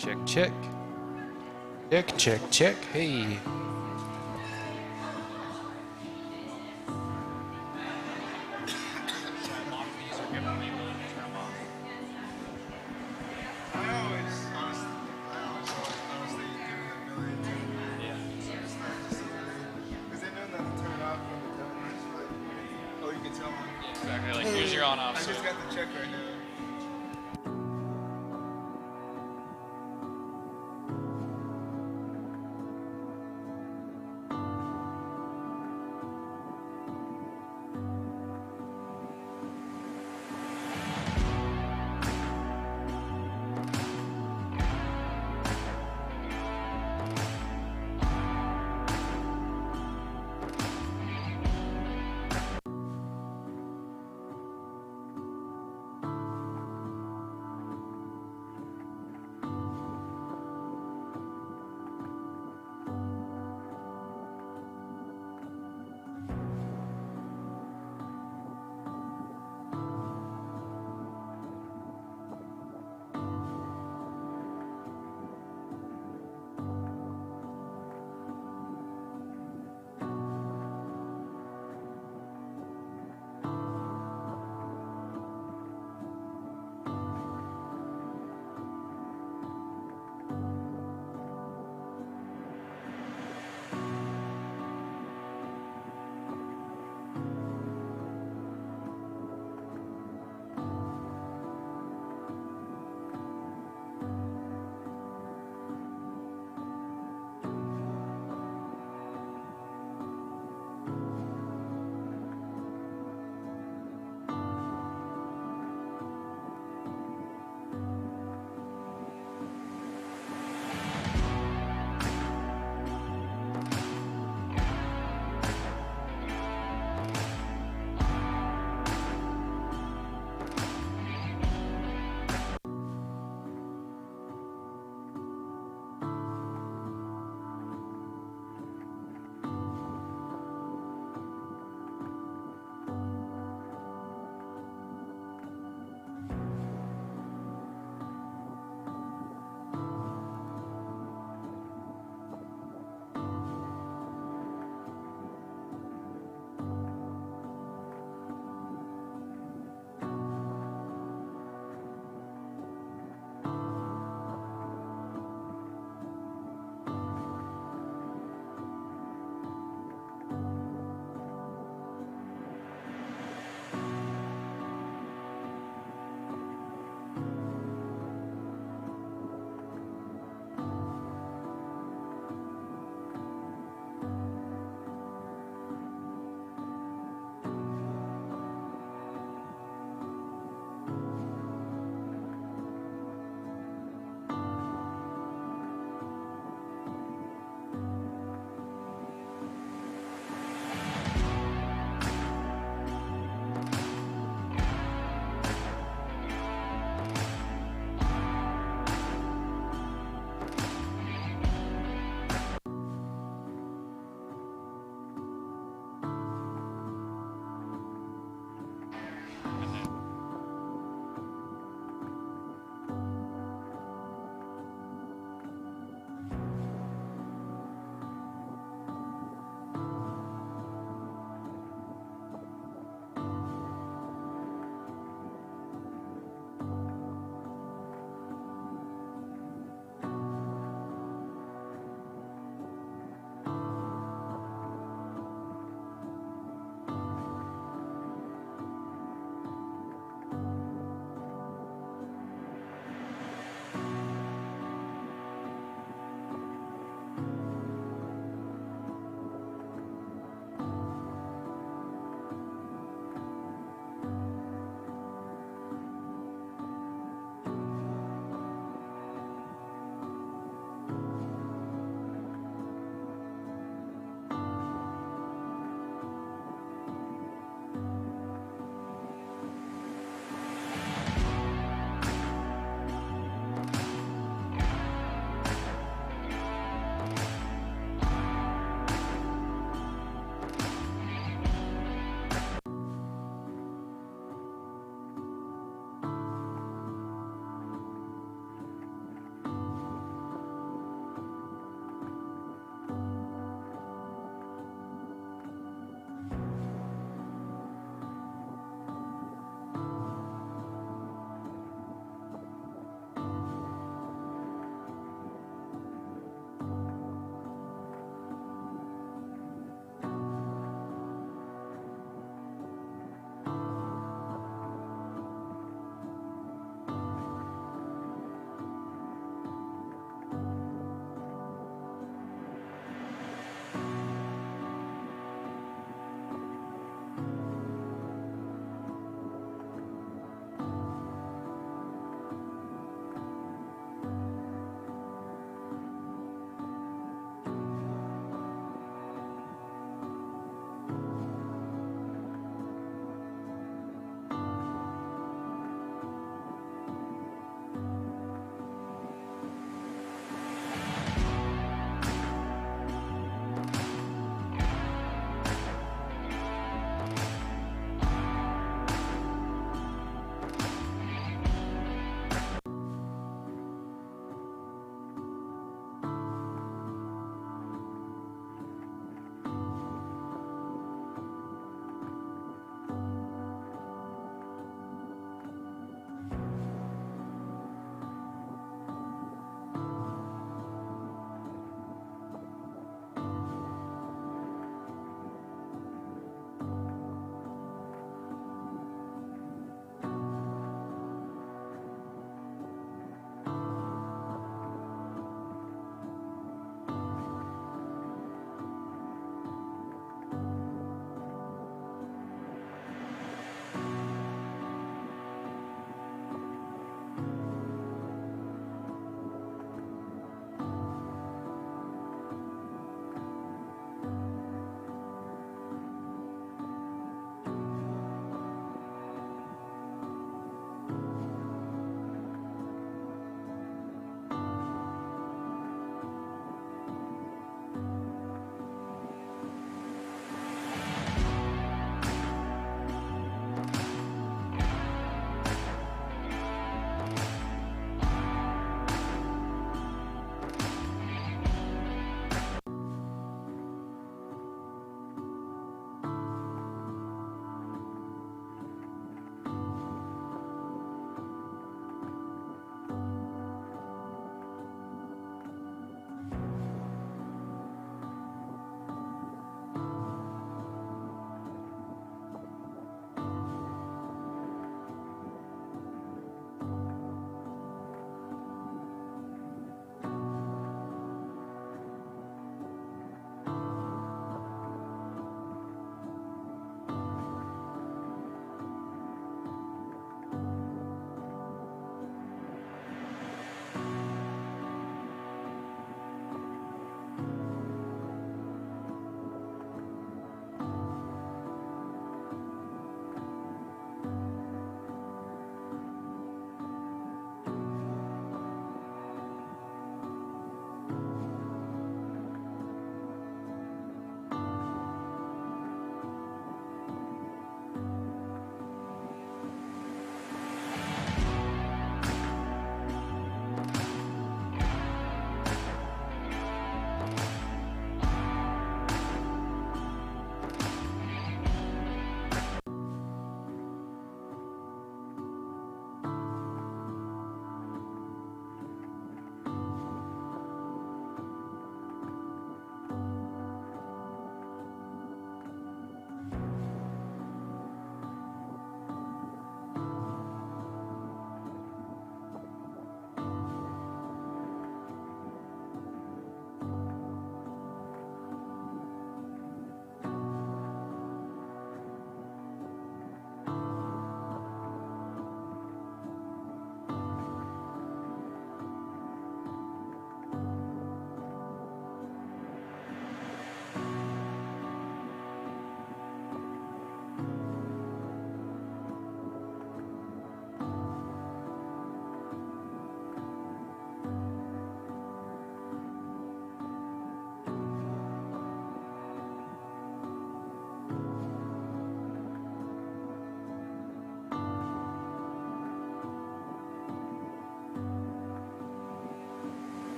Check, check. Check, check, check. Hey. Exactly, like use your on off. I just got the check right now.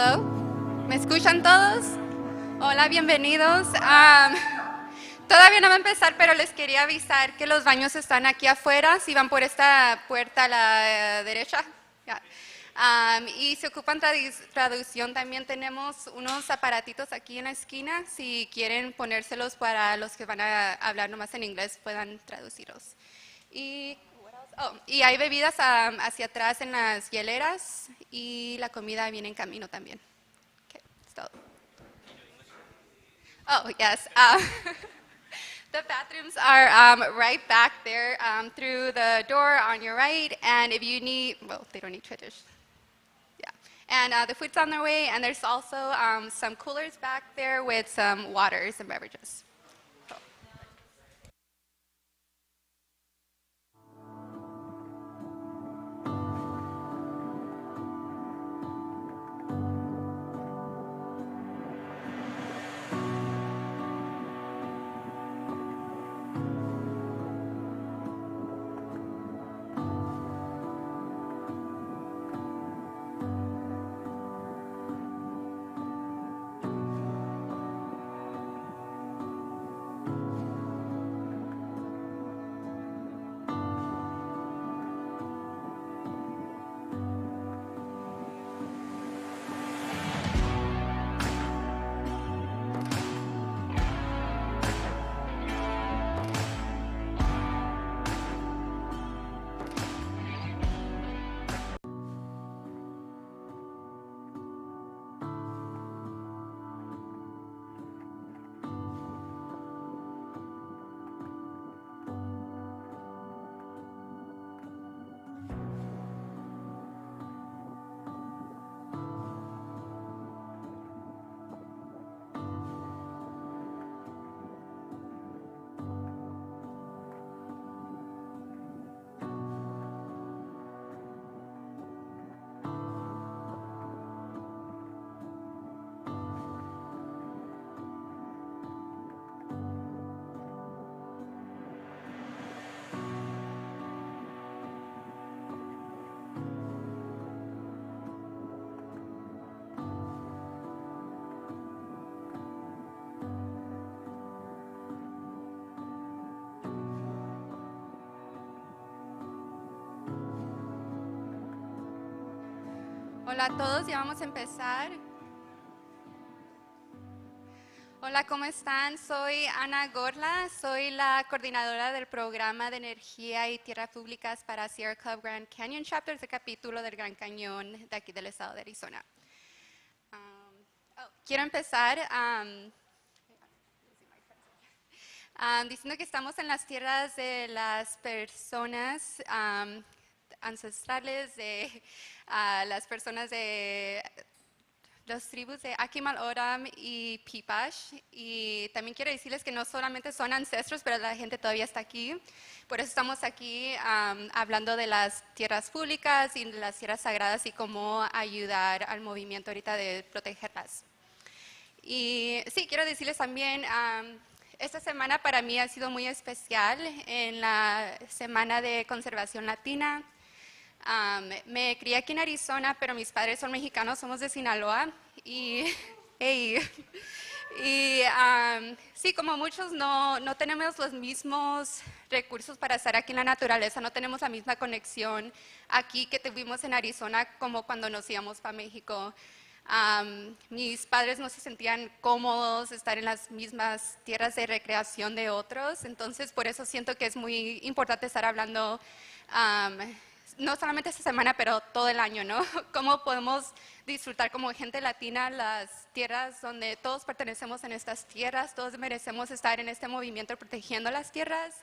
Hello, ¿me escuchan todos? Hola, bienvenidos. Todavía no va a empezar, pero les quería avisar que los baños están aquí afuera, si van por esta puerta a la derecha. Ya. Y si ocupan traducción, también tenemos unos aparatitos aquí en la esquina, si quieren ponérselos para los que van a hablar nomás en inglés, puedan traducirlos. Y hay bebidas hacia atrás en las hieleras y la comida viene en camino también. Okay, es todo. Oh, yes. The bathrooms are right back there through the door on your right, and if you need, well, they don't need tradish. Yeah. And the food's on their way, and there's also some coolers back there with some waters and beverages. Hola a todos, ya vamos a empezar. Hola, ¿cómo están? Soy Ana Gorla, soy la coordinadora del programa de energía y tierras públicas para Sierra Club Grand Canyon Chapter, el capítulo del Gran Cañón de aquí del estado de Arizona. Quiero empezar diciendo que estamos en las tierras de las personas ancestrales, de las personas de las tribus de Akimal Oram y Pipash. Y también quiero decirles que no solamente son ancestros, pero la gente todavía está aquí. Por eso estamos aquí hablando de las tierras públicas y de las tierras sagradas y cómo ayudar al movimiento ahorita de protegerlas. Y sí, quiero decirles también, esta semana para mí ha sido muy especial en la Semana de Conservación Latina. Me crié aquí en Arizona, pero mis padres son mexicanos, somos de Sinaloa. Y sí, como muchos no tenemos los mismos recursos para estar aquí en la naturaleza, no tenemos la misma conexión aquí que tuvimos en Arizona como cuando nos íbamos para México. Mis padres no se sentían cómodos estar en las mismas tierras de recreación de otros, entonces por eso siento que es muy importante estar hablando no solamente esta semana, pero todo el año, ¿no? Cómo podemos disfrutar como gente latina las tierras donde todos pertenecemos en estas tierras, todos merecemos estar en este movimiento protegiendo las tierras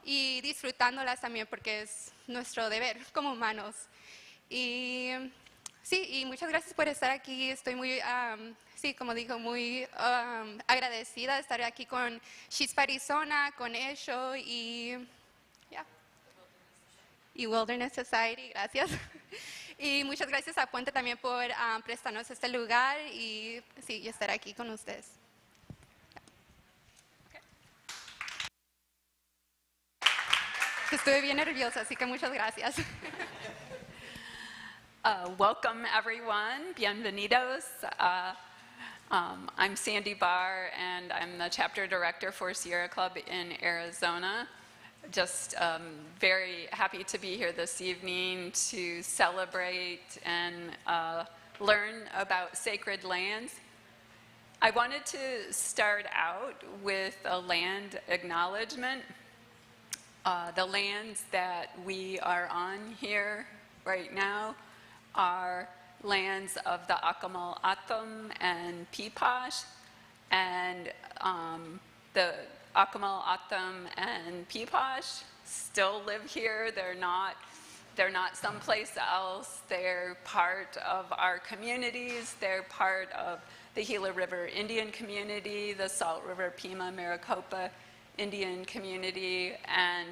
y disfrutándolas también porque es nuestro deber como humanos. Y sí, y muchas gracias por estar aquí. Estoy muy, sí, como digo, muy agradecida de estar aquí con Chispa Arizona, con HECHO y Wilderness Society, gracias. Y muchas gracias a Puente también por prestarnos este lugar y sí, estar aquí con ustedes. Estuve bien nerviosa, así que muchas gracias. Welcome, everyone. Bienvenidos. I'm Sandy Barr, and I'm the chapter director for Sierra Club in Arizona. Just very happy to be here this evening to celebrate and learn about sacred lands. I wanted to start out with a land acknowledgement. The lands that we are on here right now are lands of the Akamal Atum and Pipash, and the Akamal Atum and Pipash still live here. They're not someplace else. They're part of our communities. They're part of the Gila River Indian community, the Salt River Pima Maricopa Indian community, and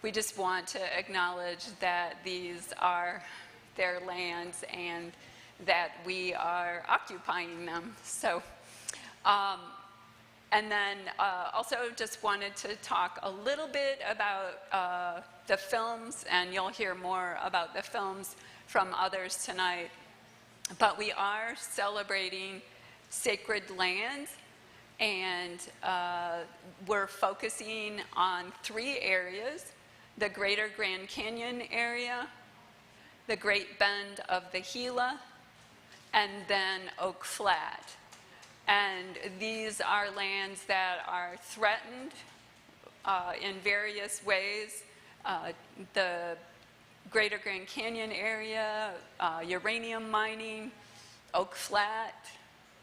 we just want to acknowledge that these are their lands and that we are occupying them. So, and then also just wanted to talk a little bit about the films, and you'll hear more about the films from others tonight. But we are celebrating sacred lands, and we're focusing on 3 areas: the Greater Grand Canyon area, the Great Bend of the Gila, and then Oak Flat. And these are lands that are threatened in various ways. The Greater Grand Canyon area, uranium mining, Oak Flat,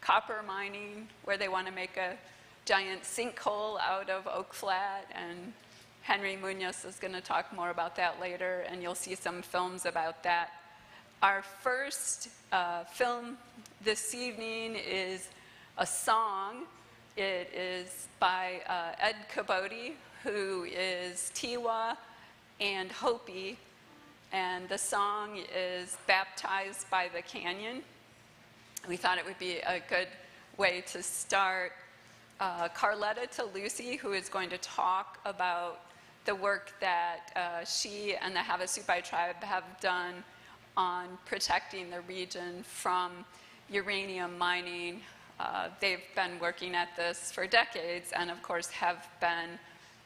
copper mining, where they want to make a giant sinkhole out of Oak Flat, and Henry Munoz is going to talk more about that later, and you'll see some films about that. Our first film this evening is a song. It is by Ed Kabootie, who is Tiwa and Hopi, and the song is Baptized by the Canyon. We thought it would be a good way to start. Carletta Tilousi, who is going to talk about the work that she and the Havasupai tribe have done on protecting the region from uranium mining. They've been working at this for decades and, of course, have been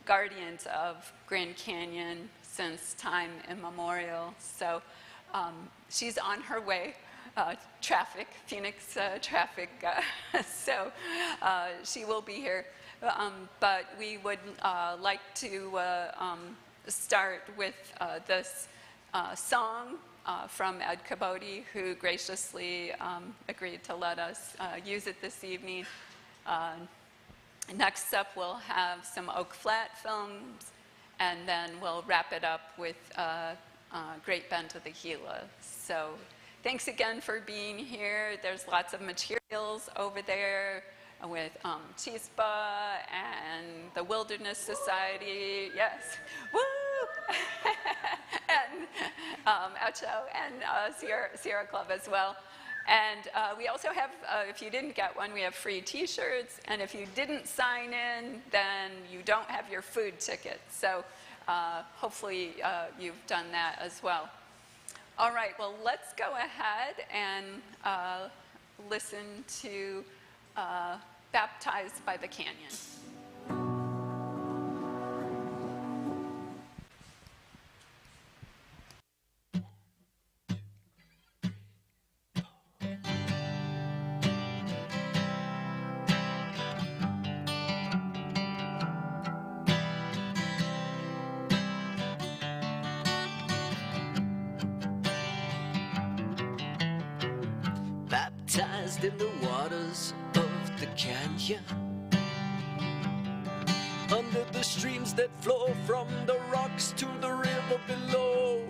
guardians of Grand Canyon since time immemorial. So she's on her way. Phoenix traffic, so she will be here. But we would like to start with this song from Ed Kabootie, who graciously agreed to let us use it this evening. Next up, we'll have some Oak Flat films, and then we'll wrap it up with Great Bend of the Gila. So thanks again for being here. There's lots of materials over there with Chispa and the Wilderness Society, yes, woo! And HECHO and Sierra Club as well. And we also have, if you didn't get one, we have free t-shirts, and if you didn't sign in, then you don't have your food ticket. So hopefully you've done that as well. All right, well, let's go ahead and listen to Baptized by the Canyon. Baptized in the waters of the canyon, under the streams that flow from the rocks to the river below,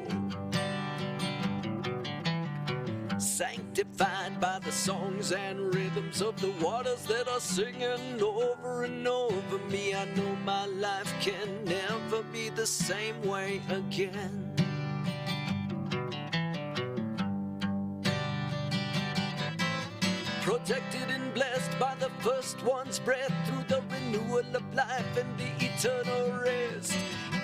sanctified by the songs and rhythms of the waters that are singing over and over me. I know my life can never be the same way again. Protected and blessed by the first one's breath, through the renewal of life and the eternal rest.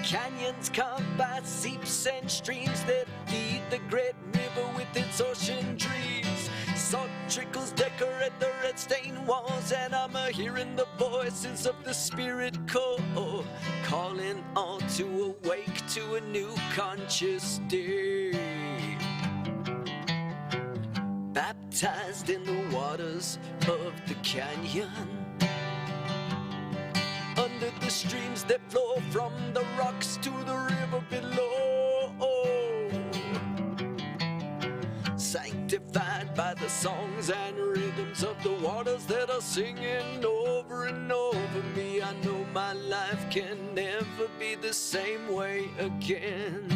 Canyons carved by seeps and streams that feed the great river river with its ocean trees. Salt trickles decorate the red stained walls, and I'm hearing the voices of the spirit core, calling all to awake to a new conscious day. Baptized in the waters of the canyon, under the streams that flow from the rocks to the river below, sanctified by the songs and rhythms of the waters that are singing over and over me. I know my life can never be the same way again.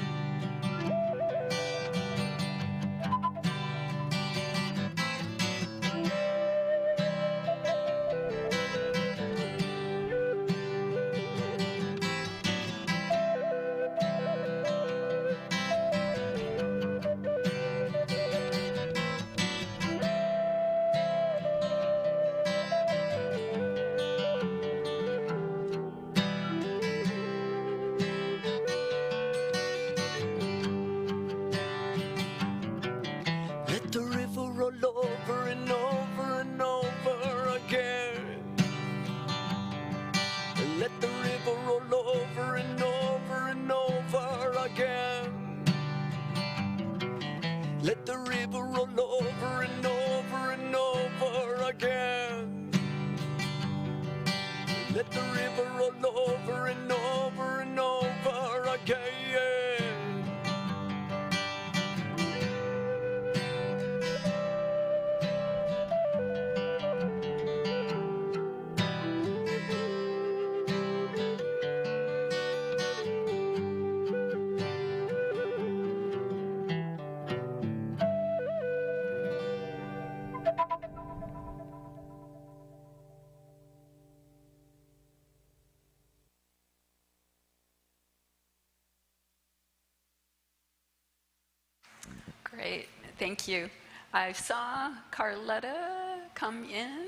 Great, thank you. I saw Carletta come in.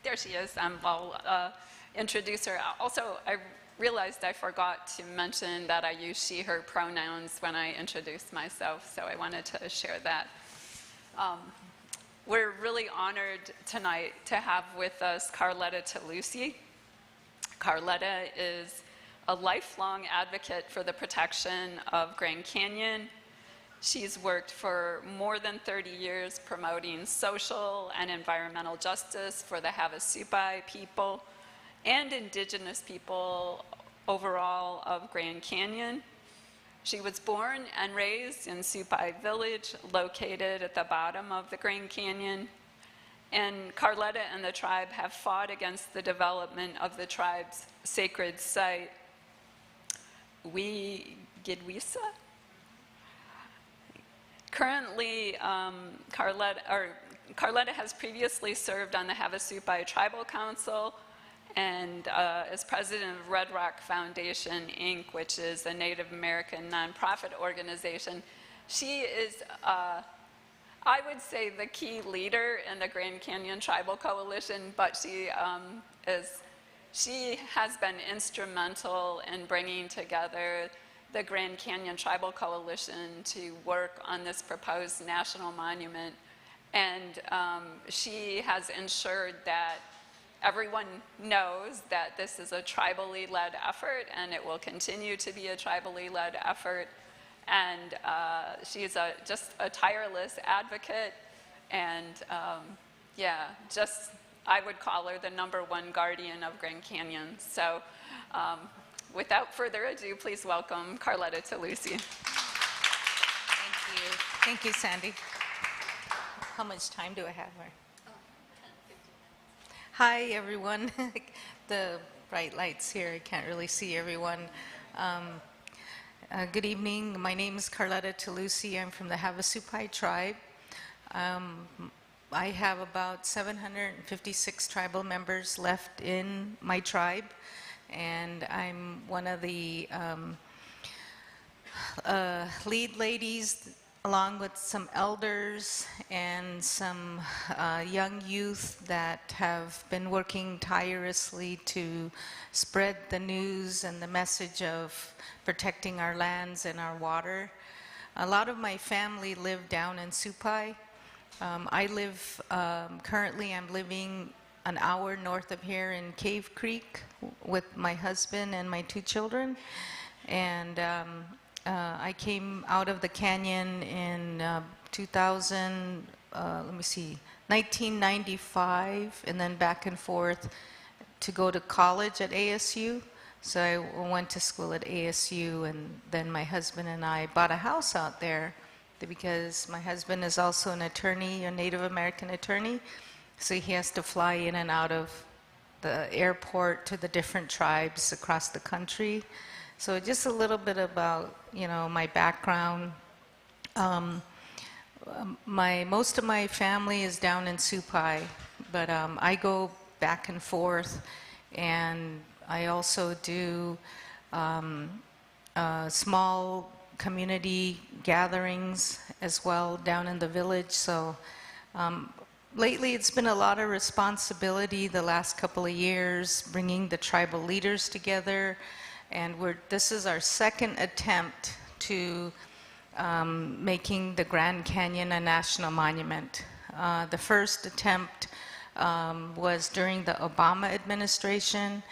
There she is. I'll introduce her. Also, I realized I forgot to mention that I use she, her pronouns when I introduce myself, so I wanted to share that. We're really honored tonight to have with us Carletta Tilousi. Carletta is a lifelong advocate for the protection of Grand Canyon. She's worked for more than 30 years promoting social and environmental justice for the Havasupai people and indigenous people overall of Grand Canyon. She was born and raised in Supai Village, located at the bottom of the Grand Canyon. And Carletta and the tribe have fought against the development of the tribe's sacred site, Gidwisa. Currently, Carletta has previously served on the Havasupai Tribal Council and is president of Red Rock Foundation, Inc., which is a Native American nonprofit organization. She is, I would say, the key leader in the Grand Canyon Tribal Coalition, but she has been instrumental in bringing together the Grand Canyon Tribal Coalition to work on this proposed national monument. And she has ensured that everyone knows that this is a tribally led effort, and it will continue to be a tribally led effort. And she's just a tireless advocate, and yeah, just, I would call her the #1 guardian of Grand Canyon. So without further ado, please welcome Carletta Tilousi. Thank you. Thank you, Sandy. How much time do I have? 10, 15 minutes. Hi, everyone. The bright lights here, I can't really see everyone. Good evening. My name is Carletta Tilousi. I'm from the Havasupai tribe. I have about 756 tribal members left in my tribe, and I'm one of the lead ladies, along with some elders and some young youth that have been working tirelessly to spread the news and the message of protecting our lands and our water. A lot of my family live down in Supai. I live, currently I'm living an hour north of here in Cave Creek with my husband and my 2 children. And I came out of the canyon in 1995, and then back and forth to go to college at ASU. So I went to school at ASU, and then my husband and I bought a house out there because my husband is also an attorney, a Native American attorney, so he has to fly in and out of the airport to the different tribes across the country. So just a little bit about, my background. Most of my family is down in Supai, but I go back and forth, and I also do small community gatherings as well down in the village. So lately it's been a lot of responsibility the last couple of years, bringing the tribal leaders together, and this is our second attempt to making the Grand Canyon a national monument. The first attempt was during the Obama administration,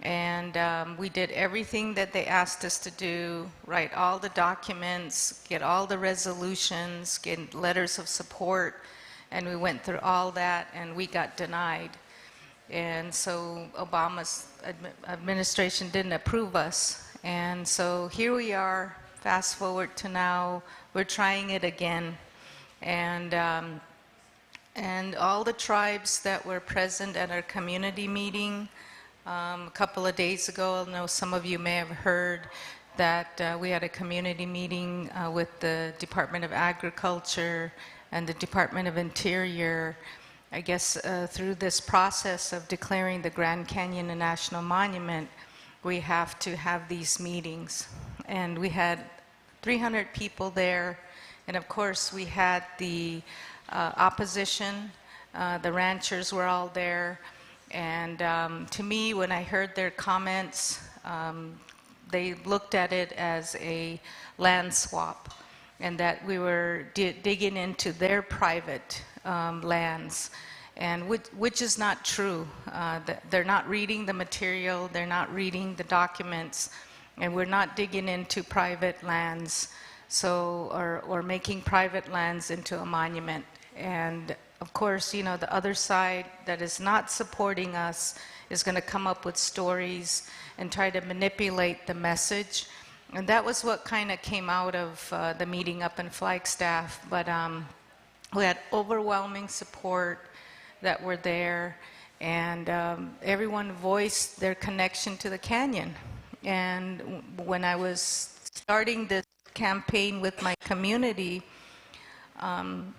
and we did everything that they asked us to do, write all the documents, get all the resolutions, get letters of support, and we went through all that, and we got denied. And so Obama's administration didn't approve us. And so here we are, fast forward to now, we're trying it again. And all the tribes that were present at our community meeting a couple of days ago, I know some of you may have heard that we had a community meeting with the Department of Agriculture and the Department of Interior. I guess through this process of declaring the Grand Canyon a national monument, we have to have these meetings. And we had 300 people there, and of course we had the opposition, the ranchers were all there, and to me, when I heard their comments, they looked at it as a land swap, and that we were digging into their private lands, and which is not true. They're not reading the material, they're not reading the documents, and we're not digging into private lands, or making private lands into a monument. And of course, the other side that is not supporting us is going to come up with stories and try to manipulate the message. And that was what kind of came out of the meeting up in Flagstaff. But we had overwhelming support that were there, and everyone voiced their connection to the canyon. And when I was starting this campaign with my community,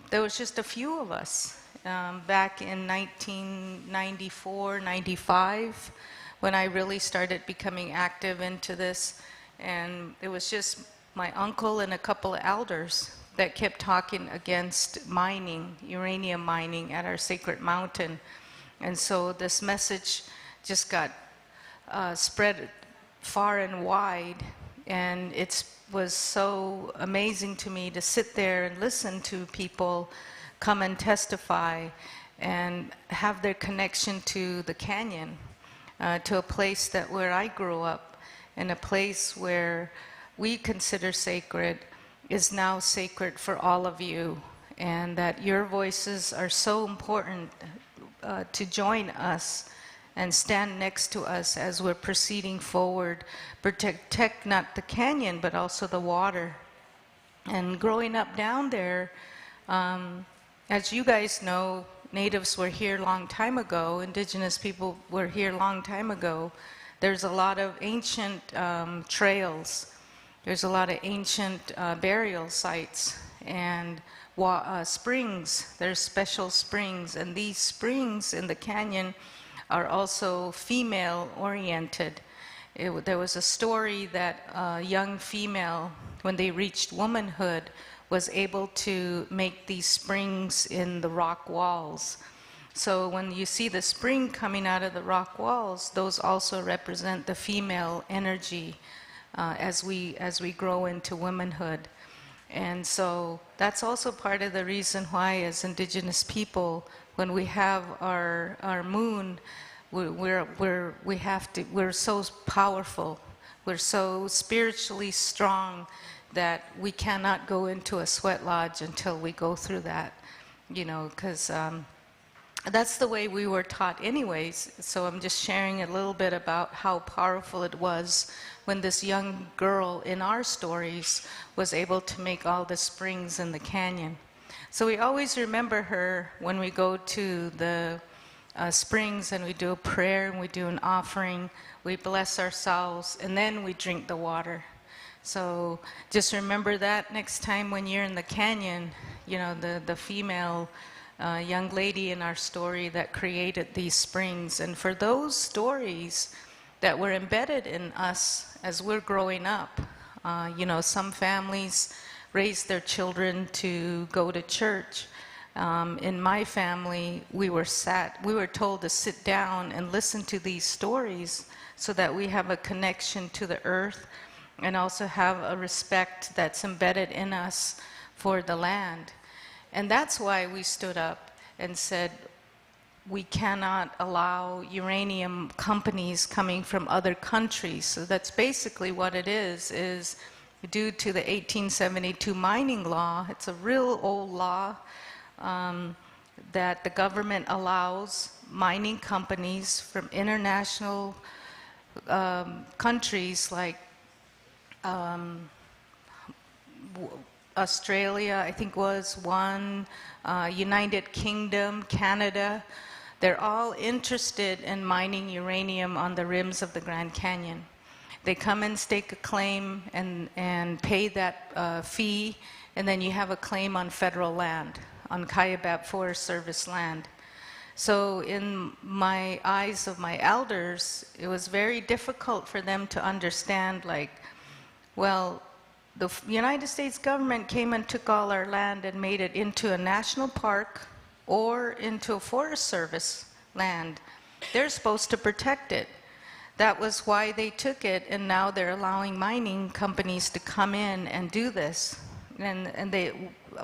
there was just a few of us back in 1994, 95, when I really started becoming active into this. And it was just my uncle and a couple of elders that kept talking against mining, uranium mining at our sacred mountain. And so this message just got spread far and wide, and it was so amazing to me to sit there and listen to people come and testify and have their connection to the canyon, to a place where I grew up, and a place where we consider sacred is now sacred for all of you, and that your voices are so important to join us and stand next to us as we're proceeding forward, protect not the canyon, but also the water. And growing up down there, as you guys know, natives were here a long time ago, indigenous people were here a long time ago. There's a lot of ancient trails, there's a lot of ancient burial sites, and springs, there's special springs, and these springs in the canyon are also female-oriented. There was a story that a young female, when they reached womanhood, was able to make these springs in the rock walls. So when you see the spring coming out of the rock walls, those also represent the female energy as we grow into womanhood. And so that's also part of the reason why, as Indigenous people, when we have our moon, we're so powerful, we're so spiritually strong that we cannot go into a sweat lodge until we go through that, you know, because that's the way we were taught anyways. So I'm just sharing a little bit about how powerful it was when this young girl in our stories was able to make all the springs in the canyon. So we always remember her when we go to the springs and we do a prayer and we do an offering, we bless ourselves, and then we drink the water. So just remember that next time when you're in the canyon, you know, the female young lady in our story that created these springs. And for those stories that were embedded in us as we're growing up, you know, some families raise their children to go to church. In my family, we were told to sit down and listen to these stories so that we have a connection to the earth and also have a respect that's embedded in us for the land. And that's why we stood up and said, we cannot allow uranium companies coming from other countries. So that's basically what it is due to the 1872 mining law. It's a real old law that the government allows mining companies from international countries like Australia, I think was one, United Kingdom, Canada. They're all interested in mining uranium on the rims of the Grand Canyon. They come and stake a claim and pay that fee, and then you have a claim on federal land, on Kaibab Forest Service land. So in my eyes of my elders, it was very difficult for them to understand, like, well, the United States government came and took all our land and made it into a national park or into a Forest Service land. They're supposed to protect it. That was why they took it, and now they're allowing mining companies to come in and do this. And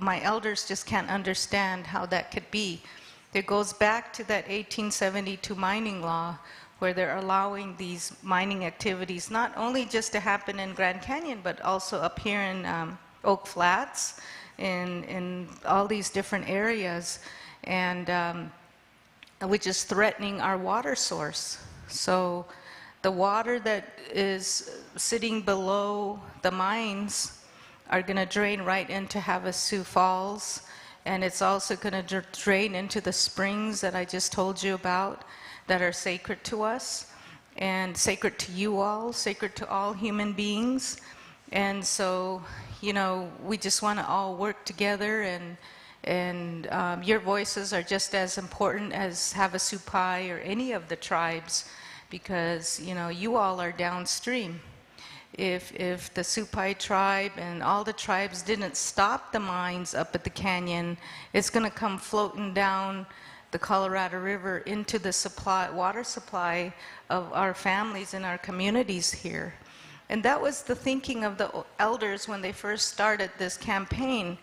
my elders just can't understand how that could be. It goes back to that 1872 mining law, where they're allowing these mining activities not only just to happen in Grand Canyon, but also up here in Oak Flats, in all these different areas, and which is threatening our water source. So the water that is sitting below the mines are going to drain right into Havasu Falls, and it's also going to drain into the springs that I just told you about that are sacred to us and sacred to you all, sacred to all human beings. And so, you know, we just want to all work together, and your voices are just as important as Havasu Pai or any of the tribes, because, you know, you all are downstream. If the Supai tribe and all the tribes didn't stop the mines up at the canyon, it's going to come floating down the Colorado River into the water supply of our families and our communities here. And that was the thinking of the elders when they first started this campaign.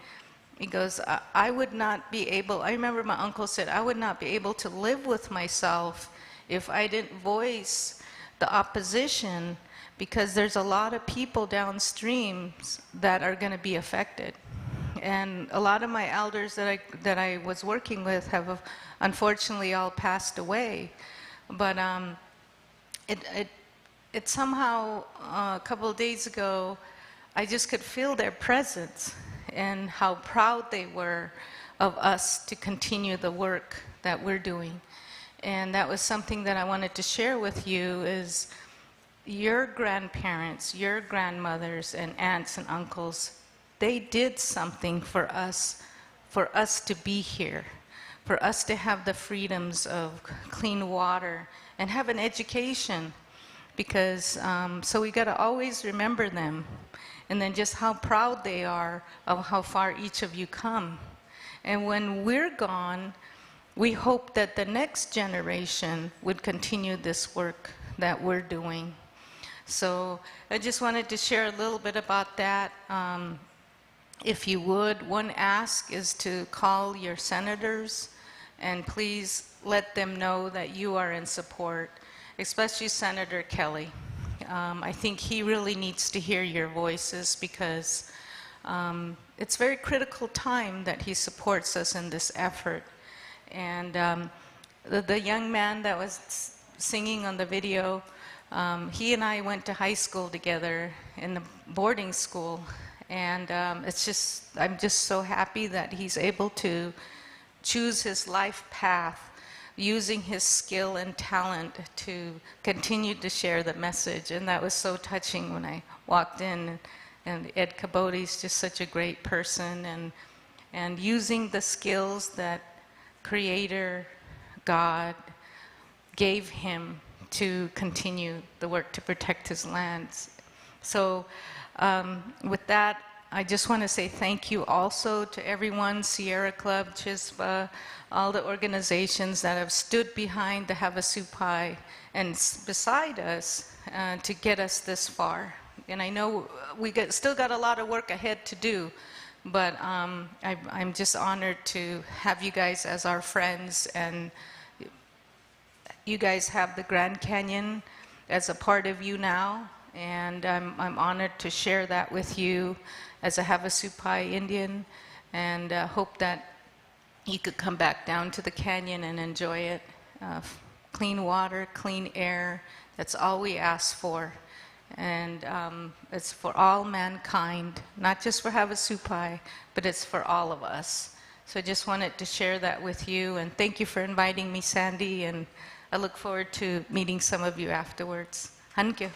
He goes, I would not be able, I remember my uncle said, I would not be able to live with myself if I didn't voice the opposition, because there's a lot of people downstream that are going to be affected. And a lot of my elders that I was working with have unfortunately all passed away. But it somehow, a couple of days ago, I just could feel their presence and how proud they were of us to continue the work that we're doing. And that was something that I wanted to share with you, is your grandparents, your grandmothers and aunts and uncles, they did something for us to be here, for us to have the freedoms of clean water and have an education, because so we got to always remember them, and then just how proud they are of how far each of you come. And when we're gone, we hope that the next generation would continue this work that we're doing. So I just wanted to share a little bit about that. if you would, one ask is to call your senators and please let them know that you are in support, especially Senator Kelly. I think he really needs to hear your voices because it's a very critical time that he supports us in this effort. And the young man that was singing on the video, he and I went to high school together in the boarding school. And I'm just so happy that he's able to choose his life path using his skill and talent to continue to share the message. And that was so touching when I walked in. And Ed Kabootie is just such a great person. And using the skills that Creator God gave him to continue the work to protect his lands. So with that, I just want to say thank you also to everyone, Sierra Club, Chispa, all the organizations that have stood behind the Havasupai and beside us to get us this far. And I know we still got a lot of work ahead to do, but I'm just honored to have you guys as our friends, and you guys have the Grand Canyon as a part of you now, and I'm honored to share that with you as a Havasupai Indian, and hope that you could come back down to the canyon and enjoy it. Clean water, clean air, that's all we ask for. And it's for all mankind, not just for Havasupai, but it's for all of us. So I just wanted to share that with you, and thank you for inviting me, Sandy, and I look forward to meeting some of you afterwards. Thank you.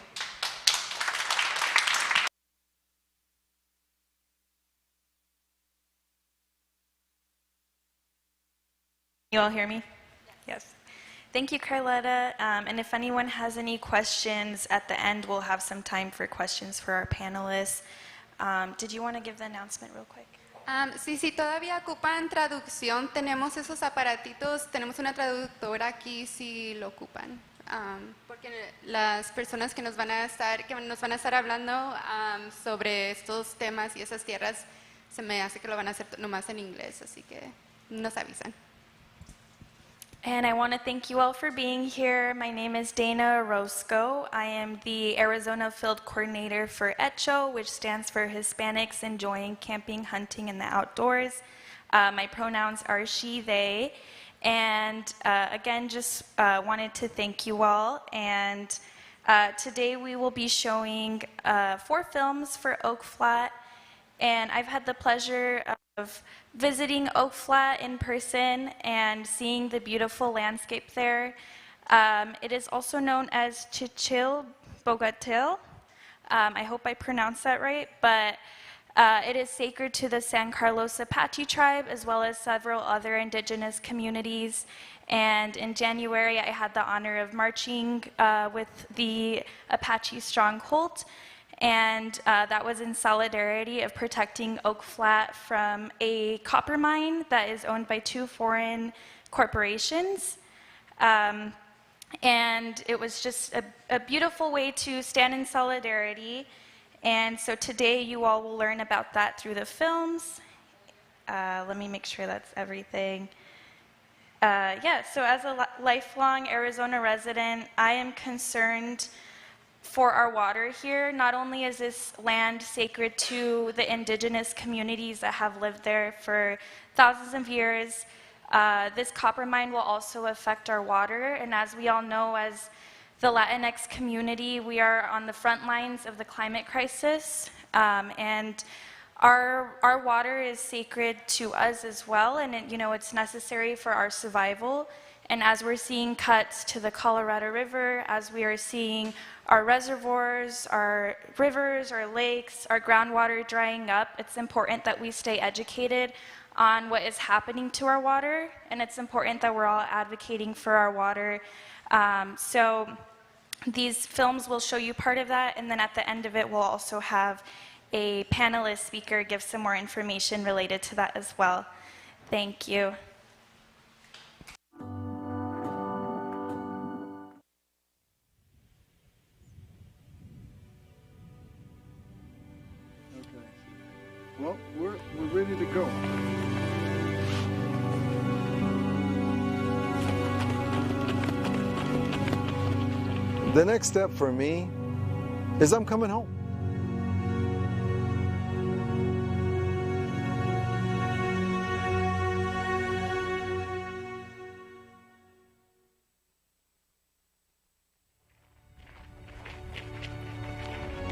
You all hear me? Yes. Thank you, Carletta. And if anyone has any questions, at the end we'll have some time for questions for our panelists. Did you want to give the announcement real quick? Sí, si todavía ocupan traducción, tenemos esos aparatitos, tenemos una traductora aquí si lo ocupan. Porque las personas que nos van a estar hablando sobre estos temas y esas tierras, se me hace que lo van a hacer nomás en inglés, así que nos avisan. And I want to thank you all for being here. My name is Dana Orozco. I am the Arizona Field Coordinator for HECHO, which stands for Hispanics Enjoying Camping, Hunting, and the Outdoors. My pronouns are she, they. And again, just wanted to thank you all. And today we will be showing 4 films for Oak Flat. And I've had the pleasure of visiting Oak Flat in person and seeing the beautiful landscape there. It is also known as Chichil Bogatil. I hope I pronounced that right, but it is sacred to the San Carlos Apache tribe as well as several other indigenous communities. And in January, I had the honor of marching with the Apache Stronghold. And that was in solidarity of protecting Oak Flat from a copper mine that is owned by 2 foreign corporations. And it was just a beautiful way to stand in solidarity. And so today you all will learn about that through the films. Let me make sure that's everything. Yeah, so as a lifelong Arizona resident, I am concerned for our water here. Not only is this land sacred to the indigenous communities that have lived there for thousands of years, this copper mine will also affect our water. And as we all know, as the Latinx community, we are on the front lines of the climate crisis. And our water is sacred to us as well, and it's necessary for our survival. And as we're seeing cuts to the Colorado River, as we are seeing our reservoirs, our rivers, our lakes, our groundwater drying up, it's important that we stay educated on what is happening to our water, and it's important that we're all advocating for our water. So these films will show you part of that, and then at the end of it, we'll also have a panelist speaker give some more information related to that as well. Thank you. Well, we're ready to go. The next step for me is I'm coming home.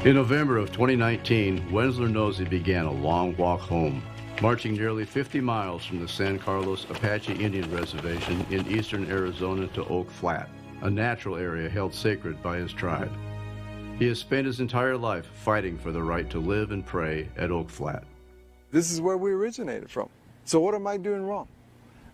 In November of 2019, Wensler Nosey began a long walk home, marching nearly 50 miles from the San Carlos Apache Indian Reservation in eastern Arizona to Oak Flat, a natural area held sacred by his tribe. He has spent his entire life fighting for the right to live and pray at Oak Flat. This is where we originated from. So what am I doing wrong?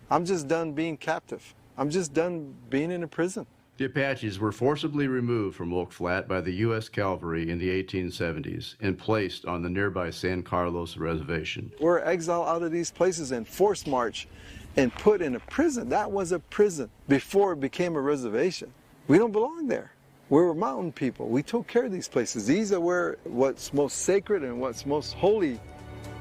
I'm just done being captive. I'm just done being in a prison. The Apaches were forcibly removed from Oak Flat by the U.S. Cavalry in the 1870s and placed on the nearby San Carlos Reservation. We're exiled out of these places and forced march and put in a prison. That was a prison before it became a reservation. We don't belong there. We were mountain people. We took care of these places. These are where what's most sacred and what's most holy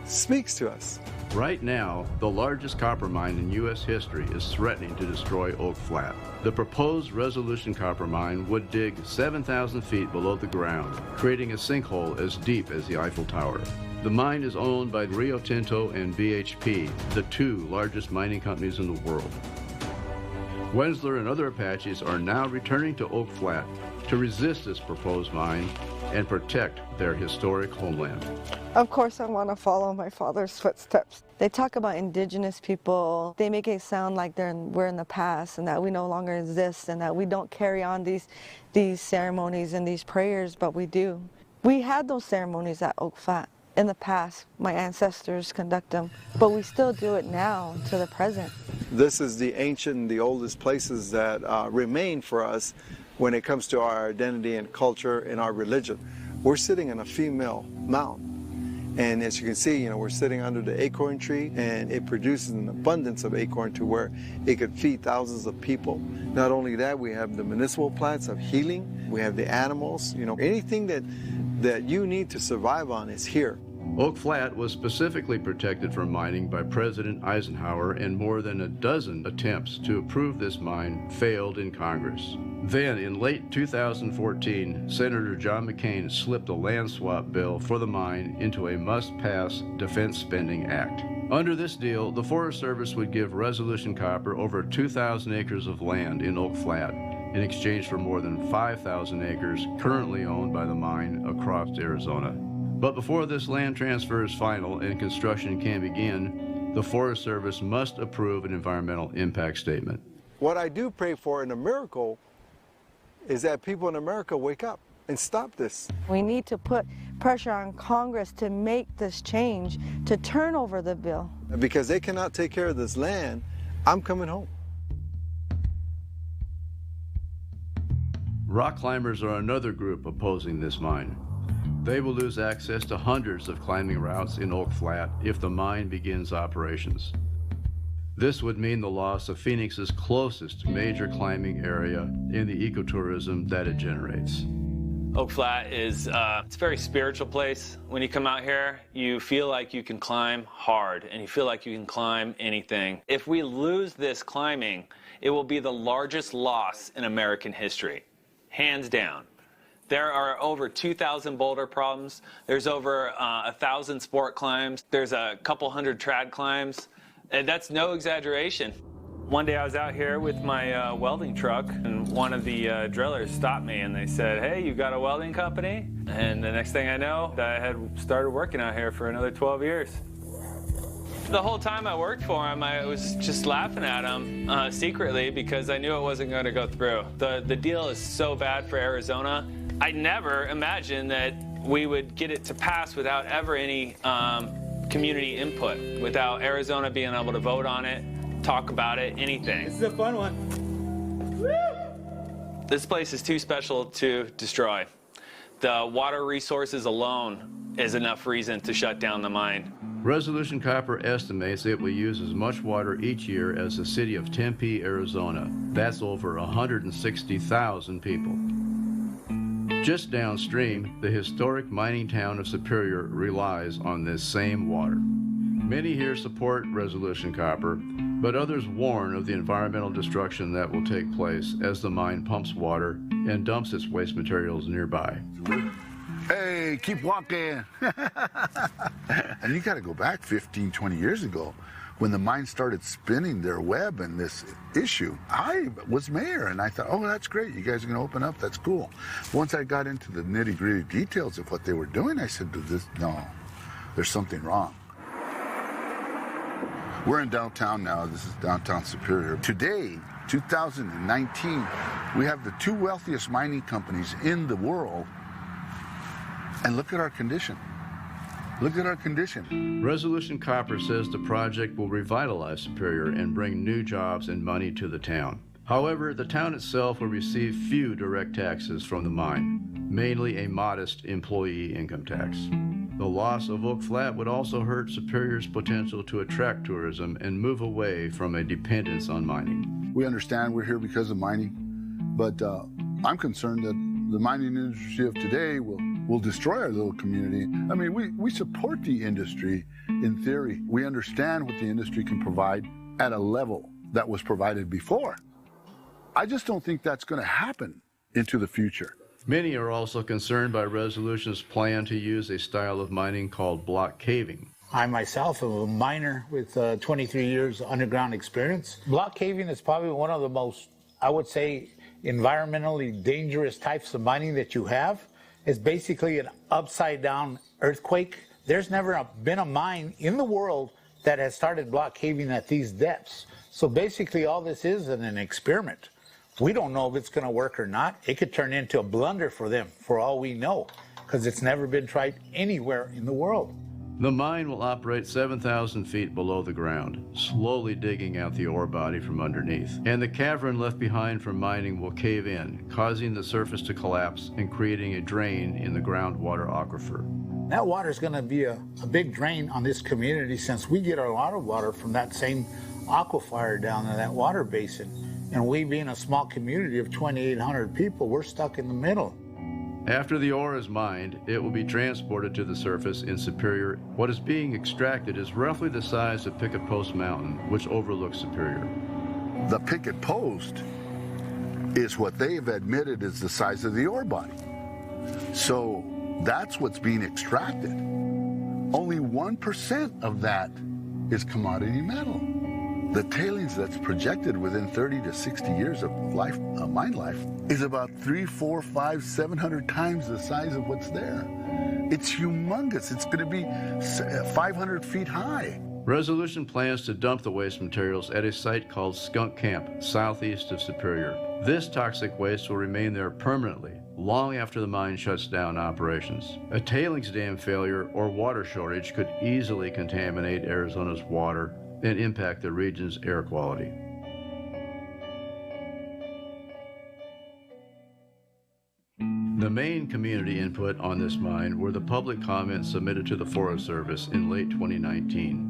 speaks to us. Right now, the largest copper mine in U.S. history is threatening to destroy Oak Flat. The proposed Resolution copper mine would dig 7,000 feet below the ground, creating a sinkhole as deep as the Eiffel Tower. The mine is owned by Rio Tinto and BHP, the two largest mining companies in the world. Wensler and other Apaches are now returning to Oak Flat to resist this proposed mine and protect their historic homeland. Of course, I want to follow my father's footsteps. They talk about indigenous people. They make it sound like we're in the past and that we no longer exist and that we don't carry on these ceremonies and these prayers, but we do. We had those ceremonies at Oak Flat in the past. My ancestors conduct them, but we still do it now to the present. This is the ancient and the oldest places that remain for us when it comes to our identity and culture and our religion. We're sitting on a female mountain. And as you can see, we're sitting under the acorn tree, and it produces an abundance of acorn to where it could feed thousands of people. Not only that, we have the municipal plants of healing. We have the animals. Anything that you need to survive on is here. Oak Flat was specifically protected from mining by President Eisenhower, and more than a dozen attempts to approve this mine failed in Congress. Then, in late 2014, Senator John McCain slipped a land swap bill for the mine into a must-pass Defense Spending Act. Under this deal, the Forest Service would give Resolution Copper over 2,000 acres of land in Oak Flat in exchange for more than 5,000 acres currently owned by the mine across Arizona. But before this land transfer is final and construction can begin, the Forest Service must approve an environmental impact statement. What I do pray for in a miracle is that people in America wake up and stop this. We need to put pressure on Congress to make this change, to turn over the bill. Because they cannot take care of this land, I'm coming home. Rock climbers are another group opposing this mine. They will lose access to hundreds of climbing routes in Oak Flat if the mine begins operations. This would mean the loss of Phoenix's closest major climbing area in the ecotourism that it generates. Oak Flat is it's a very spiritual place. When you come out here, you feel like you can climb hard and you feel like you can climb anything. If we lose this climbing, it will be the largest loss in American history, hands down. There are over 2,000 boulder problems. There's over 1,000 sport climbs. There's a couple hundred trad climbs. And that's no exaggeration. One day I was out here with my welding truck, and one of the drillers stopped me and they said, "Hey, you got a welding company?" And the next thing I know, I had started working out here for another 12 years. The whole time I worked for him, I was just laughing at him secretly because I knew it wasn't going to go through. The deal is so bad for Arizona. I never imagined that we would get it to pass without ever any community input, without Arizona being able to vote on it, talk about it, anything. This is a fun one. Woo! This place is too special to destroy. The water resources alone is enough reason to shut down the mine. Resolution Copper estimates it will use as much water each year as the city of Tempe, Arizona. That's over 160,000 people. Just downstream, the historic mining town of Superior relies on this same water. Many here support Resolution Copper, but others warn of the environmental destruction that will take place as the mine pumps water and dumps its waste materials nearby. Hey, keep walking. And you got to go back 15, 20 years ago when the mine started spinning their web in this issue. I was mayor and I thought, oh, that's great. You guys are going to open up. That's cool. Once I got into the nitty-gritty details of what they were doing, I said, no, there's something wrong. We're in downtown now. This is downtown Superior. Today, 2019, we have the 2 wealthiest mining companies in the world. And look at our condition. Look at our condition. Resolution Copper says the project will revitalize Superior and bring new jobs and money to the town. However, the town itself will receive few direct taxes from the mine, mainly a modest employee income tax. The loss of Oak Flat would also hurt Superior's potential to attract tourism and move away from a dependence on mining. We understand we're here because of mining, but I'm concerned that the mining industry of today will destroy our little community. I mean, we support the industry in theory. We understand what the industry can provide at a level that was provided before. I just don't think that's going to happen into the future. Many are also concerned by Resolution's plan to use a style of mining called block caving. I myself am a miner with 23 years underground experience. Block caving is probably one of the most, I would say, environmentally dangerous types of mining that you have. It's basically an upside down earthquake. There's never been a mine in the world that has started block caving at these depths. So basically all this is an experiment. We don't know if it's going to work or not. It could turn into a blunder for them, for all we know, because it's never been tried anywhere in the world. The mine will operate 7,000 feet below the ground, slowly digging out the ore body from underneath. And the cavern left behind from mining will cave in, causing the surface to collapse and creating a drain in the groundwater aquifer. That water is going to be a big drain on this community since we get a lot of water from that same aquifer down in that water basin. And we being a small community of 2,800 people, we're stuck in the middle. After the ore is mined, it will be transported to the surface in Superior. What is being extracted is roughly the size of Picket Post Mountain, which overlooks Superior. The Picket Post is what they've admitted is the size of the ore body. So that's what's being extracted. Only 1% of that is commodity metal. The tailings that's projected within 30 to 60 years of life, mine life, is about 300, 400, 500, 700 times the size of what's there. It's humongous. It's going to be 500 feet high. Resolution plans to dump the waste materials at a site called Skunk Camp, southeast of Superior. This toxic waste will remain there permanently, long after the mine shuts down operations. A tailings dam failure or water shortage could easily contaminate Arizona's water and impact the region's air quality. The main community input on this mine were the public comments submitted to the Forest Service in late 2019.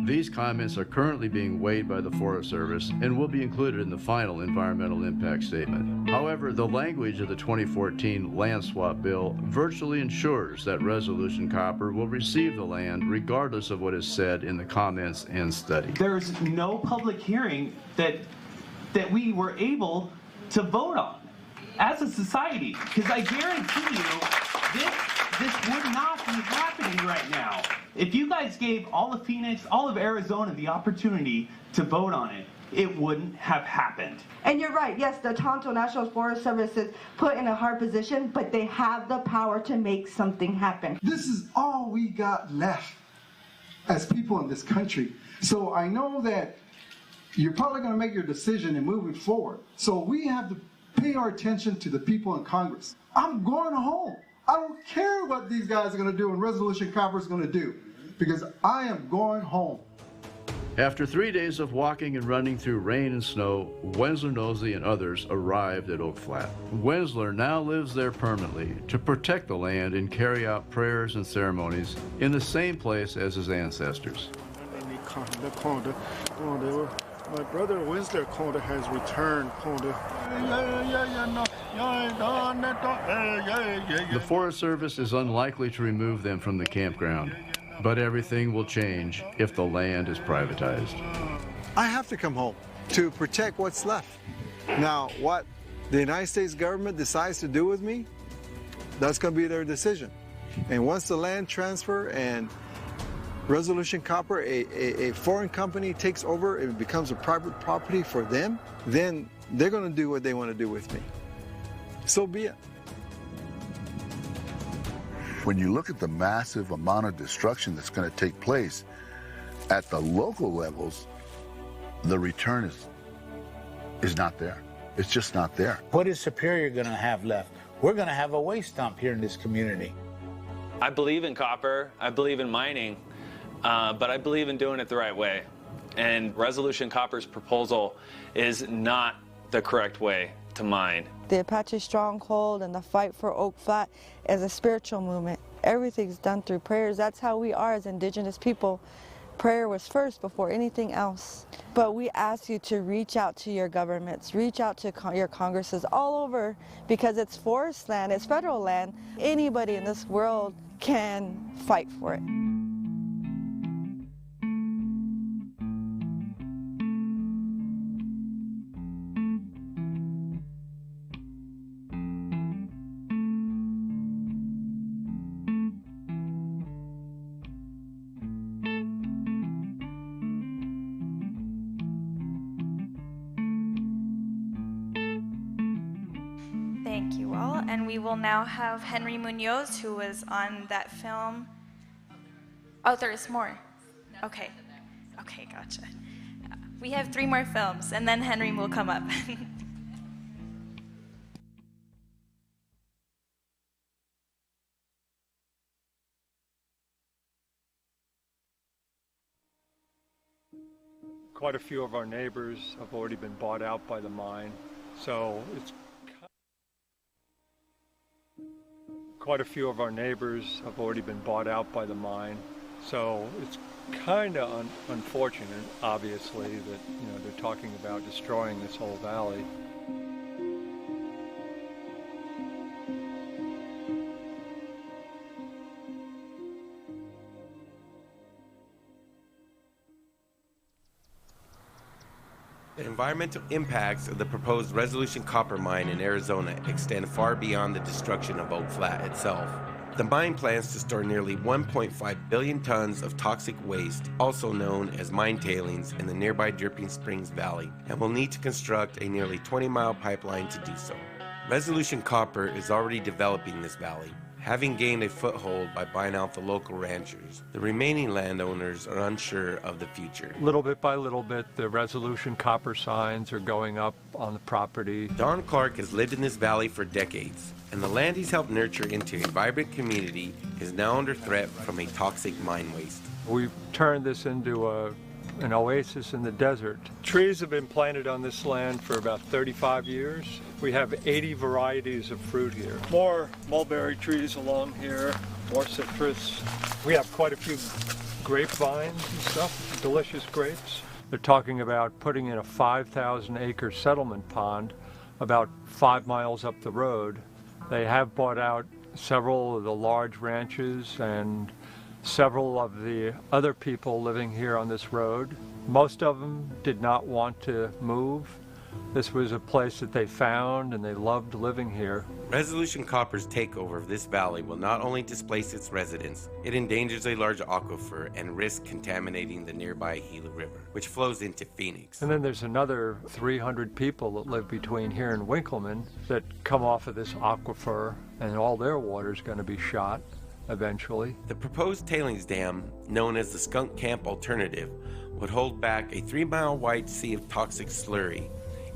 These comments are currently being weighed by the Forest Service and will be included in the final environmental impact statement. However, the language of the 2014 land swap bill virtually ensures that Resolution Copper will receive the land regardless of what is said in the comments and study. There's no public hearing that we were able to vote on as a society, because I guarantee you this would not be happening right now. If you guys gave all of Phoenix, all of Arizona the opportunity to vote on it, it wouldn't have happened. And you're right, yes, the Tonto National Forest Service is put in a hard position, but they have the power to make something happen. This is all we got left as people in this country. So I know that you're probably going to make your decision and move it forward. So we have to pay our attention to the people in Congress. I'm going home. I don't care what these guys are going to do and Resolution Copper is going to do, because I am going home. After 3 days of walking and running through rain and snow, Wensler Nosey and others arrived at Oak Flat. Wensler now lives there permanently to protect the land and carry out prayers and ceremonies in the same place as his ancestors. My brother Wensler has returned. The Forest Service is unlikely to remove them from the campground, but everything will change if the land is privatized. I have to come home to protect what's left. Now, what the United States government decides to do with me, that's going to be their decision. And once the land transfer and Resolution Copper, a foreign company takes over, it becomes a private property for them, then they're going to do what they want to do with me. So be it. When you look at the massive amount of destruction that's going to take place at the local levels, the return is not there. It's just not there. What is Superior going to have left? We're going to have a waste dump here in this community. I believe in copper, I believe in mining, but I believe in doing it the right way. And Resolution Copper's proposal is not the correct way to mine. The Apache Stronghold and the fight for Oak Flat is a spiritual movement. Everything's done through prayers. That's how we are as Indigenous people. Prayer was first before anything else. But we ask you to reach out to your governments, reach out to your Congresses all over, because it's forest land, it's federal land. Anybody in this world can fight for it. Thank you all, and we will now have Henry Munoz, who was on that film. Oh, there's more. Okay, okay, gotcha. We have 3 more films, and then Henry will come up. Quite a few of our neighbors have already been bought out by the mine, so it's quite a few of our neighbors have already been bought out by the mine, so it's kind of unfortunate, obviously, that they're talking about destroying this whole valley. The environmental impacts of the proposed Resolution Copper mine in Arizona extend far beyond the destruction of Oak Flat itself. The mine plans to store nearly 1.5 billion tons of toxic waste, also known as mine tailings, in the nearby Dripping Springs Valley, and will need to construct a nearly 20-mile pipeline to do so. Resolution Copper is already developing this valley, having gained a foothold by buying out the local ranchers. The remaining landowners are unsure of the future. Little bit by little bit, the Resolution Copper signs are going up on the property. Don Clark has lived in this valley for decades, and the land he's helped nurture into a vibrant community is now under threat from a toxic mine waste. We've turned this into an oasis in the desert. Trees have been planted on this land for about 35 years. We have 80 varieties of fruit here. More mulberry trees along here, more citrus. We have quite a few grapevines and stuff, delicious grapes. They're talking about putting in a 5,000-acre settlement pond about 5 miles up the road. They have bought out several of the large ranches and several of the other people living here on this road. Most of them did not want to move. This was a place that they found and they loved living here. Resolution Copper's takeover of this valley will not only displace its residents, it endangers a large aquifer and risks contaminating the nearby Gila River, which flows into Phoenix. And then there's another 300 people that live between here and Winkleman that come off of this aquifer, and all their water is going to be shot eventually. The proposed tailings dam, known as the Skunk Camp Alternative, would hold back a 3-mile wide sea of toxic slurry,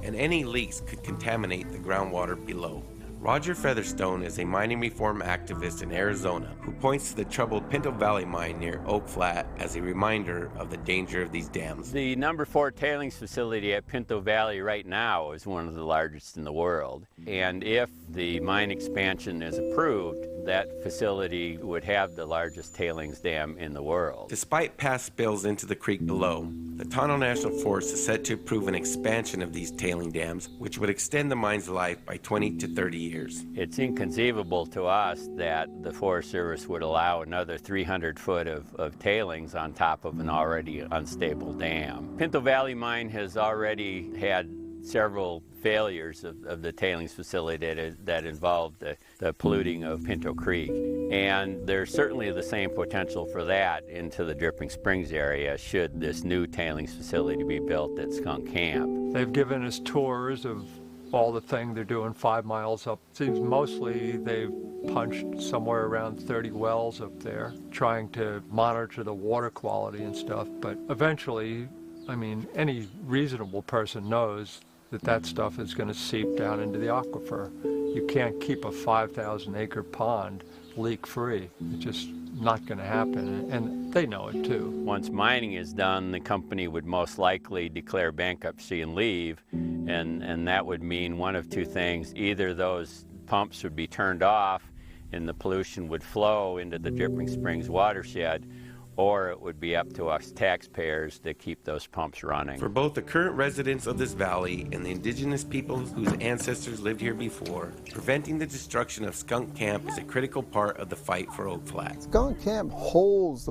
and any leaks could contaminate the groundwater below. Roger Featherstone is a mining reform activist in Arizona who points to the troubled Pinto Valley mine near Oak Flat as a reminder of the danger of these dams. The number 4 tailings facility at Pinto Valley right now is one of the largest in the world. And if the mine expansion is approved, that facility would have the largest tailings dam in the world. Despite past spills into the creek below, the Tonto National Forest is set to approve an expansion of these tailing dams, which would extend the mine's life by 20 to 30 years. It's inconceivable to us that the Forest Service would allow another 300 foot of tailings on top of an already unstable dam. Pinto Valley Mine has already had several failures of the tailings facility that involved the polluting of Pinto Creek. And there's certainly the same potential for that into the Dripping Springs area should this new tailings facility be built at Skunk Camp. They've given us tours of all the thing they're doing 5 miles up. Seems mostly they've punched somewhere around 30 wells up there, trying to monitor the water quality and stuff. But eventually, I mean, any reasonable person knows that that stuff is going to seep down into the aquifer. You can't keep a 5,000-acre pond leak-free. It's just not going to happen, and they know it too. Once mining is done, the company would most likely declare bankruptcy and leave, and that would mean one of two things. Either those pumps would be turned off and the pollution would flow into the Dripping Springs watershed, or it would be up to us taxpayers to keep those pumps running. For both the current residents of this valley and the indigenous peoples whose ancestors lived here before, preventing the destruction of Skunk Camp is a critical part of the fight for Oak Flat. Skunk Camp holds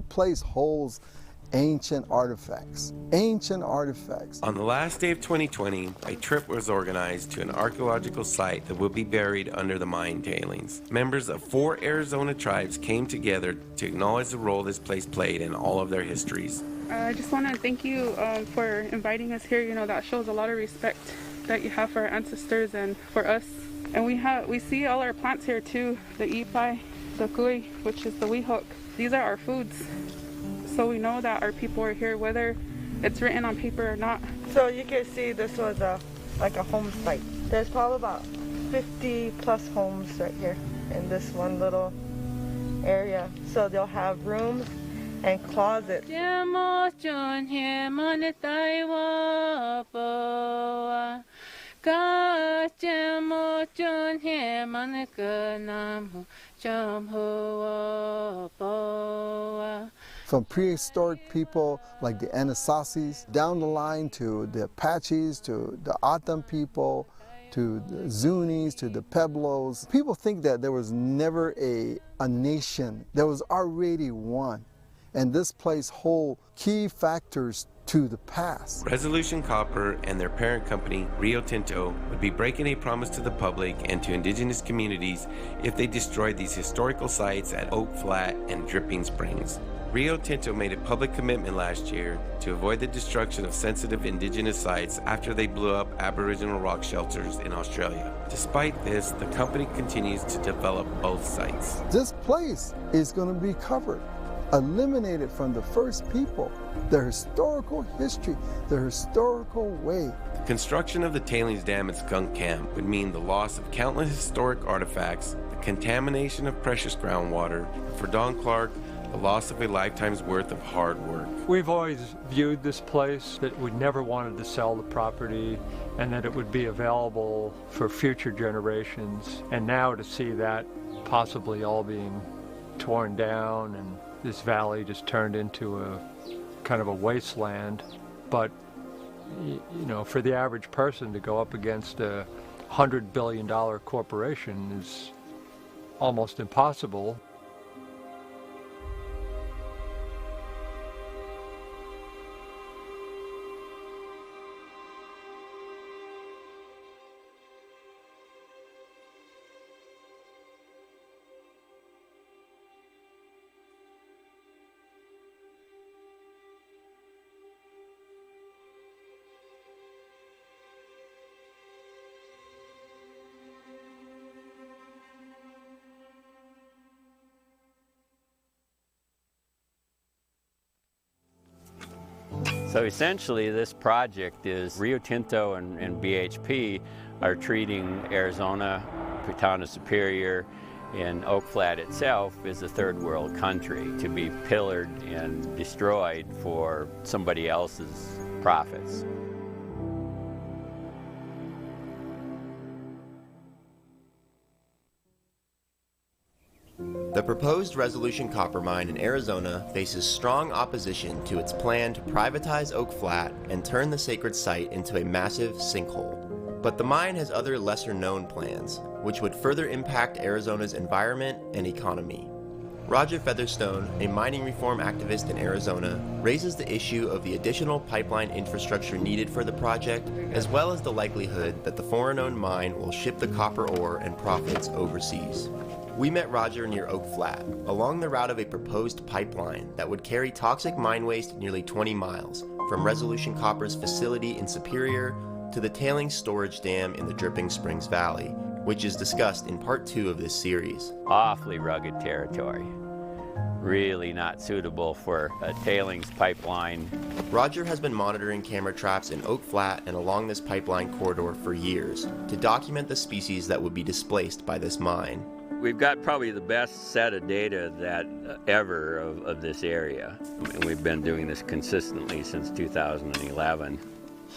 ancient artifacts. Ancient artifacts. On the last day of 2020, a trip was organized to an archaeological site that will be buried under the mine tailings. Members of 4 Arizona tribes came together to acknowledge the role this place played in all of their histories. I just want to thank you for inviting us here. You know, that shows a lot of respect that you have for our ancestors and for us. And we see all our plants here too, the ipai, the kui, which is the weehawk. These are our foods. So we know that our people are here, whether it's written on paper or not. So you can see this was like a home site. There's probably about 50 plus homes right here in this one little area. So they'll have rooms and closets. From prehistoric people like the Anasasis, down the line to the Apaches, to the Atam people, to the Zunis, to the Pueblos. People think that there was never a nation. There was already one. And this place holds key factors to the past. Resolution Copper and their parent company, Rio Tinto, would be breaking a promise to the public and to indigenous communities if they destroyed these historical sites at Oak Flat and Dripping Springs. Rio Tinto made a public commitment last year to avoid the destruction of sensitive indigenous sites after they blew up Aboriginal rock shelters in Australia. Despite this, the company continues to develop both sites. This place is going to be covered, eliminated from the first people, their historical history, their historical way. The construction of the tailings dam at Skunk Camp would mean the loss of countless historic artifacts, the contamination of precious groundwater, and for Don Clark, the loss of a lifetime's worth of hard work. We've always viewed this place that we never wanted to sell the property and that it would be available for future generations. And now to see that possibly all being torn down and this valley just turned into a kind of a wasteland. But, you know, for the average person to go up against a $100 billion corporation is almost impossible. So essentially this project is Rio Tinto and BHP are treating Arizona, Putana Superior, and Oak Flat itself as a third world country to be pillared and destroyed for somebody else's profits. proposed resolution copper mine in Arizona faces strong opposition to its plan to privatize Oak Flat and turn the sacred site into a massive sinkhole. But the mine has other lesser-known plans, which would further impact Arizona's environment and economy. Roger Featherstone, a mining reform activist in Arizona, raises the issue of the additional pipeline infrastructure needed for the project, as well as the likelihood that the foreign-owned mine will ship the copper ore and profits overseas. We met Roger near Oak Flat, along the route of a proposed pipeline that would carry toxic mine waste nearly 20 miles, from Resolution Copper's facility in Superior to the tailings storage dam in the Dripping Springs Valley, which is discussed in part 2 of this series. Awfully rugged territory. Really not suitable for a tailings pipeline. Roger has been monitoring camera traps in Oak Flat and along this pipeline corridor for years to document the species that would be displaced by this mine. We've got probably the best set of data that ever of this area. And we've been doing this consistently since 2011.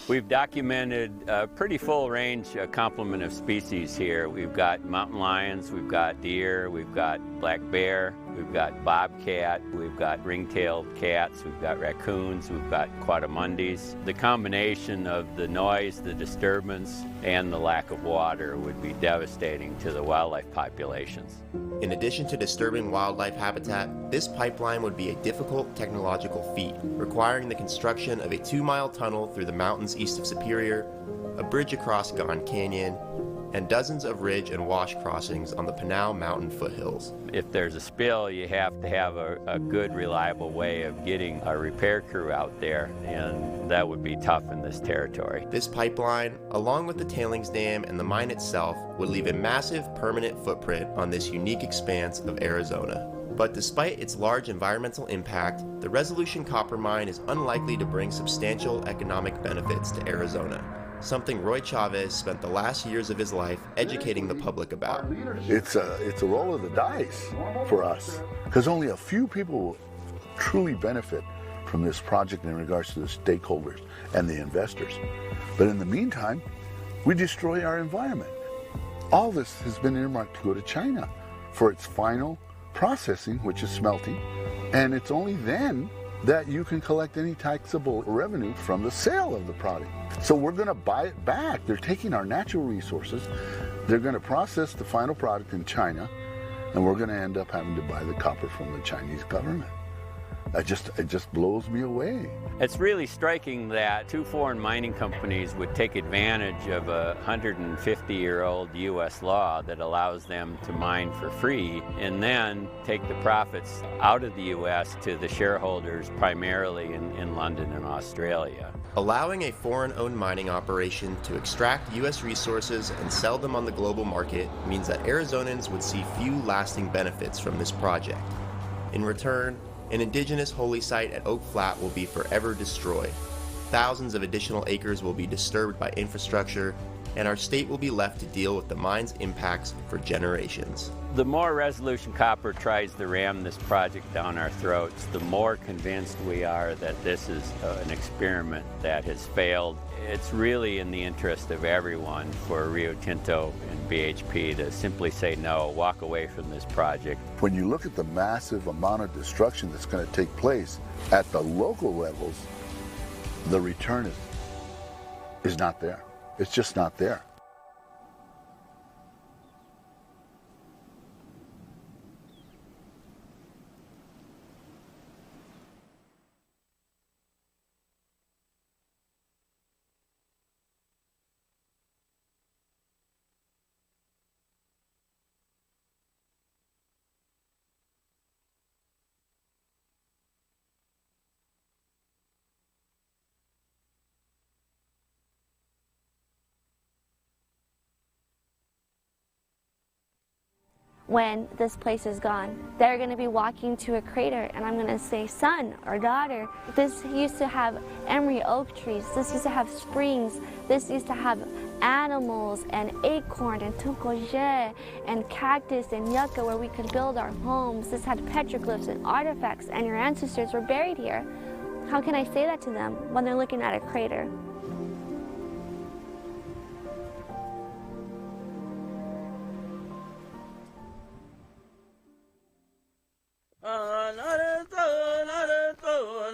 We've documented a pretty full range complement of species here. We've got mountain lions, we've got deer, we've got black bear, we've got bobcat, we've got ring-tailed cats, we've got raccoons, we've got quadrimundis. The combination of the noise, the disturbance, and the lack of water would be devastating to the wildlife populations. In addition to disturbing wildlife habitat, this pipeline would be a difficult technological feat, requiring the construction of a 2-mile tunnel through the mountains east of Superior, a bridge across Gone Canyon, and dozens of ridge and wash crossings on the Pinal Mountain foothills. If there's a spill, you have to have a good, reliable way of getting a repair crew out there, and that would be tough in this territory. This pipeline, along with the tailings dam and the mine itself, would leave a massive permanent footprint on this unique expanse of Arizona. But despite its large environmental impact, the Resolution Copper Mine is unlikely to bring substantial economic benefits to Arizona, something Roy Chavez spent the last years of his life educating the public about. It's a roll of the dice for us, because only a few people will truly benefit from this project in regards to the stakeholders and the investors. But in the meantime, we destroy our environment. All this has been earmarked to go to China for its final processing, which is smelting, and it's only then that you can collect any taxable revenue from the sale of the product. So we're going to buy it back. They're taking our natural resources, they're going to process the final product in China, and we're going to end up having to buy the copper from the Chinese government. It just blows me away. It's really striking that 2 foreign mining companies would take advantage of a 150-year-old U.S. law that allows them to mine for free and then take the profits out of the U.S. to the shareholders primarily in London and Australia. Allowing a foreign-owned mining operation to extract U.S. resources and sell them on the global market means that Arizonans would see few lasting benefits from this project. In return, an indigenous holy site at Oak Flat will be forever destroyed. Thousands of additional acres will be disturbed by infrastructure, and our state will be left to deal with the mine's impacts for generations. The more Resolution Copper tries to ram this project down our throats, the more convinced we are that this is an experiment that has failed. It's really in the interest of everyone for Rio Tinto and BHP to simply say no, walk away from this project. When you look at the massive amount of destruction that's going to take place at the local levels, the return is not there. It's just not there. When this place is gone, they're going to be walking to a crater and I'm going to say, son or daughter, this used to have emery oak trees, this used to have springs, this used to have animals and acorn and tuncoje and cactus and yucca where we could build our homes. This had petroglyphs and artifacts and your ancestors were buried here. How can I say that to them when they're looking at a crater?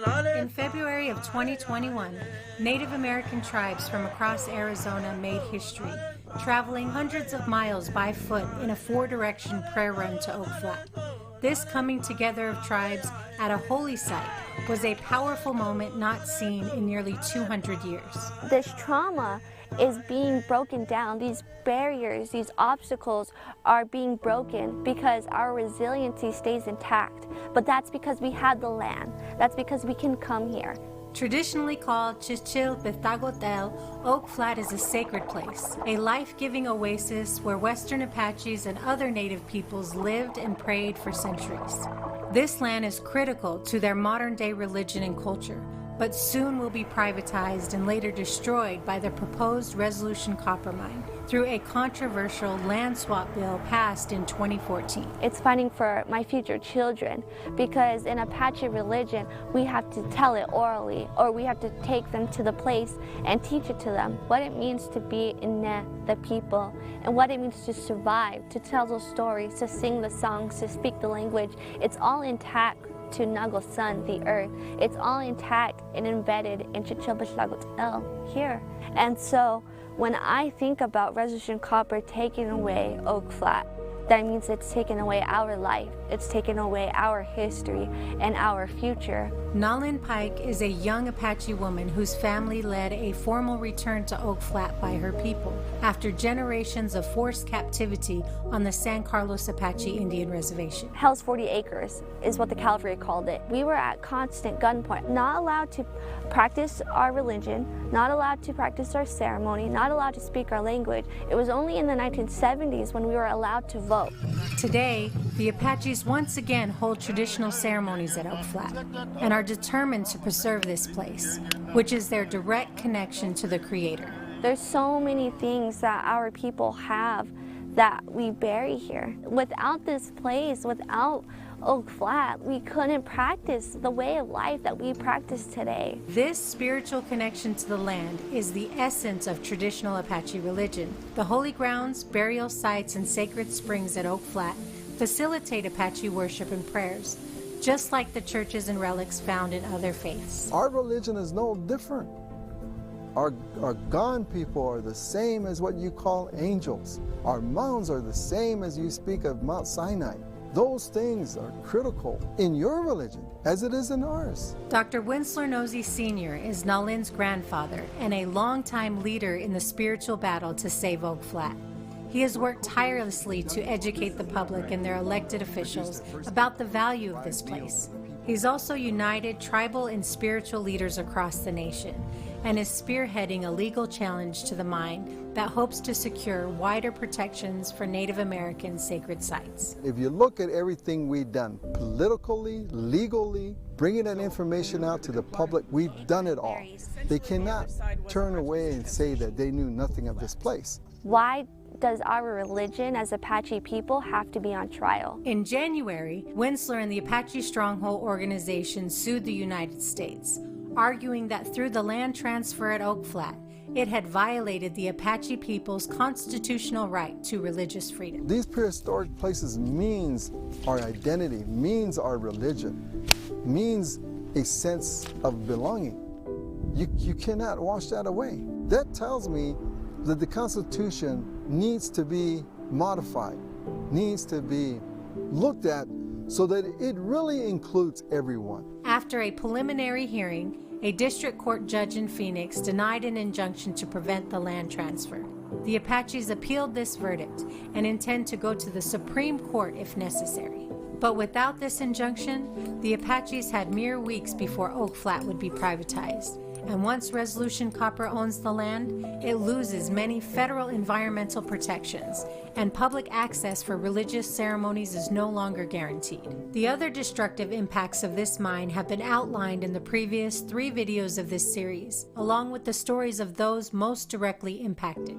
In February of 2021, Native American tribes from across Arizona made history, traveling hundreds of miles by foot in a 4-direction prayer run to Oak Flat. This coming together of tribes at a holy site was a powerful moment not seen in nearly 200 years. This trauma is being broken down. These barriers, these obstacles are being broken because our resiliency stays intact. But that's because we have the land. That's because we can come here. Traditionally called Chichil Petagotel, Oak Flat is a sacred place, a life-giving oasis where Western Apaches and other Native peoples lived and prayed for centuries. This land is critical to their modern-day religion and culture, but soon will be privatized and later destroyed by the proposed Resolution Copper Mine through a controversial land swap bill passed in 2014. It's fighting for my future children because in Apache religion, we have to tell it orally, or we have to take them to the place and teach it to them, what it means to be Únete, the people, and what it means to survive, to tell those stories, to sing the songs, to speak the language. It's all intact to Nago Sun, the earth. It's all intact and embedded in Chichil here. And so when I think about Resolution Copper taking away Oak Flat, that means it's taken away our life, it's taken away our history and our future. Nalin Pike is a young Apache woman whose family led a formal return to Oak Flat by her people after generations of forced captivity on the San Carlos Apache Indian Reservation. Hell's 40 Acres is what the cavalry called it. We were at constant gunpoint, not allowed to practice our religion, not allowed to practice our ceremony, not allowed to speak our language. It was only in the 1970s when we were allowed to vote. Today, the Apaches once again hold traditional ceremonies at Oak Flat and are determined to preserve this place, which is their direct connection to the Creator. There's so many things that our people have that we bury here. Without this place, without Oak Flat, we couldn't practice the way of life that we practice today. This spiritual connection to the land is the essence of traditional Apache religion. The holy grounds, burial sites, and sacred springs at Oak Flat facilitate Apache worship and prayers, just like the churches and relics found in other faiths. Our religion is no different. Our gone people are the same as what you call angels. Our mounds are the same as you speak of Mount Sinai. Those things are critical in your religion as it is in ours. Dr. Winsler Nosey Sr. is Nalin's grandfather and a longtime leader in the spiritual battle to save Oak Flat. He has worked tirelessly to educate the public and their elected officials about the value of this place. He's also united tribal and spiritual leaders across the nation and is spearheading a legal challenge to the mine that hopes to secure wider protections for Native American sacred sites. If you look at everything we've done, politically, legally, bringing that information out to the public, we've done it all. They cannot turn away and say that they knew nothing of this place. Why does our religion as Apache people have to be on trial? In January, Winsler and the Apache Stronghold Organization sued the United States, arguing that through the land transfer at Oak Flat, it had violated the Apache people's constitutional right to religious freedom. These prehistoric places means our identity, means our religion, means a sense of belonging. You cannot wash that away. That tells me that the Constitution needs to be modified, needs to be looked at so that it really includes everyone. After a preliminary hearing, a district court judge in Phoenix denied an injunction to prevent the land transfer. The Apaches appealed this verdict and intend to go to the Supreme Court if necessary. But without this injunction, the Apaches had mere weeks before Oak Flat would be privatized. And once Resolution Copper owns the land, it loses many federal environmental protections, and public access for religious ceremonies is no longer guaranteed. The other destructive impacts of this mine have been outlined in the previous 3 videos of this series, along with the stories of those most directly impacted.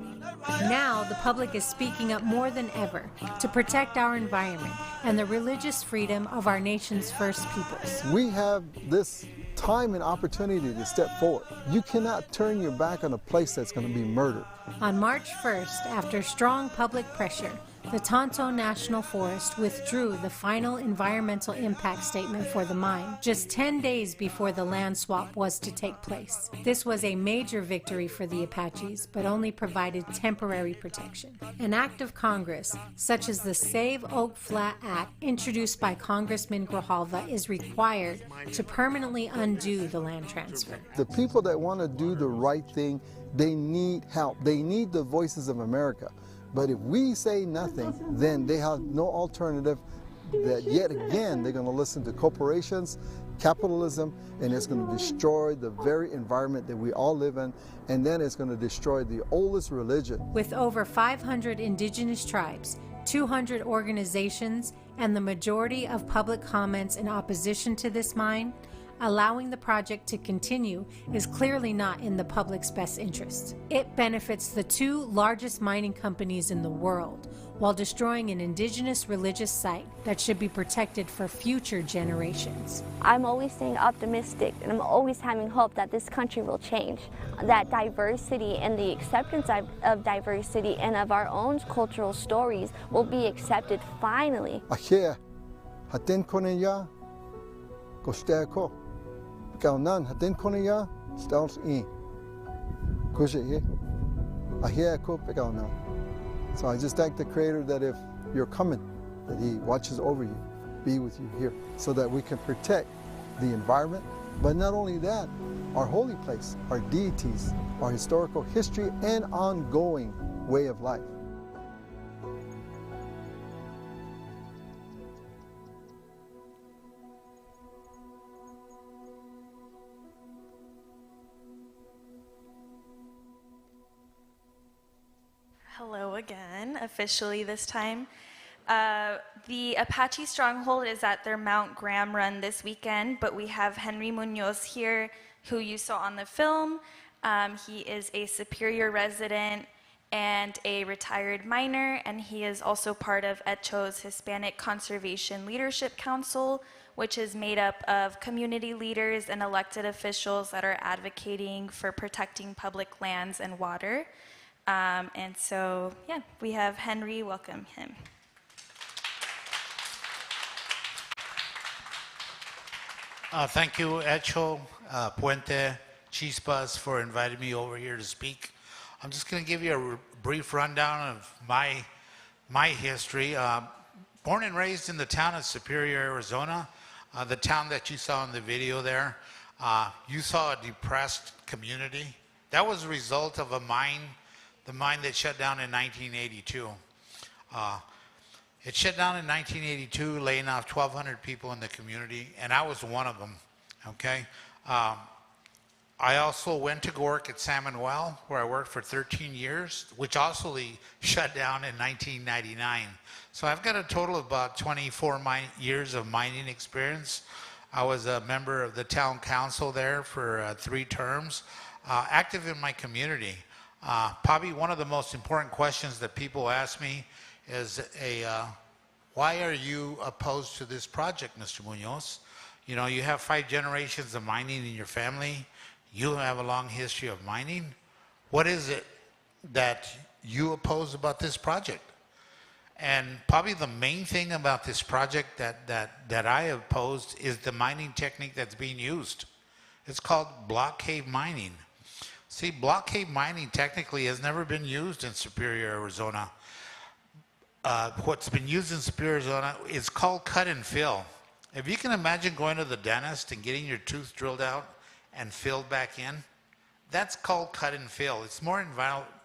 Now, the public is speaking up more than ever to protect our environment and the religious freedom of our nation's first peoples. We have this time and opportunity to step forward. You cannot turn your back on a place that's going to be murdered. On March 1st, after strong public pressure, the Tonto National Forest withdrew the final environmental impact statement for the mine just 10 days before the land swap was to take place. This was a major victory for the Apaches, but only provided temporary protection. An act of Congress, such as the Save Oak Flat Act, introduced by Congressman Grijalva, is required to permanently undo the land transfer. The people that want to do the right thing, they need help. They need the voices of America. But if we say nothing, then they have no alternative that yet again they're going to listen to corporations, capitalism, and it's going to destroy the very environment that we all live in, and then it's going to destroy the oldest religion. With over 500 indigenous tribes, 200 organizations, and the majority of public comments in opposition to this mine, allowing the project to continue is clearly not in the public's best interest. It benefits the two largest mining companies in the world, while destroying an indigenous religious site that should be protected for future generations. I'm always staying optimistic, and I'm always having hope that this country will change, that diversity and the acceptance of diversity and of our own cultural stories will be accepted finally. Kaunan hatin konya stels in kushe ahia ko pekaunan. So I just thank the Creator that if you're coming, that He watches over you, be with you here, so that we can protect the environment. But not only that, our holy place, our deities, our historical history, and ongoing way of life. Hello again, officially this time. The Apache Stronghold is at their Mount Graham run this weekend, but we have Henry Munoz here, who you saw on the film. He is a Superior resident and a retired miner, and he is also part of HECHO's Hispanic Conservation Leadership Council, which is made up of community leaders and elected officials that are advocating for protecting public lands and water. And so, yeah, we have Henry. Welcome him. Thank you, HECHO, Puente, Chispas, for inviting me over here to speak. I'm just going to give you a brief rundown of my history. Born and raised in the town of Superior, Arizona, the town that you saw in the video there. You saw a depressed community. That was a result of a mine. The mine that shut down in 1982. It shut down in 1982, laying off 1,200 people in the community, and I was one of them, okay? I also went to work at Samuel, where I worked for 13 years, which also shut down in 1999. So I've got a total of about 24 years of mining experience. I was a member of the town council there for 3 terms, active in my community. Probably one of the most important questions that people ask me is, why are you opposed to this project, Mr. Munoz? You know, you have 5 generations of mining in your family. You have a long history of mining. What is it that you oppose about this project? And probably the main thing about this project that I opposed is the mining technique that's being used. It's called block cave mining. See, block cave mining technically has never been used in Superior, Arizona. What's been used in Superior, Arizona is called cut and fill. If you can imagine going to the dentist and getting your tooth drilled out and filled back in, that's called cut and fill. It's more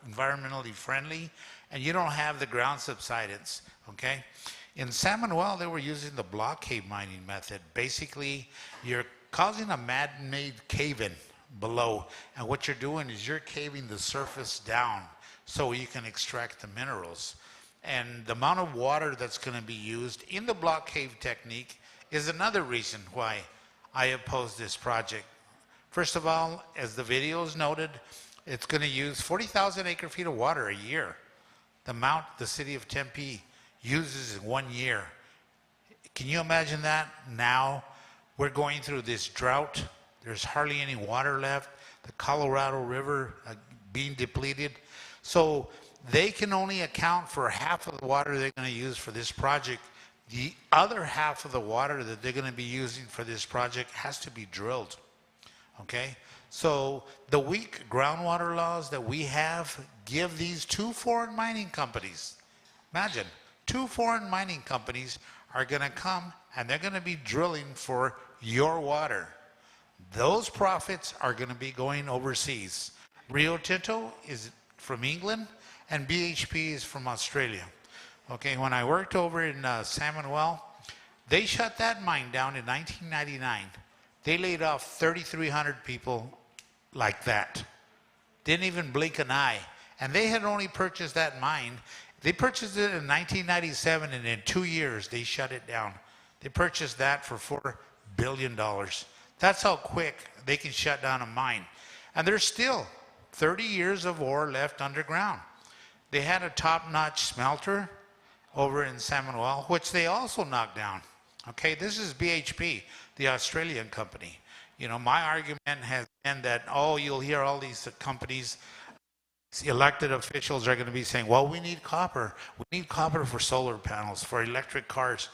environmentally friendly, and you don't have the ground subsidence, okay? In Samuel, they were using the block cave mining method. Basically, you're causing a man-made cave-in below, and what you're doing is you're caving the surface down so you can extract the minerals. And the amount of water that's going to be used in the block cave technique is another reason why I oppose this project. First of all, as the video is noted, it's going to use 40,000 acre-feet of water a year. The amount the city of Tempe uses in 1 year. Can you imagine that? Now we're going through this drought. There's hardly any water left. The Colorado River being depleted. So they can only account for half of the water they're going to use for this project. The other half of the water that they're going to be using for this project has to be drilled, okay? So the weak groundwater laws that we have give these two foreign mining companies, imagine, two foreign mining companies are going to come and they're going to be drilling for your water. Those profits are going to be going overseas. Rio Tinto is from England and BHP is from Australia. Okay, when I worked over in San Manuel, they shut that mine down in 1999. They laid off 3,300 people like that. Didn't even blink an eye. And they had only purchased that mine. They purchased it in 1997, and in 2 years, they shut it down. They purchased that for $4 billion. That's how quick they can shut down a mine. And there's still 30 years of ore left underground. They had a top-notch smelter over in San Manuel, which they also knocked down. Okay, this is BHP, the Australian company. You know, my argument has been that, oh, you'll hear all these companies, elected officials are going to be saying, well, we need copper. We need copper for solar panels, for electric cars.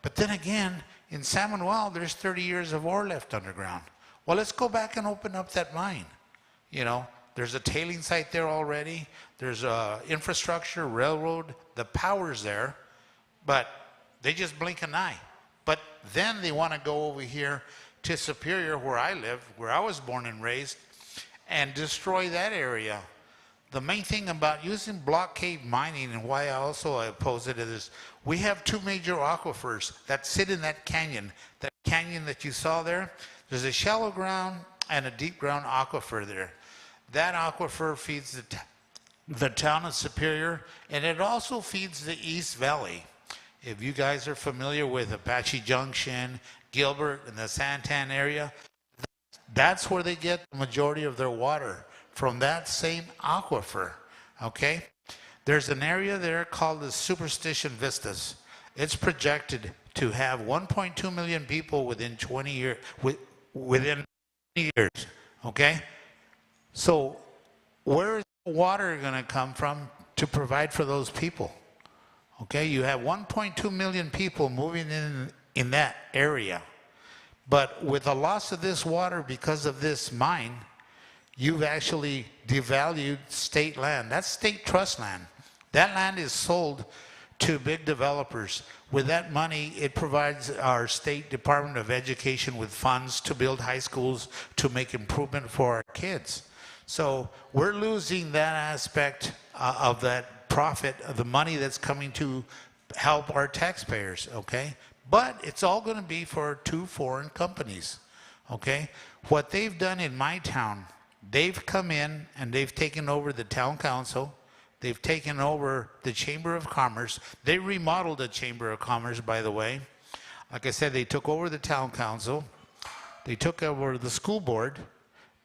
But then again, in San Manuel, there's 30 years of ore left underground. Well, let's go back and open up that mine. You know, there's a tailing site there already. There's infrastructure, railroad, the power's there, but they just blink an eye. But then they want to go over here to Superior, where I live, where I was born and raised, and destroy that area. The main thing about using block cave mining, and why I also oppose it, is we have two major aquifers that sit in that canyon. That canyon that you saw there, there's a shallow ground and a deep ground aquifer there. That aquifer feeds the town of Superior, and it also feeds the East Valley. If you guys are familiar with Apache Junction, Gilbert, and the Santan area, that's where they get the majority of their water, from that same aquifer, okay? There's an area there called the Superstition Vistas. It's projected to have 1.2 million people within 20 years, within 20 years, okay? So where is the water going to come from to provide for those people? Okay, you have 1.2 million people moving in that area. But with the loss of this water because of this mine, you've actually devalued state land. That's state trust land. That land is sold to big developers. With that money, it provides our State Department of Education with funds to build high schools, to make improvement for our kids. So we're losing that aspect of that profit, of the money that's coming to help our taxpayers, okay? But it's all going to be for two foreign companies, okay? What they've done in my town, they've come in and they've taken over the town council. They've taken over the Chamber of Commerce. They remodeled the Chamber of Commerce, by the way. Like I said, they took over the town council. They took over the school board.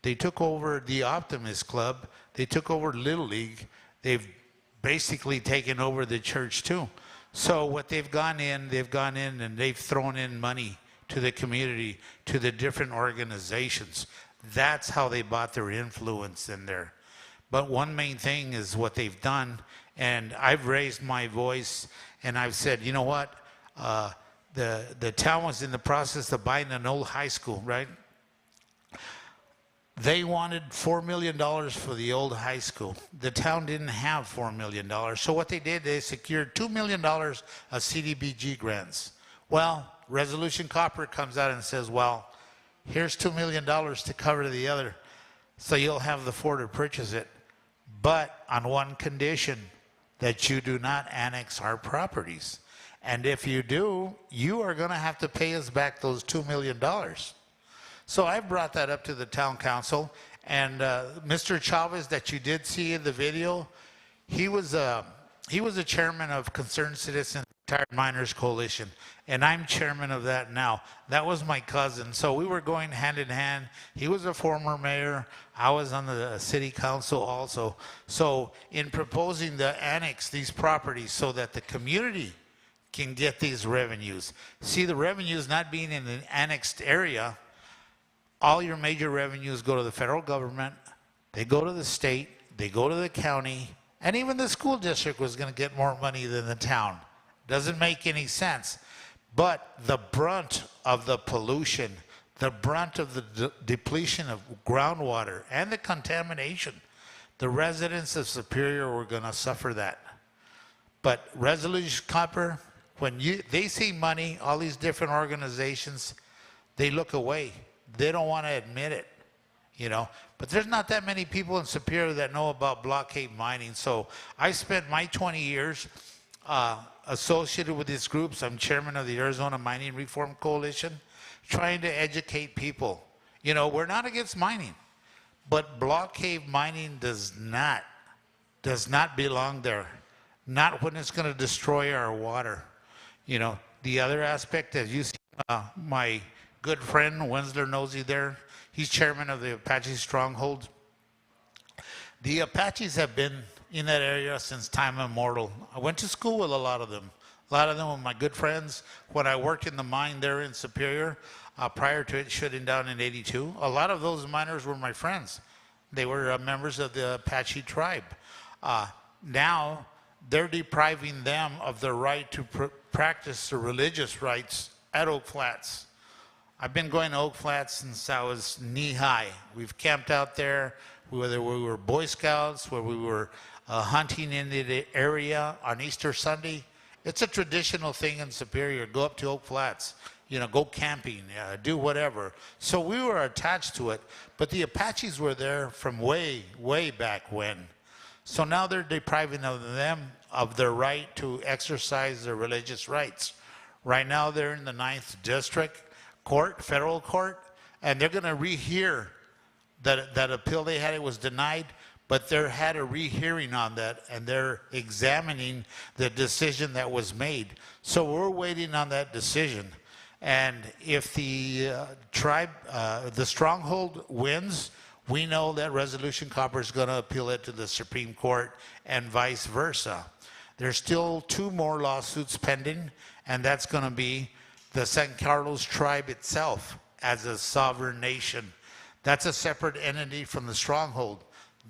They took over the Optimist Club. They took over Little League. They've basically taken over the church too. So what they've gone in and they've thrown in money to the community, to the different organizations. That's how they bought their influence in there. But one main thing is what they've done, and I've raised my voice and I've said, you know what, the town was in the process of buying an old high school, right? They wanted $4 million for the old high school. The town didn't have $4 million. So what they did, they secured $2 million of CDBG grants. Well, Resolution Copper comes out and says, well, here's $2 million to cover the other, so you'll have the $4 to purchase it. But on one condition, that you do not annex our properties. And if you do, you are going to have to pay us back those $2 million. So I brought that up to the town council, and Mr. Chavez that you did see in the video, he was a chairman of Concerned Citizens Retired Miners Coalition, and I'm chairman of that now. That was my cousin, so we were going hand in hand. He was a former mayor. I was on the city council also. So in proposing to annex these properties so that the community can get these revenues. See, the revenues not being in an annexed area, all your major revenues go to the federal government, they go to the state, they go to the county, And even the school district was going to get more money than the town. Doesn't make any sense. But the brunt of the pollution, the brunt of the depletion of groundwater and the contamination, the residents of Superior were going to suffer that. But Resolution Copper, when they see money, all these different organizations, they look away. They don't want to admit it, you know. But there's not that many people in Superior that know about block cave mining. So I spent my 20 years associated with these groups. I'm chairman of the Arizona Mining Reform Coalition, trying to educate people. You know, we're not against mining, but block cave mining does not belong there. Not when it's going to destroy our water. You know, the other aspect, as you see, my good friend Wensler Nosey there, he's chairman of the Apache Stronghold. The Apaches have been in that area since time immemorial. I went to school with a lot of them. A lot of them were my good friends. When I worked in the mine there in Superior, prior to it shutting down in '82, a lot of those miners were my friends. They were members of the Apache tribe. Now, they're depriving them of the right to practice their religious rites at Oak Flats. I've been going to Oak Flats since I was knee-high. We've camped out there, whether we were Boy Scouts, where we were hunting in the area on Easter Sunday. It's a traditional thing in Superior. Go up to Oak Flats, you know, go camping, do whatever. So we were attached to it, but the Apaches were there from way, way back when. So now they're depriving them of their right to exercise their religious rights. Right now they're in the 9th District Court, federal court, and they're going to rehear that appeal they had. It was denied, but they had a rehearing on that, and they're examining the decision that was made. So we're waiting on that decision. And if the the stronghold wins, we know that Resolution Copper is going to appeal it to the Supreme Court and vice versa. There's still 2 more lawsuits pending, and that's going to be the San Carlos tribe itself as a sovereign nation. That's a separate entity from the stronghold.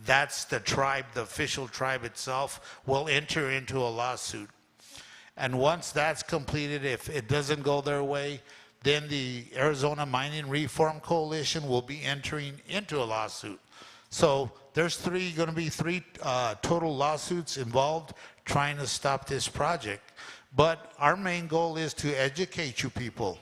That's the tribe, the official tribe itself will enter into a lawsuit. And once that's completed, if it doesn't go their way, then the Arizona Mining Reform Coalition will be entering into a lawsuit. So there's going to be three total lawsuits involved trying to stop this project. But our main goal is to educate you people.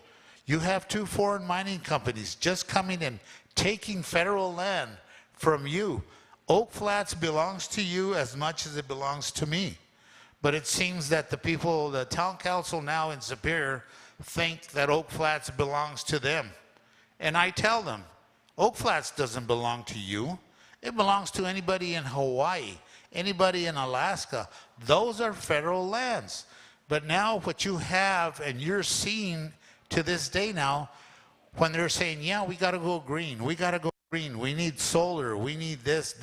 You have 2 foreign mining companies just coming in, taking federal land from you. Oak Flats belongs to you as much as it belongs to me. But it seems that the people, the town council now in Superior, think that Oak Flats belongs to them. And I tell them, Oak Flats doesn't belong to you. It belongs to anybody in Hawaii, anybody in Alaska. Those are federal lands. But now what you have, and you're seeing to this day now, when they're saying, yeah, we got to go green, we got to go green, we need solar, we need this,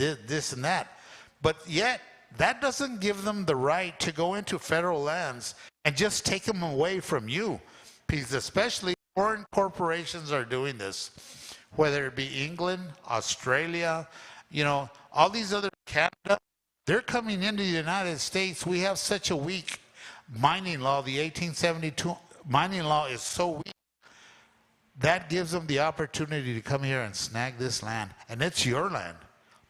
and that. But yet, that doesn't give them the right to go into federal lands and just take them away from you. Because especially foreign corporations are doing this, whether it be England, Australia, you know, all these other, Canada, they're coming into the United States. We have such a weak mining law. The 1872 mining law is so weak. That gives them the opportunity to come here and snag this land. And it's your land.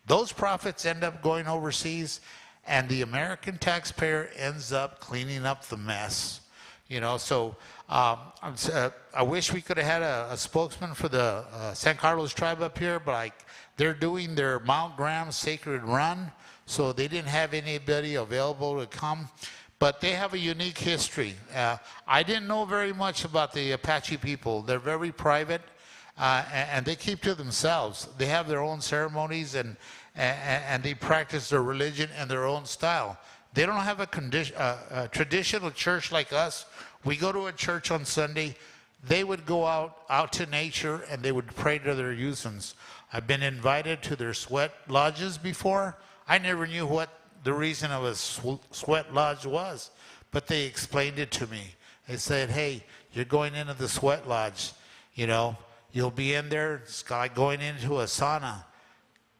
Those profits end up going overseas, and the American taxpayer ends up cleaning up the mess. You know, so I wish we could have had a spokesman for the San Carlos tribe up here, but they're doing their Mount Graham Sacred Run, so they didn't have anybody available to come. But they have a unique history. I didn't know very much about the Apache people. They're very private, and they keep to themselves. They have their own ceremonies, and they practice their religion and their own style. They don't have a traditional church like us. We go to a church on Sunday. They would go out to nature, and they would pray to their usans. I've been invited to their sweat lodges before. I never knew what the reason of a sweat lodge was, but they explained it to me. They said, hey, you're going into the sweat lodge, you know, you'll be in there, it's like going into a sauna,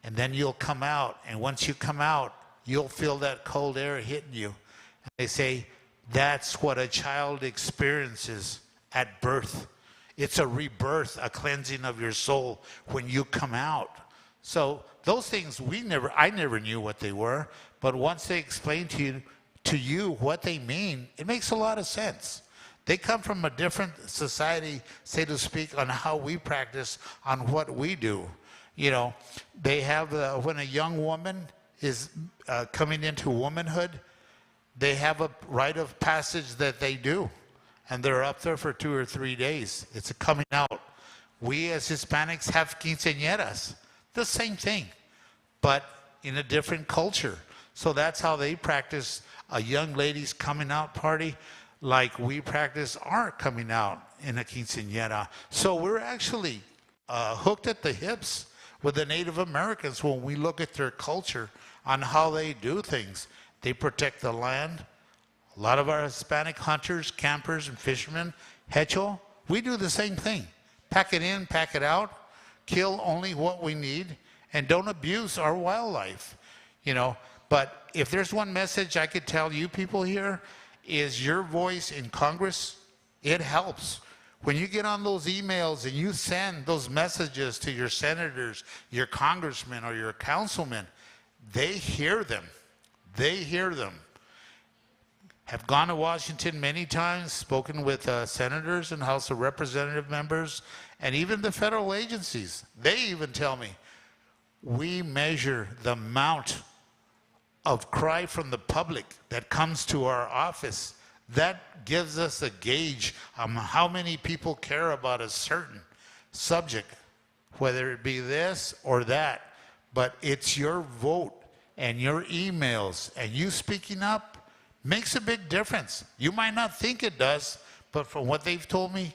and then you'll come out, and once you come out, you'll feel that cold air hitting you. And they say that's what a child experiences at birth. It's a rebirth, a cleansing of your soul when you come out. So those things I never knew what they were, but once they explain to you what they mean, it makes a lot of sense. They come from a different society, so to speak, on how we practice, on what we do. You know, they have, when a young woman is coming into womanhood, they have a rite of passage that they do. And they're up there for 2 or 3 days. It's a coming out. We as Hispanics have quinceañeras. The same thing, but in a different culture. So that's how they practice a young lady's coming out party, like we practice our coming out in a quinceañera. So we're actually hooked at the hips with the Native Americans when we look at their culture on how they do things. They protect the land. A lot of our Hispanic hunters, campers, and fishermen, HECHO, we do the same thing. Pack it in, pack it out, kill only what we need, and don't abuse our wildlife, you know. But if there's one message I could tell you people here, is your voice in Congress, it helps. When you get on those emails and you send those messages to your senators, your congressmen, or your councilmen, they hear them. They hear them. Have gone to Washington many times, spoken with senators and House of Representative members, and even the federal agencies. They even tell me, we measure the amount of cry from the public that comes to our office. That gives us a gauge on how many people care about a certain subject, whether it be this or that. But it's your vote and your emails and you speaking up makes a big difference. You might not think it does, but from what they've told me,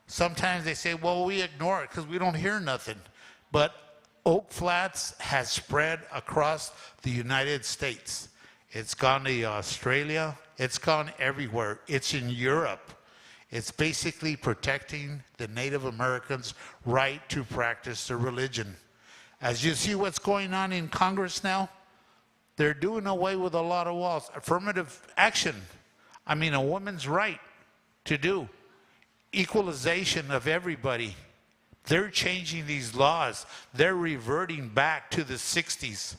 sometimes they say, well, we ignore it because we don't hear nothing. But Oak Flats has spread across the United States. It's gone to Australia. It's gone everywhere. It's in Europe. It's basically protecting the Native Americans' right to practice their religion. As you see what's going on in Congress now, they're doing away with a lot of laws. Affirmative action. I mean, a woman's right to do. Equalization of everybody. They're changing these laws. They're reverting back to the 60s.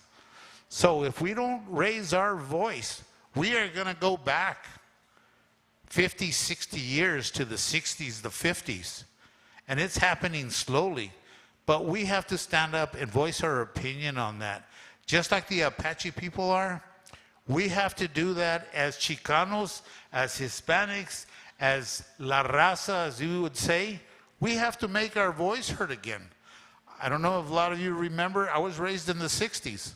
So if we don't raise our voice, we are going to go back 50, 60 years to the 60s, the 50s. And it's happening slowly. But we have to stand up and voice our opinion on that. Just like the Apache people are, we have to do that as Chicanos, as Hispanics, as La Raza, as you would say. We have to make our voice heard again. I don't know if a lot of you remember, I was raised in the 60s.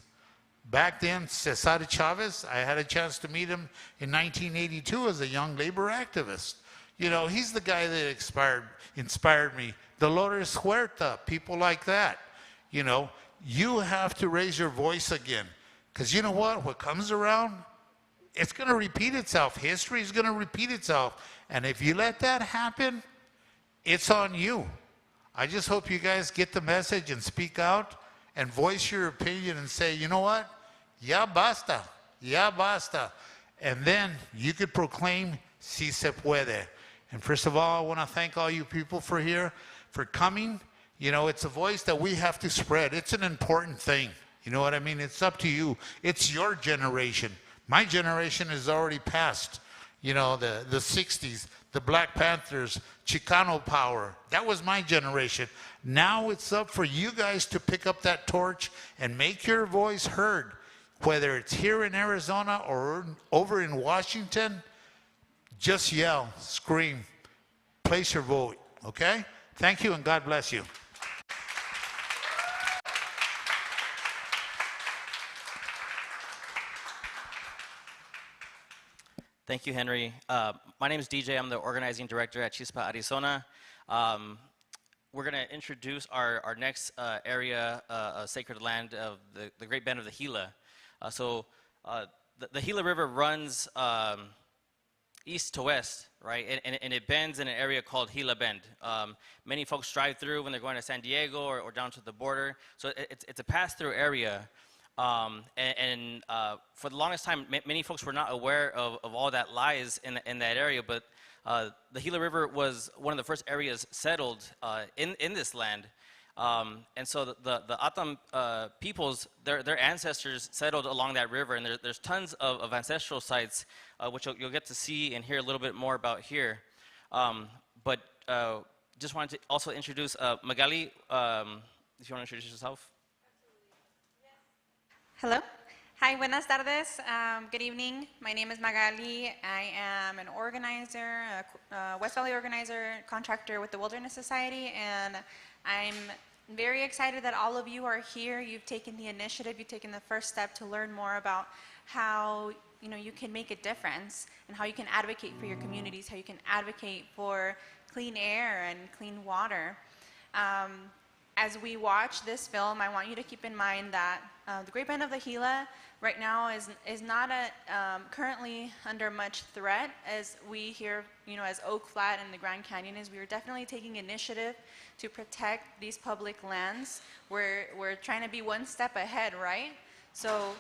Back then, Cesar Chavez, I had a chance to meet him in 1982 as a young labor activist. You know, he's the guy that inspired me. Dolores Huerta, people like that. You know, you have to raise your voice again. Because you know what comes around, it's going to repeat itself. History is going to repeat itself. And if you let that happen, it's on you. I just hope you guys get the message and speak out and voice your opinion and say, you know what? Ya basta. Ya basta. And then you could proclaim, si se puede. And first of all, I want to thank all you people for coming. You know, it's a voice that we have to spread. It's an important thing. You know what I mean? It's up to you. It's your generation. My generation is already past. You know, the 60s, the Black Panthers, Chicano power. That was my generation. Now it's up for you guys to pick up that torch and make your voice heard. Whether it's here in Arizona or over in Washington, just yell, scream, place your vote, okay? Thank you and God bless you. Thank you, Henry. My name is DJ. I'm the organizing director at Chispa, Arizona. We're going to introduce our next area, sacred land of the Great Bend of the Gila. The Gila River runs east to west, right? And it bends in an area called Gila Bend. Many folks drive through when they're going to San Diego or down to the border. So it's a pass-through area. For the longest time, many folks were not aware of all that lies in that area, but the Gila River was one of the first areas settled in this land. And so the Atam peoples, their ancestors settled along that river, and there's tons of ancestral sites, which you'll get to see and hear a little bit more about here. But just wanted to also introduce Magali, if you want to introduce yourself. Hello. Hi, buenas tardes. Good evening. My name is Magali. I am an organizer, a West Valley organizer, contractor with the Wilderness Society, and I'm very excited that all of you are here. You've taken the initiative, you've taken the first step to learn more about how you can make a difference and how you can advocate for your communities, how you can advocate for clean air and clean water. As we watch this film, I want you to keep in mind that the Great Bend of the Gila right now is not currently under much threat, as we here, as Oak Flat and the Grand Canyon is. We are definitely taking initiative to protect these public lands. We're trying to be one step ahead, right? So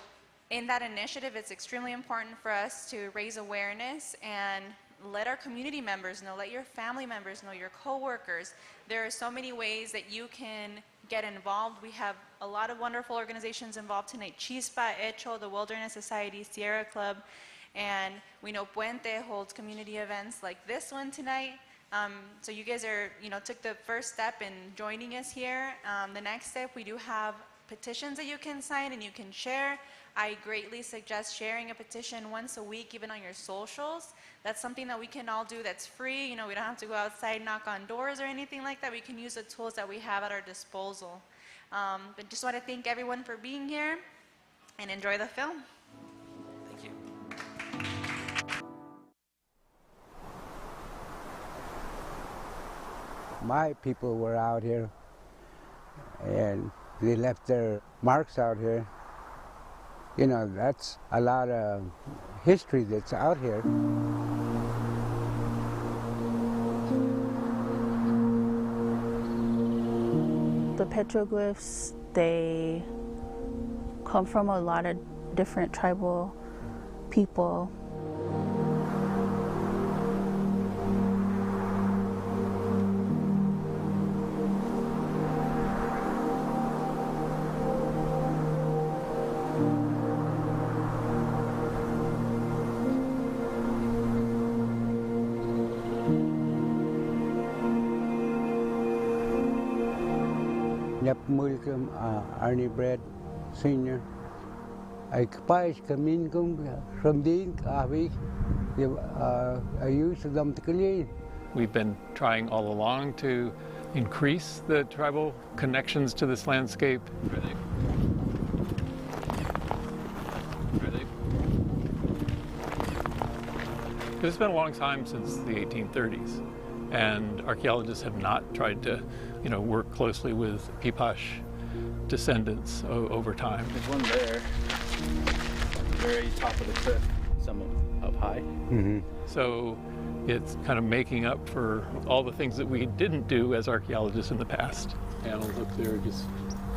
in that initiative, it's extremely important for us to raise awareness and let our community members know, let your family members know, your coworkers. There are so many ways that you can get involved. We have a lot of wonderful organizations involved tonight. Chispa, HECHO, the Wilderness Society, Sierra Club, and we know Puente holds community events like this one tonight. So you guys are, took the first step in joining us here. The next step, we do have petitions that you can sign and you can share. I greatly suggest sharing a petition once a week, even on your socials. That's something that we can all do that's free. We don't have to go outside, knock on doors or anything like that. We can use the tools that we have at our disposal. But just want to thank everyone for being here and enjoy the film. Thank you. My people were out here and they left their marks out here. That's a lot of history that's out here. The petroglyphs, they come from a lot of different tribal people. Mulcom Arnie Brad Sr. Ay kapais kamin kong from din kavi ayus dam tikali. We've been trying all along to increase the tribal connections to this landscape. It's been a long time since the 1830s, and archaeologists have not tried to, work closely with Pipash descendants over time. There's one there, very top of the cliff, some up high. Mm-hmm. So it's kind of making up for all the things that we didn't do as archaeologists in the past. Panels up there just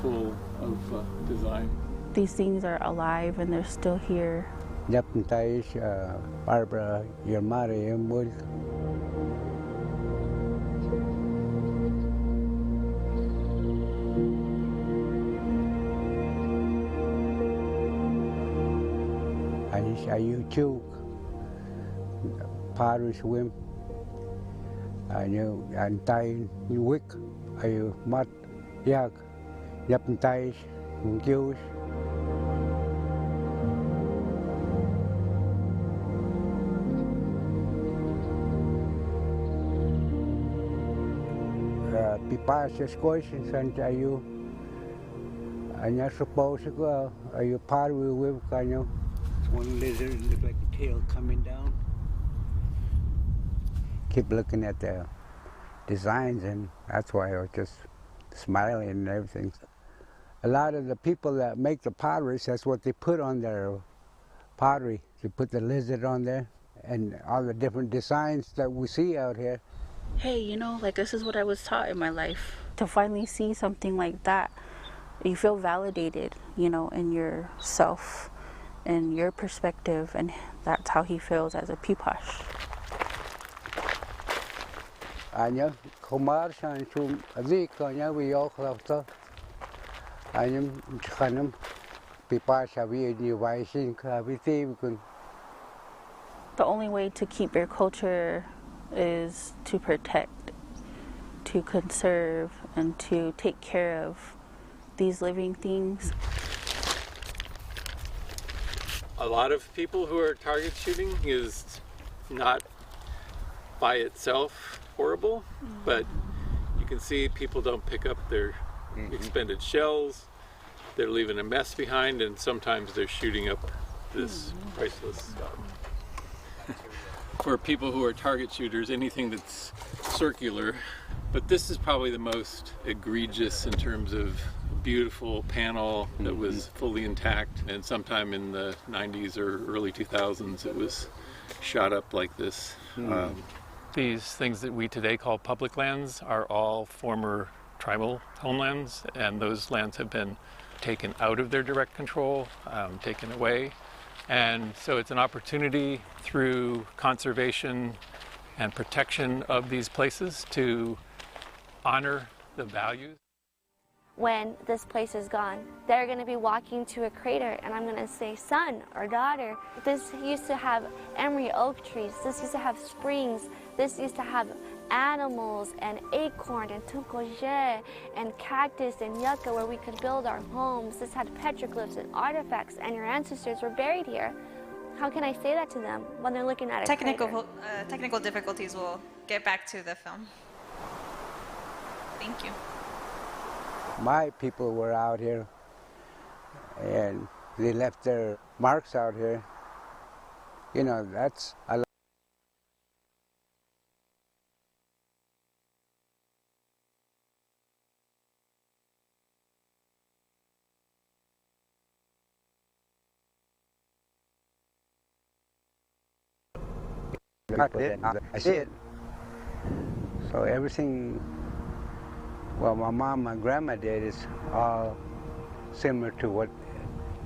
full of design. These things are alive and they're still here. Barbara, your Madre, Ayu chuk, Paris wim, ayu antai wick, ayu mat yak, yapntai Jewish. Pipa's question sent ayu, anya suppose ko ayu Paris wim kanyo. One lizard looked like a tail coming down. Keep looking at the designs, and that's why I was just smiling and everything. A lot of the people that make the potteries, that's what they put on their pottery. They put the lizard on there and all the different designs that we see out here. Hey, this is what I was taught in my life. To finally see something like that, you feel validated, you know, in yourself and your perspective, and that's how he feels as a Pipash. Anya kumar shan chum azika nya we all klafta anyam khanam Pipasha we ni waisin ka bitim kun. The only way to keep your culture is to protect, to conserve, and to take care of these living things. A lot of people who are target shooting is not by itself horrible, but you can see people don't pick up their expended shells, they're leaving a mess behind, and sometimes they're shooting up this priceless stuff. For people who are target shooters, anything that's circular, but this is probably the most egregious in terms of beautiful panel that was fully intact, and sometime in the 90s or early 2000s it was shot up like this. These things that we today call public lands are all former tribal homelands, and those lands have been taken out of their direct control, taken away. And so it's an opportunity through conservation and protection of these places to honor the values. When this place is gone, they're going to be walking to a crater, and I'm going to say, son or daughter, this used to have emery oak trees, this used to have springs, this used to have animals and acorn and tuncoje and cactus and yucca where we could build our homes. This had petroglyphs and artifacts, and your ancestors were buried here. How can I say that to them when they're looking at a crater? Technical difficulties will get back to the film. Thank you. My people were out here, and they left their marks out here. You know, that's a lot. I see it. So everything, well, my mom and grandma did is all similar to what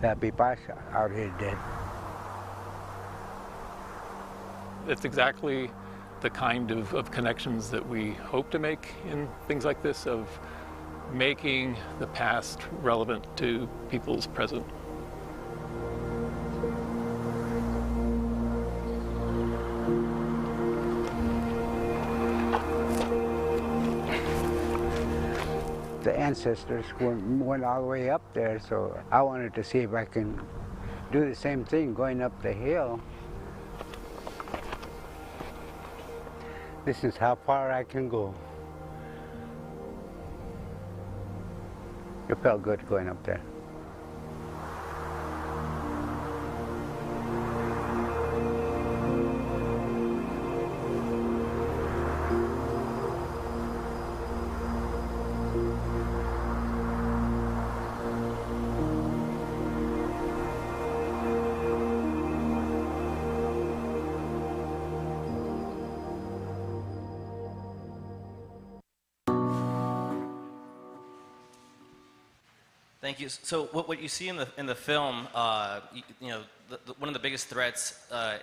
that Pipasha out here did. It's exactly the kind of connections that we hope to make in things like this, of making the past relevant to people's present. The ancestors went all the way up there, so I wanted to see if I can do the same thing going up the hill. This is how far I can go. It felt good going up there. Thank you. So what you see in the film, you know, one of the biggest threats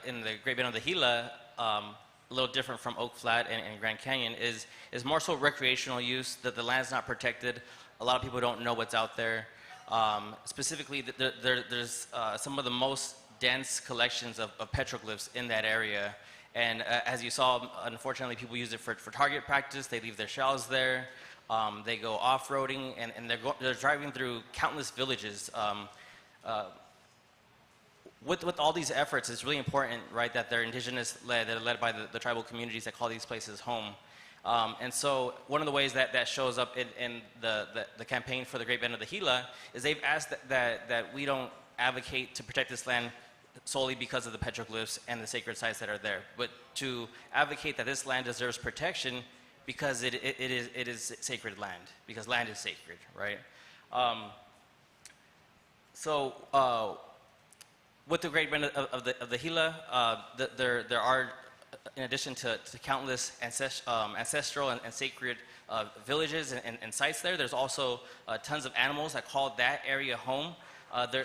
in the Great Bend of the Gila, a little different from Oak Flat and Grand Canyon, is more so recreational use. That the land's not protected. A lot of people don't know what's out there. Specifically, there's some of the most dense collections of petroglyphs in that area. And as you saw, unfortunately, people use it for target practice. They leave their shells there. They go off-roading, and they're driving through countless villages. With all these efforts, it's really important, right, that they're indigenous-led, they're led by the tribal communities that call these places home. And so one of the ways that shows up in the campaign for the Great Bend of the Gila is they've asked that we don't advocate to protect this land solely because of the petroglyphs and the sacred sites that are there, but to advocate that this land deserves protection because it is sacred land, because land is sacred, right? With the Great Bend of the Gila, there are, in addition to countless ancestral and sacred villages and sites there. There's also tons of animals that call that area home.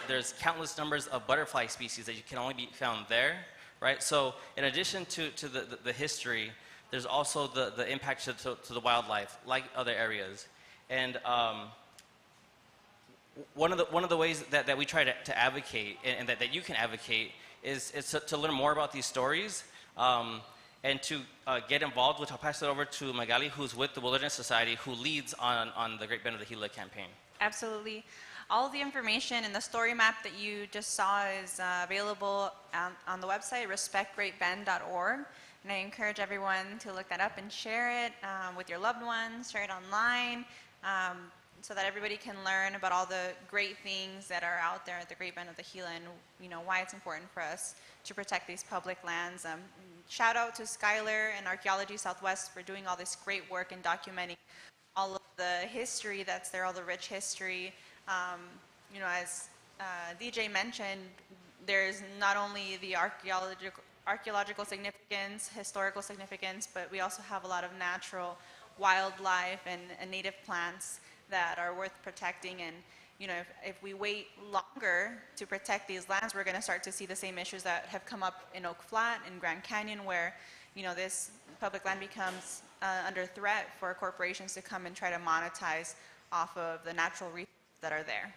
There's countless numbers of butterfly species that you can only be found there, right? So in addition to the history, there's also the impact to the wildlife, like other areas. And one of the ways that we try to advocate, and that you can advocate, is to learn more about these stories, and to get involved, which I'll pass it over to Magali, who's with the Wilderness Society, who leads on the Great Bend of the Gila campaign. Absolutely. All the information and the story map that you just saw is available on the website, respectgreatbend.org. And I encourage everyone to look that up and share it with your loved ones, share it online, so that everybody can learn about all the great things that are out there at the Great Bend of the Gila, and why it's important for us to protect these public lands. Shout out to Skylar and Archaeology Southwest for doing all this great work and documenting all of the history that's there, all the rich history. As DJ mentioned, there's not only the archaeological significance, historical significance, but we also have a lot of natural wildlife and native plants that are worth protecting. And if we wait longer to protect these lands, we're going to start to see the same issues that have come up in Oak Flat and Grand Canyon, where this public land becomes under threat for corporations to come and try to monetize off of the natural resources that are there.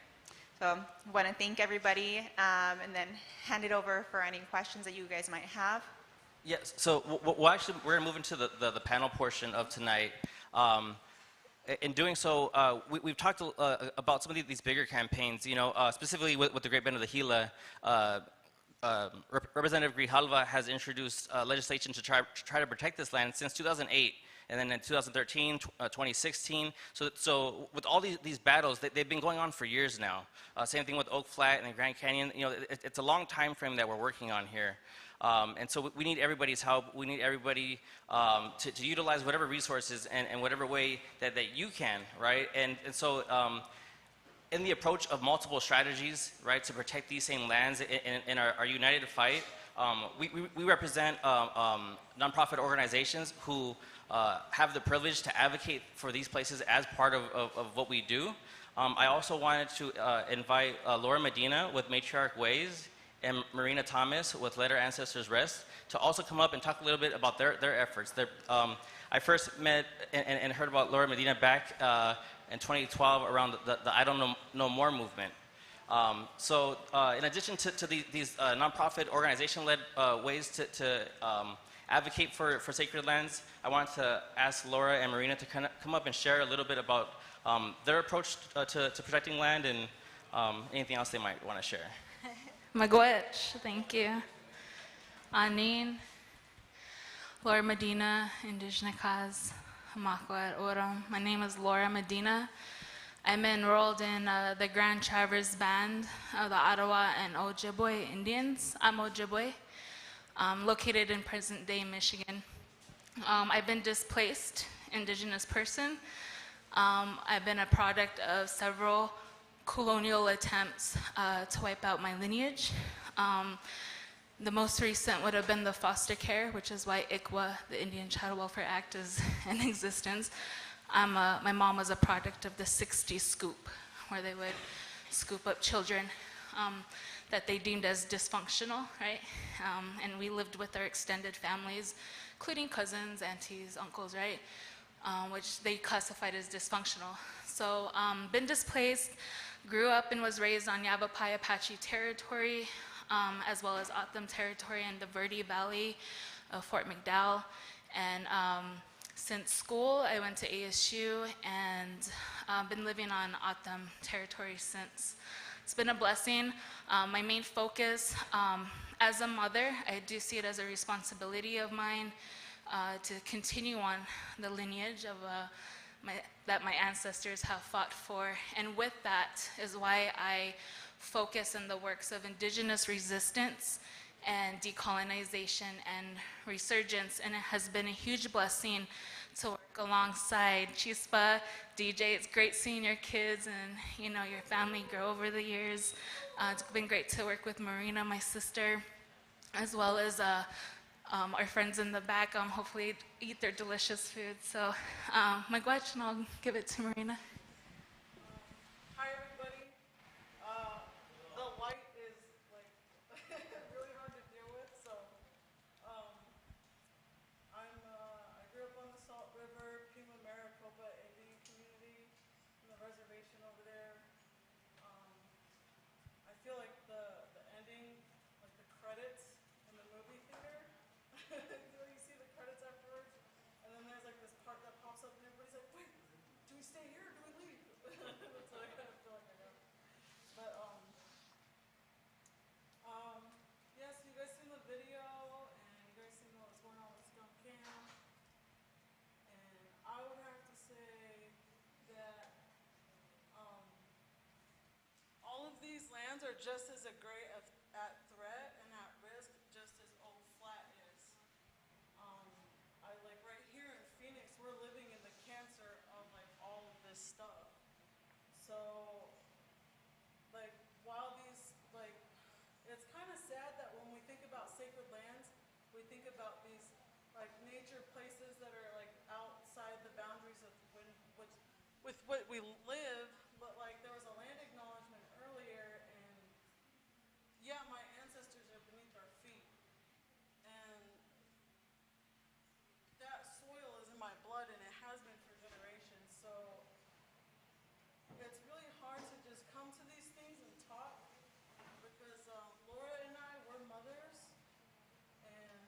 So I want to thank everybody, and then hand it over for any questions that you guys might have. Yes, so we're going to move into the panel portion of tonight. In doing so, we've talked about some of these bigger campaigns, specifically with the Great Bend of the Gila. Representative Grijalva has introduced legislation to try to protect this land since 2008. And then in 2013, 2016. So with all these battles, they've been going on for years now. Same thing with Oak Flat and Grand Canyon. It's a long time frame that we're working on here. And so we need everybody's help. We need everybody to utilize whatever resources and whatever way that you can, right? And so in the approach of multiple strategies, right, to protect these same lands in our united fight, we represent nonprofit organizations who have the privilege to advocate for these places as part of what we do. I also wanted to invite Laura Medina with Matriarch Ways and Marina Thomas with Let Our Ancestors Rest to also come up and talk a little bit about their efforts. I first met and heard about Laura Medina back in 2012 around the I Don't Know More movement. So in addition to these nonprofit organization-led ways to advocate for sacred lands, I wanted to ask Laura and Marina to come up and share a little bit about their approach to protecting land and anything else they might want to share. Magwech, thank you. Anin, Laura Medina, Indigenous Cause, Hamakwet Oram. My name is Laura Medina. I'm enrolled in the Grand Traverse Band of the Ottawa and Ojibwe Indians. I'm Ojibwe, located in present-day Michigan. I've been displaced Indigenous person. I've been a product of several colonial attempts to wipe out my lineage. The most recent would have been the foster care, which is why ICWA, the Indian Child Welfare Act, is in existence. My mom was a product of the 60s scoop, where they would scoop up children that they deemed as dysfunctional, right? And we lived with our extended families, including cousins, aunties, uncles, right? Which they classified as dysfunctional. So been displaced, grew up and was raised on Yavapai Apache territory, as well as O'odham territory in the Verde Valley of Fort McDowell. And since school, I went to ASU and been living on O'odham territory since. It's been a blessing. My main focus as a mother, I do see it as a responsibility of mine to continue on the lineage of that my ancestors have fought for. And with that is why I focus on the works of Indigenous resistance and decolonization and resurgence. And it has been a huge blessing to work alongside Chispa, DJ. It's great seeing your kids and your family grow over the years. It's been great to work with Marina, my sister, as well as our friends in the back hopefully eat their delicious food. So, miigwech, and I'll give it to Marina. Hi, everybody. The light is like really hard to deal with, so I grew up on the Salt River, Pima, Maricopa Indian community in the reservation over there. I feel like the ending, like the credits in the movie theater. You see the credits afterwards, and then there's like this part that pops up, and everybody's like, "Wait, do we stay here or do we leave?" That's what I kind of feel like I know. But yes, you guys seen the video, and you guys seen what was going on with Skunk Camp, and I would have to say that all of these lands are just as great at threat and at risk, just as Oak Flat is. I like right here in Phoenix, we're living in the cancer of like all of this stuff. So, like, while these, like, it's kind of sad that when we think about sacred lands, we think about these, like, nature places that are, like, outside the boundaries of with what we live, but, like, there was a land acknowledgement earlier, and, yeah, my ancestors are beneath our feet, and that soil is in my blood, and it has been for generations, so it's really hard to just come to these things and talk, because Laura and I, we're mothers, and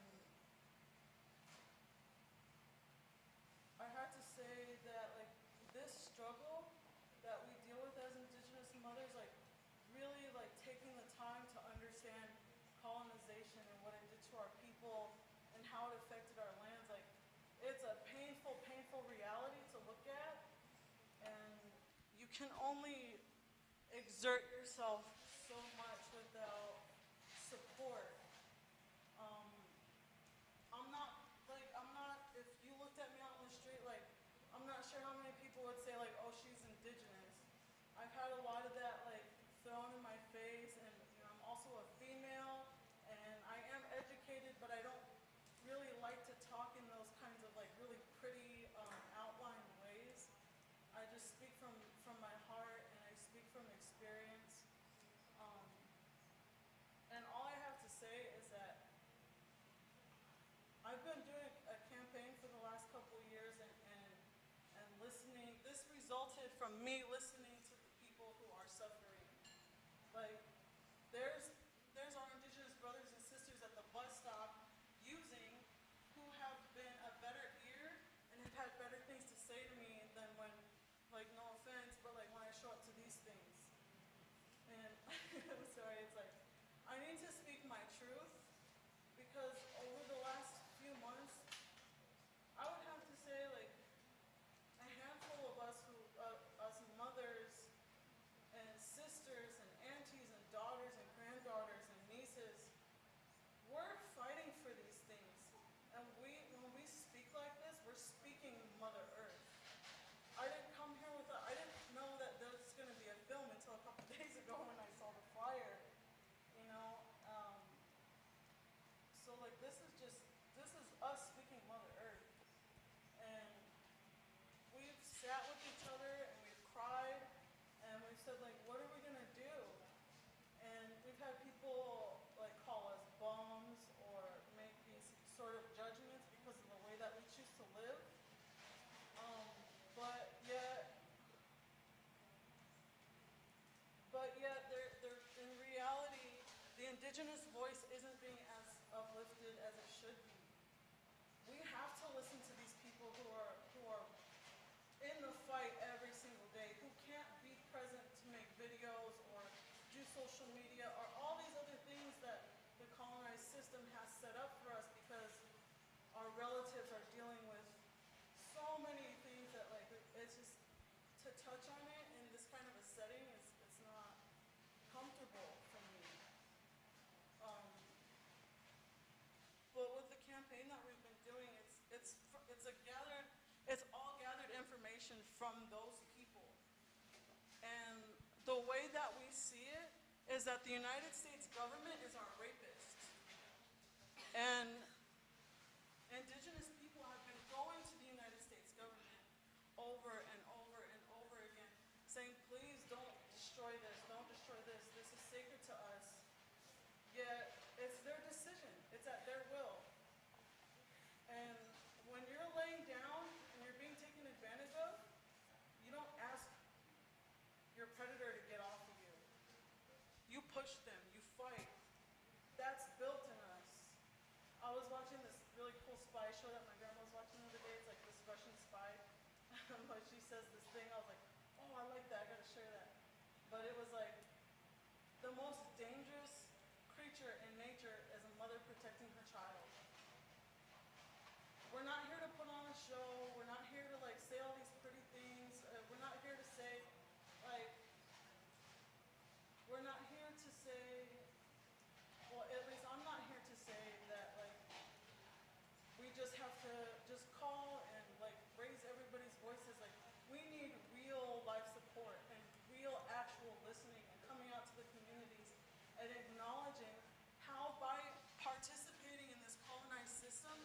I have to say that, like, this struggle that we deal with as Indigenous mothers, like, really, like, taking the time to understand colonization and what it did to our people and how it affected our lands, like, it's a painful, painful reality to look at, and you can only exert yourself so much without support. If you looked at me out on the street, like, I'm not sure how many people would say, like, oh, she's Indigenous. I've had a lot of that, like, thrown in my face, and you know, I'm also a female, and I am educated, but I don't really like to talk in those kinds of, like, really pretty outlined ways. I just speak from my heart, and I speak from experience. And all I have to say is that I've been doing a campaign for the last couple of years and listening. This resulted from me listening to the people who are suffering. Like, there's our Indigenous brothers and sisters at the bus stop who have been a better ear and have had better things to say to me than when, like, no offense, but like when I show up to these things. And I'm sorry, it's like, I need to speak my truth, because over the last few months, I would have to say, like, a handful of us mothers and sisters and aunties and daughters and granddaughters and nieces, we're fighting for these things. And when we speak like this, we're speaking Mother Earth. I didn't come here I didn't know that there was going to be a film until a couple days ago when I saw the flyer, you know. So, like, this is us speaking Mother Earth. And we've sat with each other and we've cried and we've said, like, what are we going to do? And we've had people, like, call us bums or make these sort of judgments because of the way that we choose to live. But yet in reality, the Indigenous voice isn't being as uplifted as it should be. We have to listen to these people who are in the fight every single day, who can't be present to make videos or do social media or all these other things that the colonized system has set up for us, because our relatives are dealing with so many things that, like, it's just, to touch on it in this kind of a setting, it's not comfortable for me. But with the campaign that we've been doing, it's all gathered information from those people. And the way that we see it is that the United States government is our rapist. And like she says this thing, I was like, oh, I like that, I gotta share that. But it was like, the most dangerous creature in nature is a mother protecting her child. We're not here to put on a show, we're not here to like say all these pretty things, we're not here to say, like, we're not here to say, well, at least I'm not here to say that, like, we just have to just call and, like, raise everybody's voices. Like, we need real life support and real actual listening and coming out to the communities and acknowledging how by participating in this colonized system,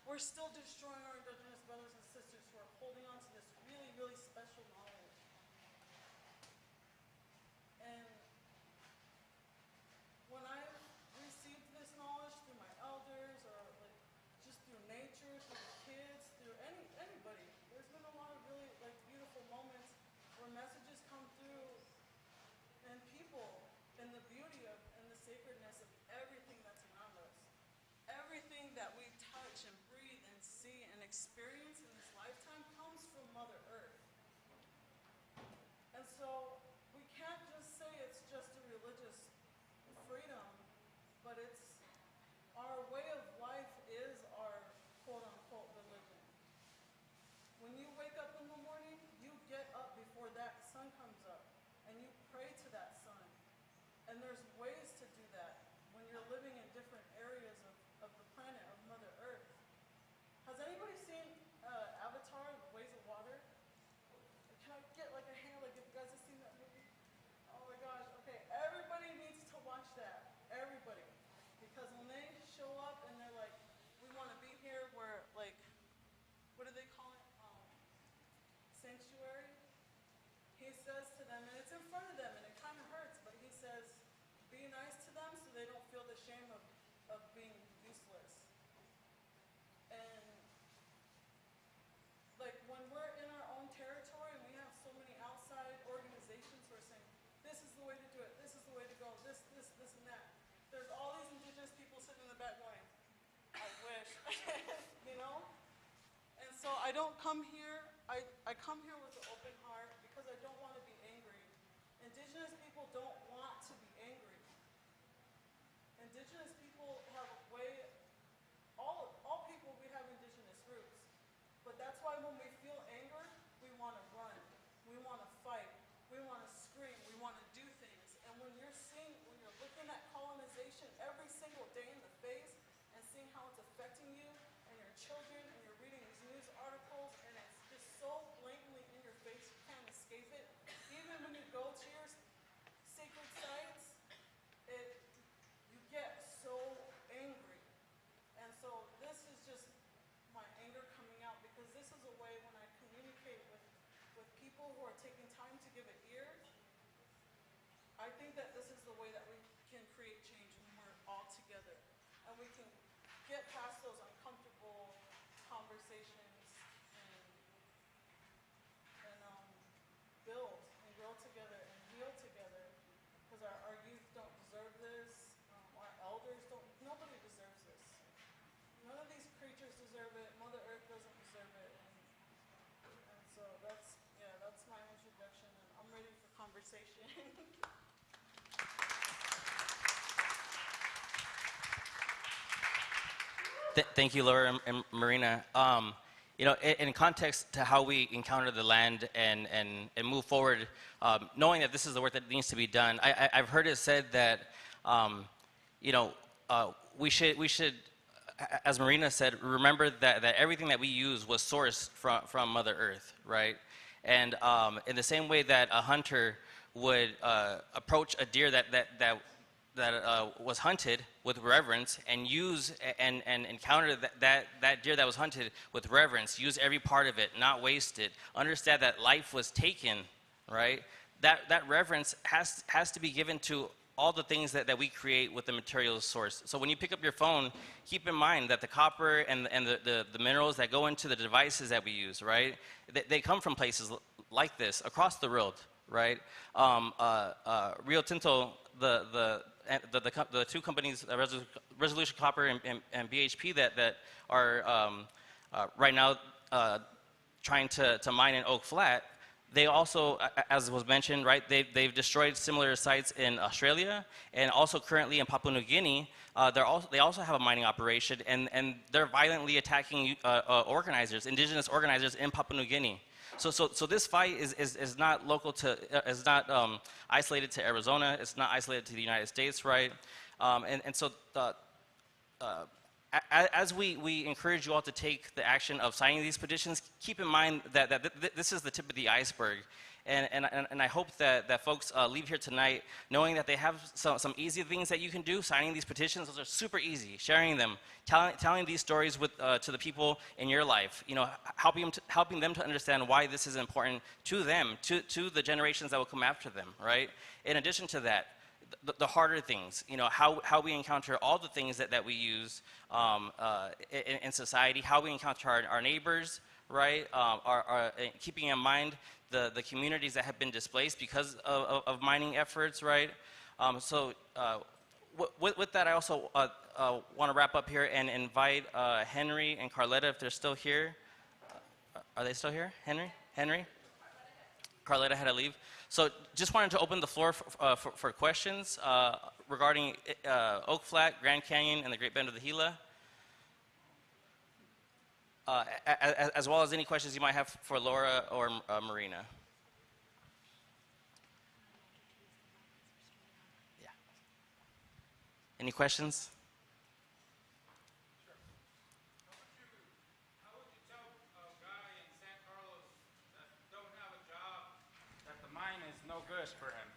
we're still destroying our indigenous brothers and sisters who are holding on to this really, really special knowledge. And when I received this knowledge through my elders or like just through nature, through the kids, through anybody, there's been a lot of really like beautiful moments where messages come through and people and the beauty of and the sacredness of everything that's around us. Everything that we touch and breathe and see and experience in this lifetime comes from Mother Earth. And so we can't just say it's just a religious freedom, but it's our way of life is our quote-unquote religion. When you wake up in the morning, you get up before that sun comes up, and you pray to that sun. And there's ways to do that when you're living in different areas of the planet, of Mother Earth. Has anybody seen Avatar, The Ways of Water? Can I get like a hand, like if you guys have seen that movie? Oh my gosh, okay, everybody needs to watch that, everybody. Because when they show up and they're like, we want to be here where like, what do they call it? Sanctuary. He says to them, and it's in front of them and it kind of hurts, but he says, be nice to them so they don't feel the shame of being useless. And like when we're in our own territory and we have so many outside organizations who are saying, this is the way to do it, this is the way to go, this and that. There's all these indigenous people sitting in the back going, I wish, you know? And so I don't come here, I come here with an open heart because I don't want to be angry. Indigenous people don't want to be angry. Indigenous people have a way, all people, we have indigenous roots. But that's why when we feel anger, we want to run, we want to fight, we want to scream, we want to do things. And when you're looking at colonization every single day in the face and seeing how it's affecting you and your children, and you're reading these news articles, and it's just so blatantly in your face, you can't escape it. Even when you go to your sacred sites, you get so angry. And so this is just my anger coming out, because this is a way when I communicate with people who are taking time to give an ear. I think that this is the way that we can create change when we're all together. And we can get past those uncomfortable conversations and build and grow together and heal together. Because our youth don't deserve this, our elders don't, nobody deserves this. None of these creatures deserve it, Mother Earth doesn't deserve it. And so that's my introduction, and I'm ready for conversation. Thank you, Laura and Marina. You know, in context to how we encounter the land and move forward, knowing that this is the work that needs to be done, I've heard it said that, you know, we should, as Marina said, remember that everything that we use was sourced from Mother Earth, right? And in the same way that a hunter would approach a deer that was hunted with reverence and use and encounter that deer that was hunted with reverence, use every part of it, not waste it, understand that life was taken, right? That reverence has to be given to all the things that we create with the material source. So when you pick up your phone, keep in mind that the copper and the minerals that go into the devices that we use, right? They come from places like this across the world, right? Rio Tinto, the two companies, Resolution Copper and BHP, that are right now trying to mine in Oak Flat, they also, as was mentioned, right, they've destroyed similar sites in Australia and also currently in Papua New Guinea. They also have a mining operation, and they're violently attacking organizers, indigenous organizers in Papua New Guinea. So this fight is not local to, is not isolated to Arizona. It's not isolated to the United States, right? So as we encourage you all to take the action of signing these petitions, keep in mind that this is the tip of the iceberg. And I hope that folks leave here tonight knowing that they have some easy things that you can do. Signing these petitions, those are super easy. Sharing them, telling these stories to the people in your life, you know, helping them to understand why this is important to them, to the generations that will come after them, right? In addition to that, the harder things, you know, how we encounter all the things that we use in society, how we encounter our neighbors, right? Keeping in mind the communities that have been displaced because of mining efforts, right? With that, I also want to wrap up here and invite Henry and Carletta, if they're still here. Are they still here? Henry? Carletta had to leave. So just wanted to open the floor for questions regarding Oak Flat, Grand Canyon, and the Great Bend of the Gila. As well as any questions you might have for Laura or Marina. Yeah. Any questions? How would you tell a guy in San Carlos that don't have a job that the mine is no good for him?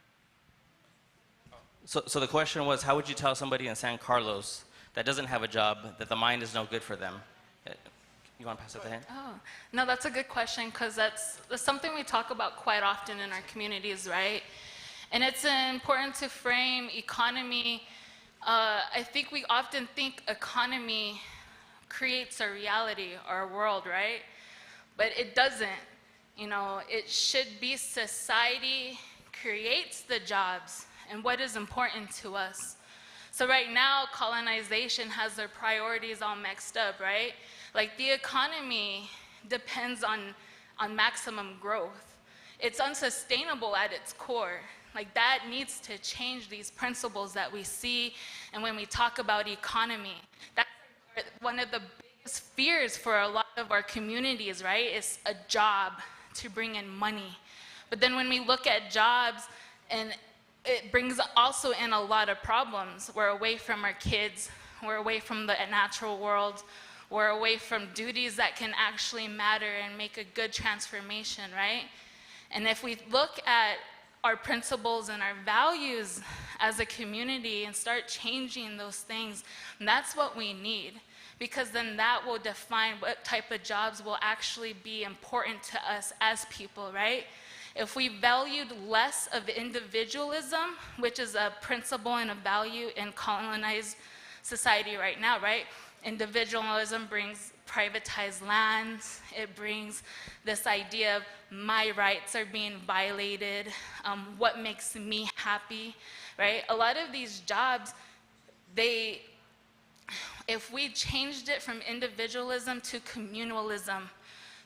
So the question was, how would you tell somebody in San Carlos that doesn't have a job that the mine is no good for them? You want to pass it to him? Oh, no, that's a good question, because that's something we talk about quite often in our communities, right? And it's important to frame economy. I think we often think economy creates a reality or a world, right? But it doesn't. You know, it should be society creates the jobs and what is important to us. So right now, colonization has their priorities all mixed up, right? Like the economy depends on maximum growth. It's unsustainable at its core. Like that needs to change these principles that we see. And when we talk about economy, that's one of the biggest fears for a lot of our communities, right? It's a job to bring in money. But then when we look at jobs, and it brings also in a lot of problems. We're away from our kids. We're away from the natural world. We're away from duties that can actually matter and make a good transformation, right? And if we look at our principles and our values as a community and start changing those things, that's what we need. Because then that will define what type of jobs will actually be important to us as people, right? If we valued less of individualism, which is a principle and a value in colonized society right now, right? Individualism brings privatized lands. It brings this idea of my rights are being violated, what makes me happy, right? A lot of these jobs, if we changed it from individualism to communalism,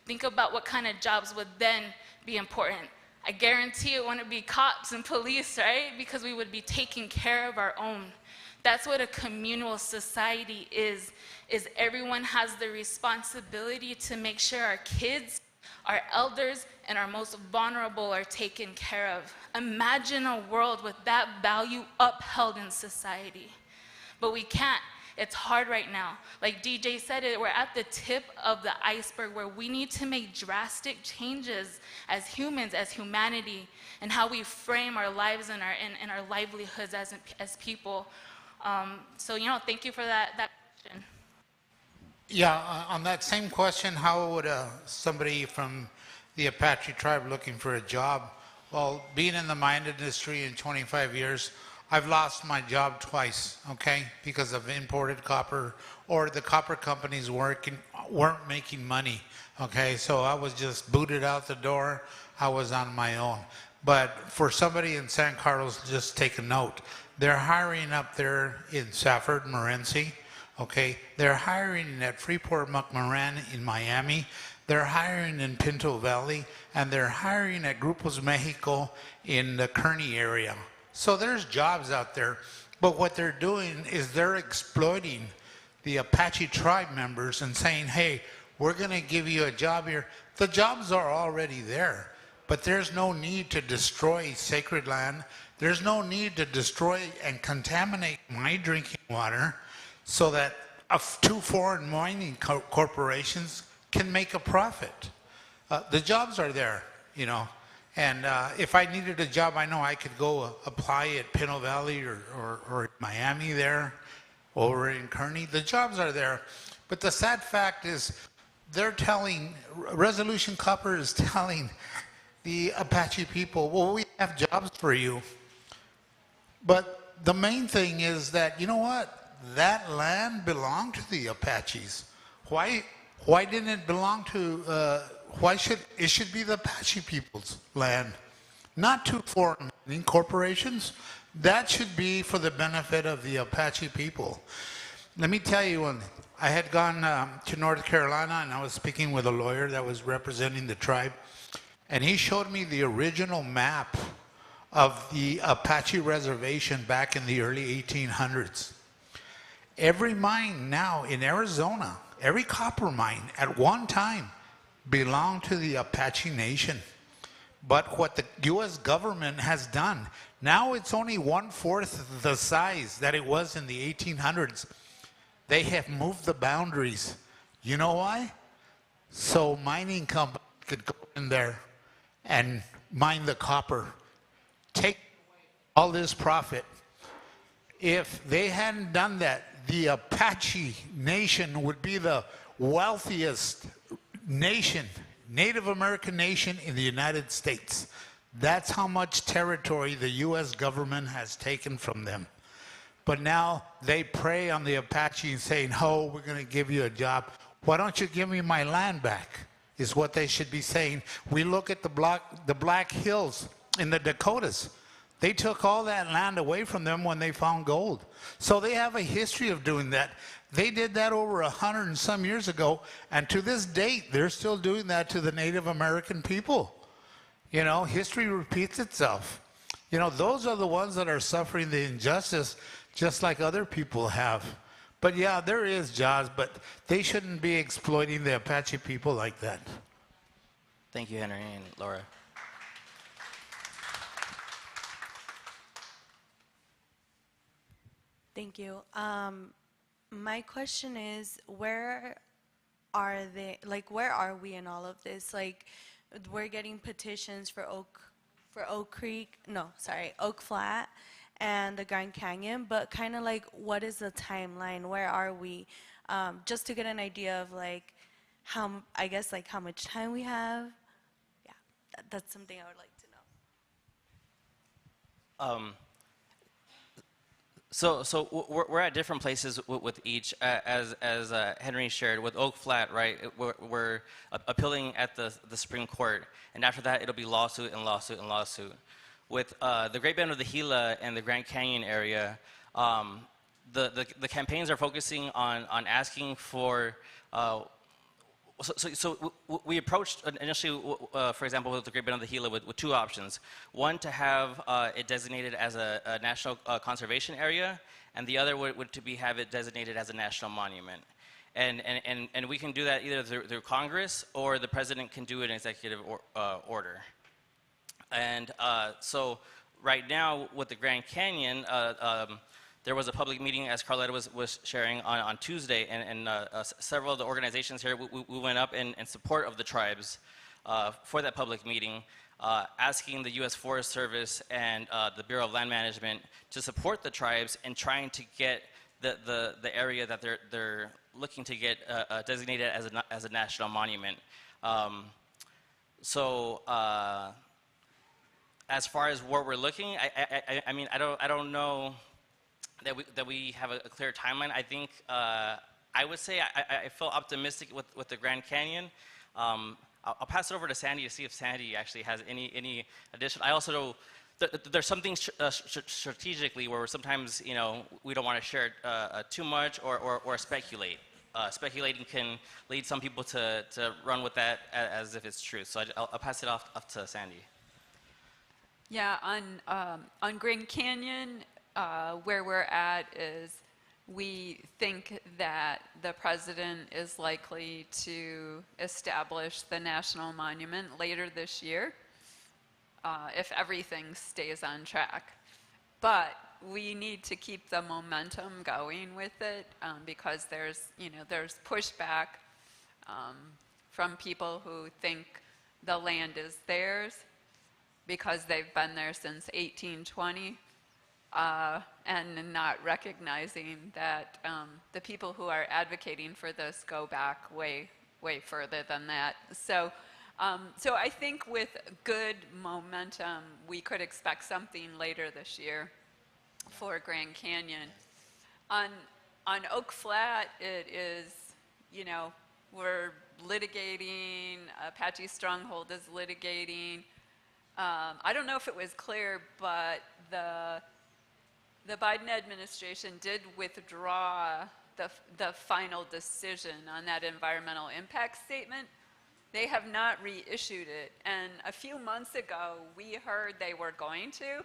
think about what kind of jobs would then be important. I guarantee it wouldn't be cops and police, right? Because we would be taking care of our own. That's what a communal society is everyone has the responsibility to make sure our kids, our elders, and our most vulnerable are taken care of. Imagine a world with that value upheld in society. But we can't. It's hard right now. Like DJ said, we're at the tip of the iceberg where we need to make drastic changes as humans, as humanity, and how we frame our lives and our livelihoods as people. So, you know, thank you for that question. Yeah, on that same question, how would somebody from the Apache tribe looking for a job? Well, being in the mine industry in 25 years, I've lost my job twice, okay, because of imported copper, or the copper companies weren't making money, okay? So I was just booted out the door. I was on my own. But for somebody in San Carlos, just take a note. They're hiring up there in Safford, Morenci, okay? They're hiring at Freeport McMoran in Miami. they're hiring in Pinto Valley, and they're hiring at Grupos Mexico in the Kearney area. So there's jobs out there, but what they're doing is they're exploiting the Apache tribe members and saying, hey, we're going to give you a job here. The jobs are already there, but there's no need to destroy sacred land. There's no need to destroy and contaminate my drinking water so that two foreign mining corporations can make a profit. The jobs are there, you know, and if I needed a job, I know I could go apply at Pinto Valley or Miami there, over in Kearney. The jobs are there, but the sad fact is they're telling, Resolution Copper is telling the Apache people, well, we have jobs for you. But the main thing is that, you know what? That land belonged to the Apaches. Why didn't it belong to, it should be the Apache people's land, not to foreign mining corporations. That should be for the benefit of the Apache people. Let me tell you, when I had gone to North Carolina and I was speaking with a lawyer that was representing the tribe, and he showed me the original map of the Apache reservation back in the early 1800s. Every mine now in Arizona, every copper mine at one time belonged to the Apache Nation. But what the U.S. government has done, now it's only 1/4 the size that it was in the 1800s. They have moved the boundaries. You know why? So mining companies could go in there and mine the copper, take all this profit. If they hadn't done that, the Apache Nation would be the wealthiest nation, Native American nation in the United States. That's how much territory the U.S. government has taken from them. But now they prey on the Apache saying, oh, we're going to give you a job. Why don't you give me my land back, is what they should be saying. We look at the Black Hills in the Dakotas. They took all that land away from them when they found gold. So they have a history of doing that. They did that over 100 and some years ago, and to this date, they're still doing that to the Native American people. You know, history repeats itself. You know, those are the ones that are suffering the injustice, just like other people have. But yeah, there is jobs, but they shouldn't be exploiting the Apache people like that. Thank you, Henry and Laura. Thank you. My question is, where are we in all of this? Like, we're getting petitions for Oak Flat and the Grand Canyon, but kind of like, what is the timeline? Where are we? Just to get an idea of like, how much time we have. Yeah, that's something I would like to know. So we're at different places with each, as Henry shared with Oak Flat, right? We're appealing at the Supreme Court, and after that it'll be lawsuit and lawsuit and lawsuit. With the Great Bend of the Gila and the Grand Canyon area, the campaigns are focusing on asking for. So we approached initially, for example, with the Great Bend of the Gila with two options. One, to have it designated as a national conservation area, and the other would to have it designated as a national monument. And we can do that either through Congress, or the president can do an executive order. And so right now with the Grand Canyon, there was a public meeting, as Carletta was sharing, on Tuesday, and several of the organizations here, we went up in support of the tribes for that public meeting, asking the U.S. Forest Service and the Bureau of Land Management to support the tribes in trying to get the area that they're looking to get designated as a national monument. As far as where we're looking, I mean, I don't know that we have a clear timeline. I think I would say I feel optimistic with the Grand Canyon. I'll pass it over to Sandy to see if Sandy actually has any additional. I also know there's something strategically where sometimes, you know, we don't want to share too much or speculate. speculating can lead some people to run with that as if it's true. So I'll pass it off to Sandy. Yeah, on Grand Canyon, where we're at is we think that the president is likely to establish the national monument later this year, if everything stays on track. But we need to keep the momentum going with it because there's pushback from people who think the land is theirs because they've been there since 1820, and not recognizing that the people who are advocating for this go back way further than that. So I think with good momentum, we could expect something later this year for Grand Canyon. On Oak Flat, it is, we're litigating, Apache Stronghold is litigating. I don't know if it was clear, but the Biden administration did withdraw the final decision on that environmental impact statement. They have not reissued it. And a few months ago, we heard they were going to.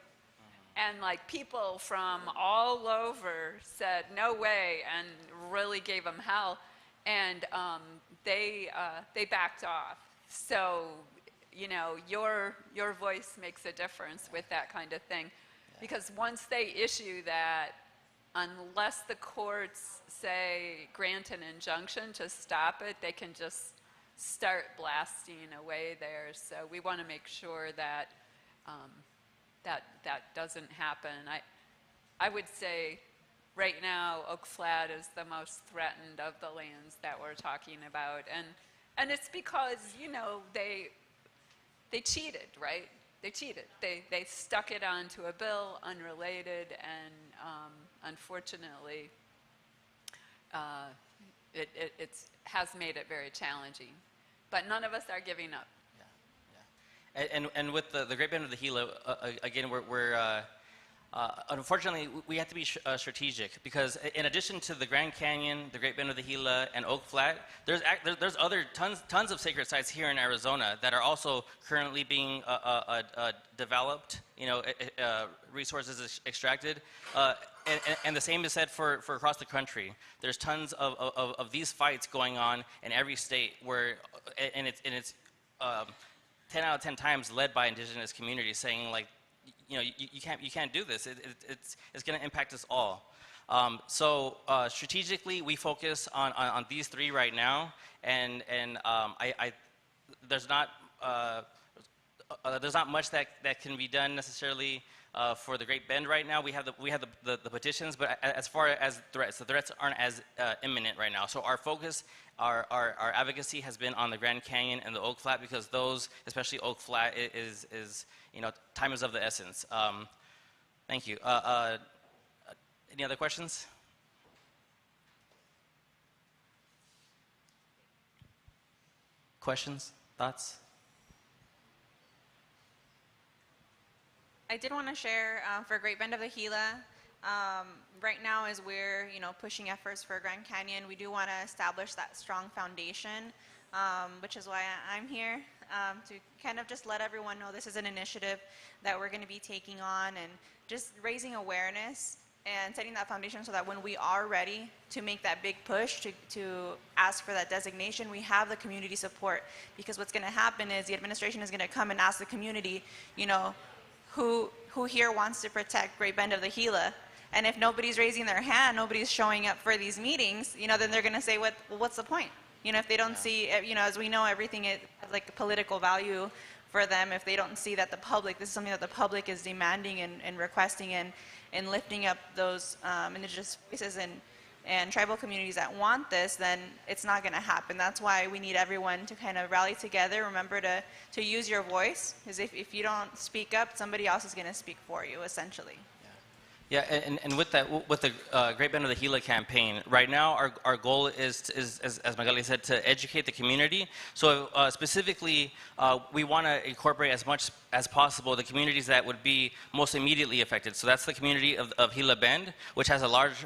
And like people from all over said, no way, and really gave them hell. And they backed off. So, your voice makes a difference with that kind of thing. Because once they issue that, unless the courts say grant an injunction to stop it, they can just start blasting away there. So we want to make sure that that doesn't happen. I would say right now Oak Flat is the most threatened of the lands that we're talking about, and it's because they cheated, right? They cheated. They stuck it onto a bill unrelated, and unfortunately, it has made it very challenging. But none of us are giving up. And with the Great Bend of the Gila, again, we're unfortunately, we have to be strategic, because in addition to the Grand Canyon, the Great Bend of the Gila, and Oak Flat, there's other tons of sacred sites here in Arizona that are also currently being developed, resources extracted, and the same is said for across the country. There's tons of these fights going on in every state and it's 10 out of 10 times led by indigenous communities saying, like, you can't do this. It's going to impact us all. So strategically, we focus on these three right now, and there's not much that can be done necessarily for the Great Bend right now. We have the petitions, but as far as threats, the threats aren't as imminent right now. So our focus, our advocacy has been on the Grand Canyon and the Oak Flat, because those, especially Oak Flat, is time is of the essence. Thank you. Any other questions? Questions? Thoughts? I did want to share for Great Bend of the Gila, right now as we're pushing efforts for Grand Canyon, we do want to establish that strong foundation, which is why I'm here, to kind of just let everyone know this is an initiative that we're going to be taking on, and just raising awareness and setting that foundation so that when we are ready to make that big push to ask for that designation, we have the community support. Because what's going to happen is the administration is going to come and ask the community, who here wants to protect Great Bend of the Gila? And if nobody's raising their hand, nobody's showing up for these meetings, then they're going to say, what's the point? If they don't see, as we know, everything is like political value for them. If they don't see that this is something that the public is demanding and requesting and lifting up those indigenous spaces and tribal communities that want this, then it's not going to happen. That's why we need everyone to kind of rally together. Remember to use your voice, because if you don't speak up, somebody else is going to speak for you, essentially. Yeah, and with the Great Bend of the Gila campaign, right now our goal is as Magali said, to educate the community. So specifically, we want to incorporate as much as possible the communities that would be most immediately affected. So that's the community of Gila Bend, which has a large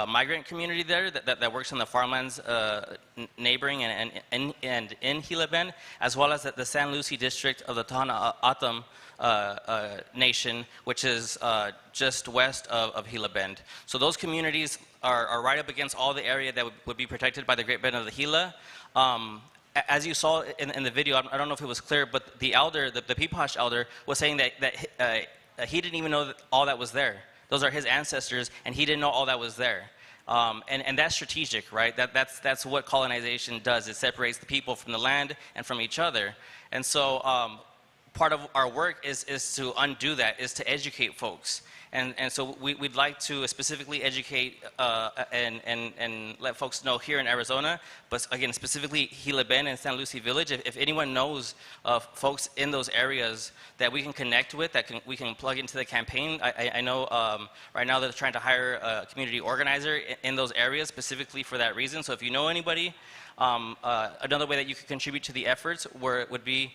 migrant community there that works in the farmlands neighboring and in Gila Bend, as well as the San Lucy district of the Tohono O'odham nation, which is just west of Gila Bend. So those communities are right up against all the area that would be protected by the Great Bend of the Gila. As you saw in the video, I don't know if it was clear, but the elder, the Peepash elder, was saying that he didn't even know that all that was there. Those are his ancestors, and he didn't know all that was there. And that's strategic, right? That's what colonization does. It separates the people from the land and from each other. And so part of our work is to undo that, is to educate folks. And so we'd like to specifically educate and let folks know here in Arizona, but again, specifically Gila Bend and San Lucy Village, if anyone knows of folks in those areas that we can connect with, we can plug into the campaign. I know right now they're trying to hire a community organizer in those areas specifically for that reason. So if you know anybody, another way that you could contribute to the efforts would be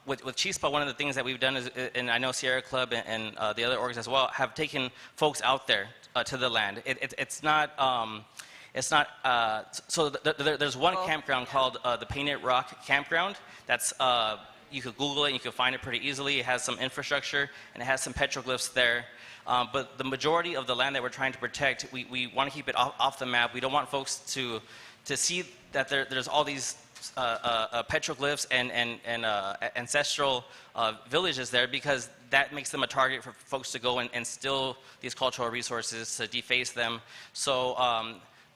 with Chispa. One of the things that we've done is, and I know Sierra Club and the other orgs as well, have taken folks out there to the land. It's not. So there's one campground called the Painted Rock Campground. That's you could Google it and you can find it pretty easily. It has some infrastructure and it has some petroglyphs there. But the majority of the land that we're trying to protect, we want to keep it off the map. We don't want folks to see that there's all these petroglyphs and ancestral villages there, because that makes them a target for folks to go and steal these cultural resources, to deface them. So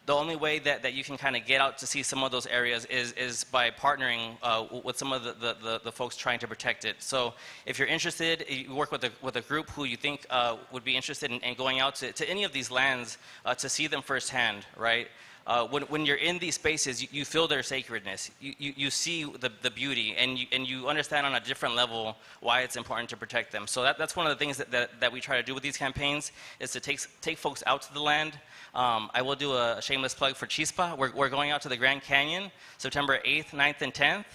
the only way that you can kind of get out to see some of those areas is by partnering with some of the folks trying to protect it. So if you're interested, you work with a group who you think would be interested in going out to any of these lands to see them firsthand, right? When you're in these spaces, you feel their sacredness. You see the beauty, and you understand on a different level why it's important to protect them. So that's one of the things that we try to do with these campaigns, is to take folks out to the land. I will do a shameless plug for Chispa. We're going out to the Grand Canyon September 8th, 9th, and 10th.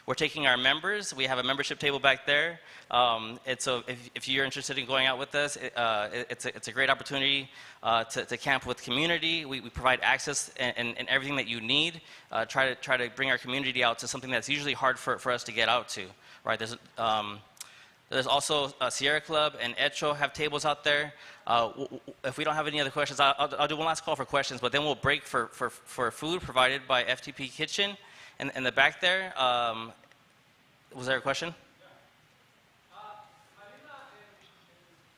We're taking our members. We have a membership table back there. So if you're interested in going out with us, it's a great opportunity to camp with community. We provide access and everything that you need. Try to bring our community out to something that's usually hard for us to get out to. Right? There's also Sierra Club and HECHO have tables out there. If we don't have any other questions, I'll do one last call for questions, but then we'll break for food provided by FTP Kitchen. In the back there, was there a question?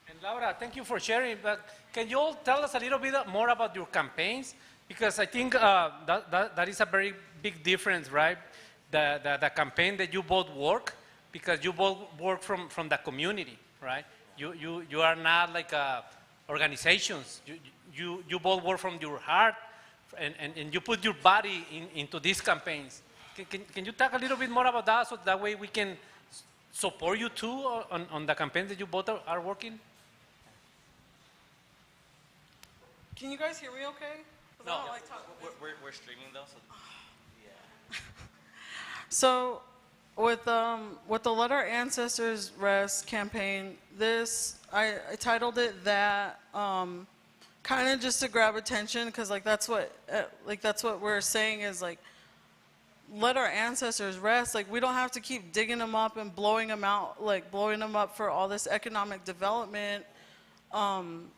And Laura, thank you for sharing, but can you all tell us a little bit more about your campaigns? Because I think that is a very big difference, right? The campaign that you both work, because you both work from the community, right? You are not like organizations. You both work from your heart, and you put your body into these campaigns. Can you talk a little bit more about that, so that way we can support you too on the campaigns that you both are working? Can you guys hear me okay? No, like we're streaming though. So yeah. So with the Let Our Ancestors Rest campaign, I titled it that, kind of just to grab attention, because that's what we're saying is like, let our ancestors rest. Like, we don't have to keep digging them up and blowing them out, like blowing them up for all this economic development. And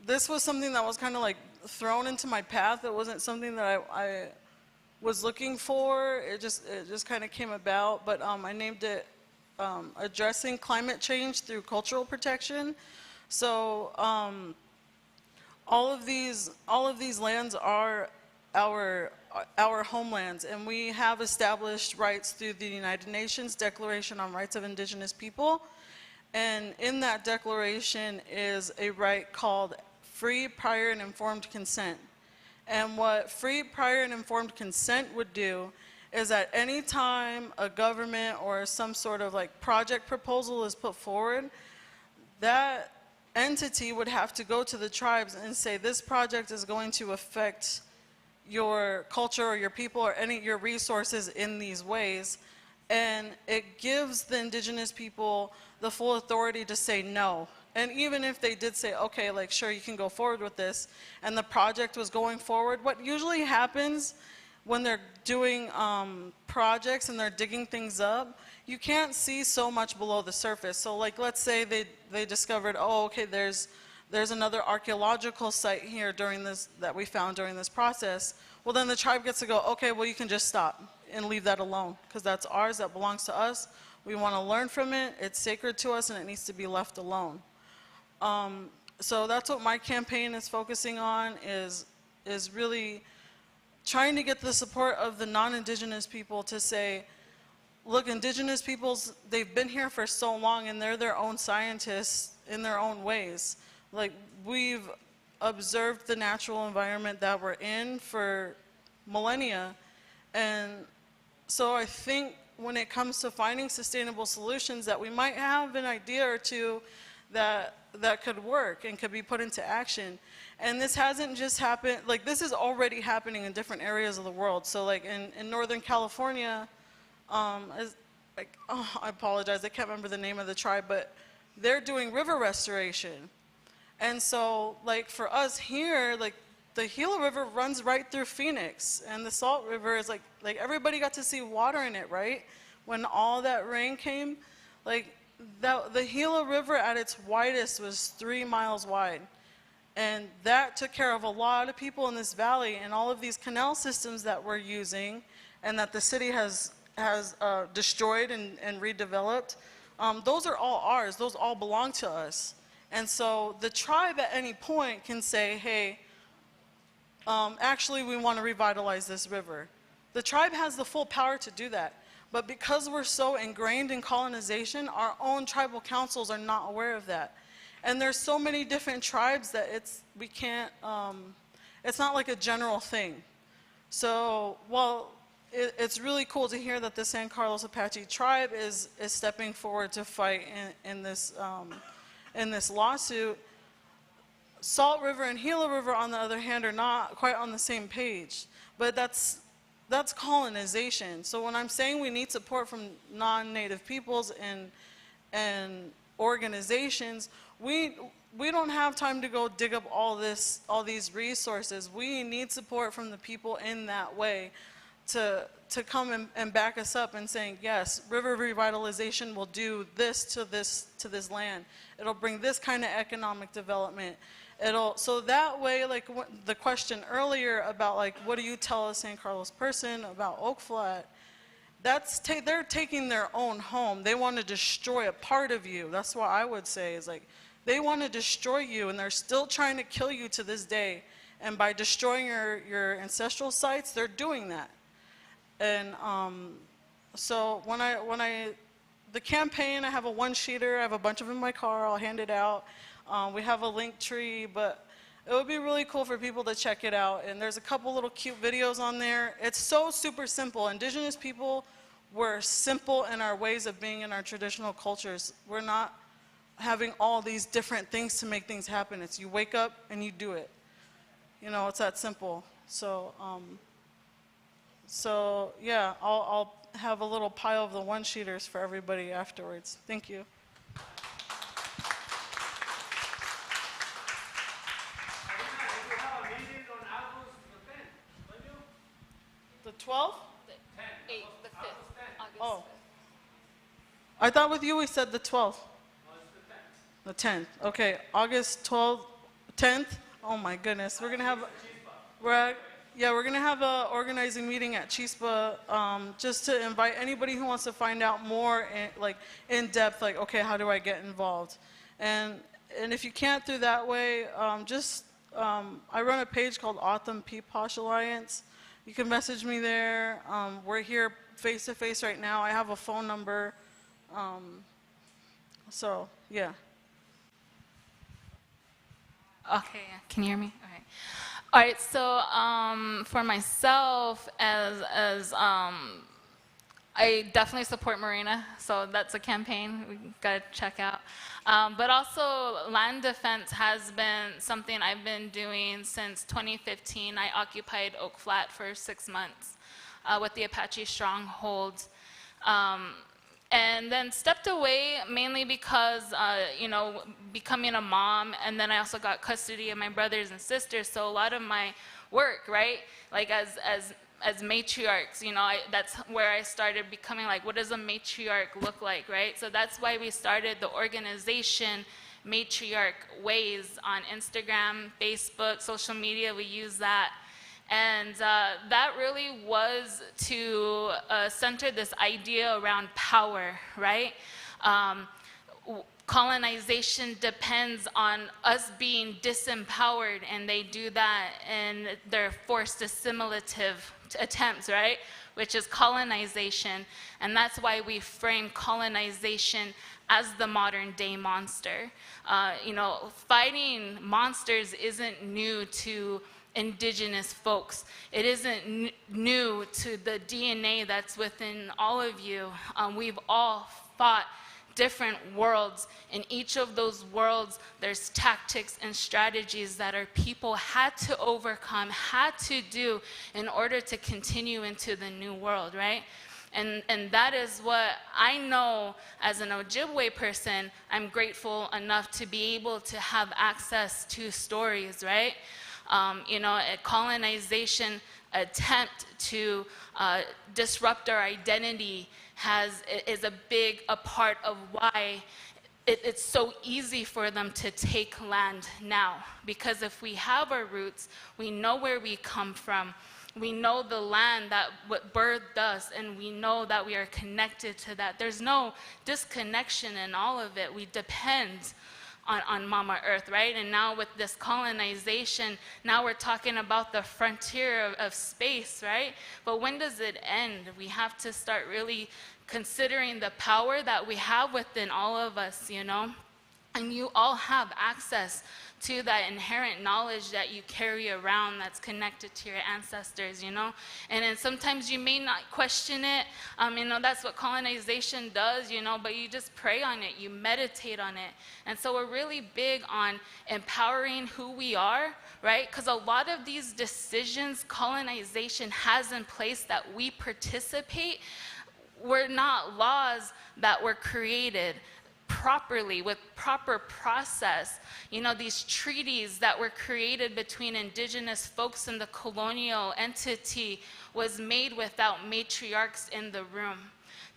this was something that was kind of like thrown into my path. It wasn't something that I was looking for. It just kind of came about. But I named it Addressing Climate Change Through Cultural Protection. So all of these lands are our homelands, and we have established rights through the United Nations Declaration on Rights of Indigenous People. And in that declaration is a right called free, prior, and informed consent. And what free, prior, and informed consent would do is that any time a government or some sort of like project proposal is put forward, that entity would have to go to the tribes and say, this project is going to affect your culture or your people or any your resources in these ways. And it gives the indigenous people the full authority to say no. And even if they did say, okay, like, sure, you can go forward with this, and the project was going forward, what usually happens when they're doing projects and they're digging things up, you can't see so much below the surface. So like, let's say they discovered, oh, okay, there's another archaeological site here that we found during this process. Well, then the tribe gets to go, okay, well, you can just stop and leave that alone, because that's ours, that belongs to us. We want to learn from it. It's sacred to us, and it needs to be left alone. So that's what my campaign is focusing on, is really trying to get the support of the non-indigenous people to say, look, indigenous peoples, they've been here for so long, and they're their own scientists in their own ways. Like, we've observed the natural environment that we're in for millennia, and so I think when it comes to finding sustainable solutions, that we might have an idea or two that could work and could be put into action. And this hasn't just happened, like, this is already happening in different areas of the world. So like in Northern California, I apologize, I can't remember the name of the tribe, but they're doing river restoration. And so like for us here, like, the Gila River runs right through Phoenix, and the Salt River is like everybody got to see water in it, right? When all that rain came, like the Gila River at its widest was 3 miles wide. And that took care of a lot of people in this valley, and all of these canal systems that we're using and that the city has destroyed and redeveloped, those are all ours, those all belong to us. And so the tribe at any point can say, hey, actually, we want to revitalize this river. The tribe has the full power to do that. But because we're so ingrained in colonization, our own tribal councils are not aware of that. And there's so many different tribes that we can't, it's not like a general thing. So, well, it's really cool to hear that the San Carlos Apache tribe is stepping forward to fight in this lawsuit. Salt River and Gila River, on the other hand, are not quite on the same page. But that's colonization. So when I'm saying we need support from non-native peoples and organizations, we don't have time to go dig up all these resources. We need support from the people in that way to come and back us up and saying, yes, river revitalization will do this to this land. It'll bring this kind of economic development. So that way, like the question earlier about like, what do you tell a San Carlos person about Oak Flat? They're taking their own home. They want to destroy a part of you. That's what I would say, is like, they want to destroy you, and they're still trying to kill you to this day. And by destroying your ancestral sites, they're doing that. And so the campaign, I have a one-sheeter, I have a bunch of them in my car, I'll hand it out. We have a link tree, but it would be really cool for people to check it out. And there's a couple little cute videos on there. It's so super simple. Indigenous people were simple in our ways of being in our traditional cultures. We're not having all these different things to make things happen. It's you wake up and you do it. You know, it's that simple. So, yeah, I'll have a little pile of the one-sheeters for everybody afterwards. Thank you. The 12th? The 8th, the 5th, August. Oh. I thought with you we said the 12th. The 10th. Okay, August 12th, 10th. Oh my goodness, we're gonna have an organizing meeting at Chispa, just to invite anybody who wants to find out more, in depth, like, okay, how do I get involved? And if you can't through that way, I run a page called Autumn Peeposh Alliance. You can message me there. We're here face to face right now. I have a phone number. So, yeah. Okay, can you hear me? All right. All right, so for myself, as I definitely support Marina, so that's a campaign we gotta check out. But also, land defense has been something I've been doing since 2015. I occupied Oak Flat for 6 months with the Apache Stronghold. And then stepped away mainly because, you know, becoming a mom, and then I also got custody of my brothers and sisters, so a lot of my work, right, like as matriarchs, you know, that's where I started becoming like, what does a matriarch look like, right? So that's why we started the organization Matriarch Ways on Instagram, Facebook, social media, we use that. And that really was to center this idea around power, right? Colonization depends on us being disempowered, and they do that in their forced assimilative attempts, right? Which is colonization. And that's why we frame colonization as the modern day monster. You know, fighting monsters isn't new to indigenous folks. It isn't new to the DNA that's within all of you. We've all fought different worlds. In each of those worlds, there's tactics and strategies that our people had to overcome, had to do in order to continue into the new world, right? And that is what I know as an Ojibwe person. I'm grateful enough to be able to have access to stories, right? You know, a colonization attempt to disrupt our identity is a big part of why it's so easy for them to take land now. Because if we have our roots, we know where we come from, we know the land that birthed us, and we know that we are connected to that. There's no disconnection in all of it. We depend on Mama Earth, right? And now with this colonization, now we're talking about the frontier of space, right? But when does it end? We have to start really considering the power that we have within all of us, you know? And you all have access to that inherent knowledge that you carry around that's connected to your ancestors, you know? And then sometimes you may not question it. You know, that's what colonization does, you know, but you just pray on it, you meditate on it. And so we're really big on empowering who we are, right? Because a lot of these decisions colonization has in place that we participate were not laws that were created properly, with proper process. You know, these treaties that were created between indigenous folks and the colonial entity was made without matriarchs in the room.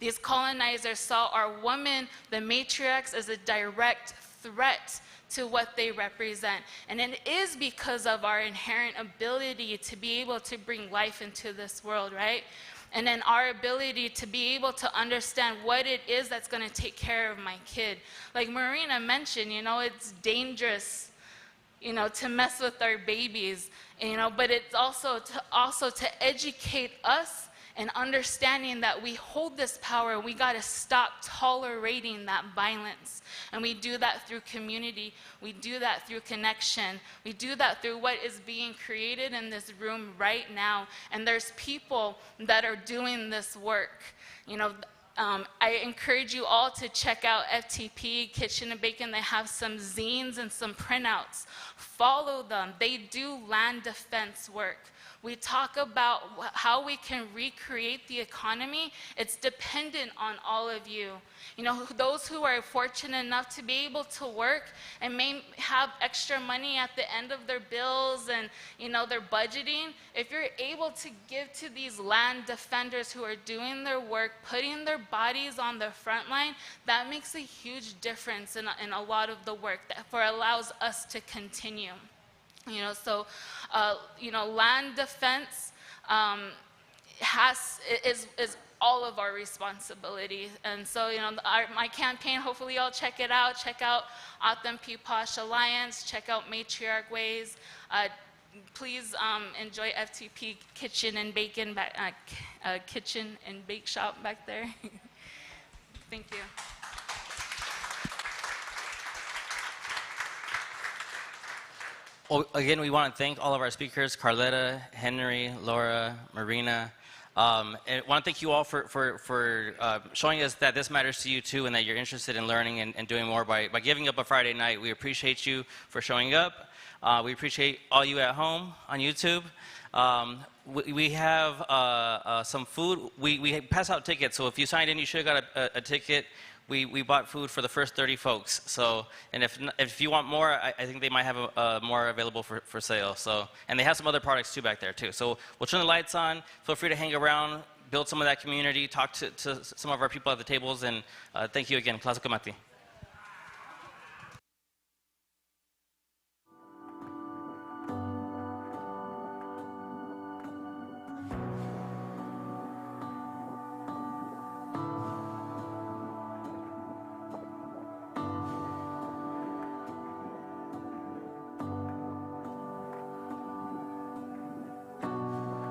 These colonizers saw our women, the matriarchs, as a direct threat to what they represent. And it is because of our inherent ability to be able to bring life into this world, right? And then our ability to be able to understand what it is that's going to take care of my kid. Like Marina mentioned, you know, it's dangerous, you know, to mess with our babies, you know, but it's also to educate us and understanding that we hold this power. We got to stop tolerating that violence. And we do that through community. We do that through connection. We do that through what is being created in this room right now. And there's people that are doing this work. You know, I encourage you all to check out FTP, Kitchen and Bacon. They have some zines and some printouts. Follow them. They do land defense work. We talk about how we can recreate the economy. It's dependent on all of you. You know, those who are fortunate enough to be able to work and may have extra money at the end of their bills and, you know, their budgeting, if you're able to give to these land defenders who are doing their work, putting their bodies on the front line, that makes a huge difference in a lot of the work that allows us to continue. You know, so, you know, land defense is all of our responsibility. And so, you know, my campaign, hopefully y'all check it out. Check out Atham Peeposh Alliance. Check out Matriarch Ways. Please enjoy FTP Kitchen and Bacon, Kitchen and Bake Shop back there. Thank you. Well, again, we want to thank all of our speakers, Carletta, Henry, Laura, Marina. And I want to thank you all for showing us that this matters to you too, and that you're interested in learning and doing more by giving up a Friday night. We appreciate you for showing up. We appreciate all you at home on YouTube. We have some food. We pass out tickets, so if you signed in, you should have got a ticket. We bought food for the first 30 folks. So, and if you want more, I think they might have more available for sale. So, and they have some other products too back there too. So we'll turn the lights on. Feel free to hang around, build some of that community, talk to some of our people at the tables, and thank you again. Plaza Kamati.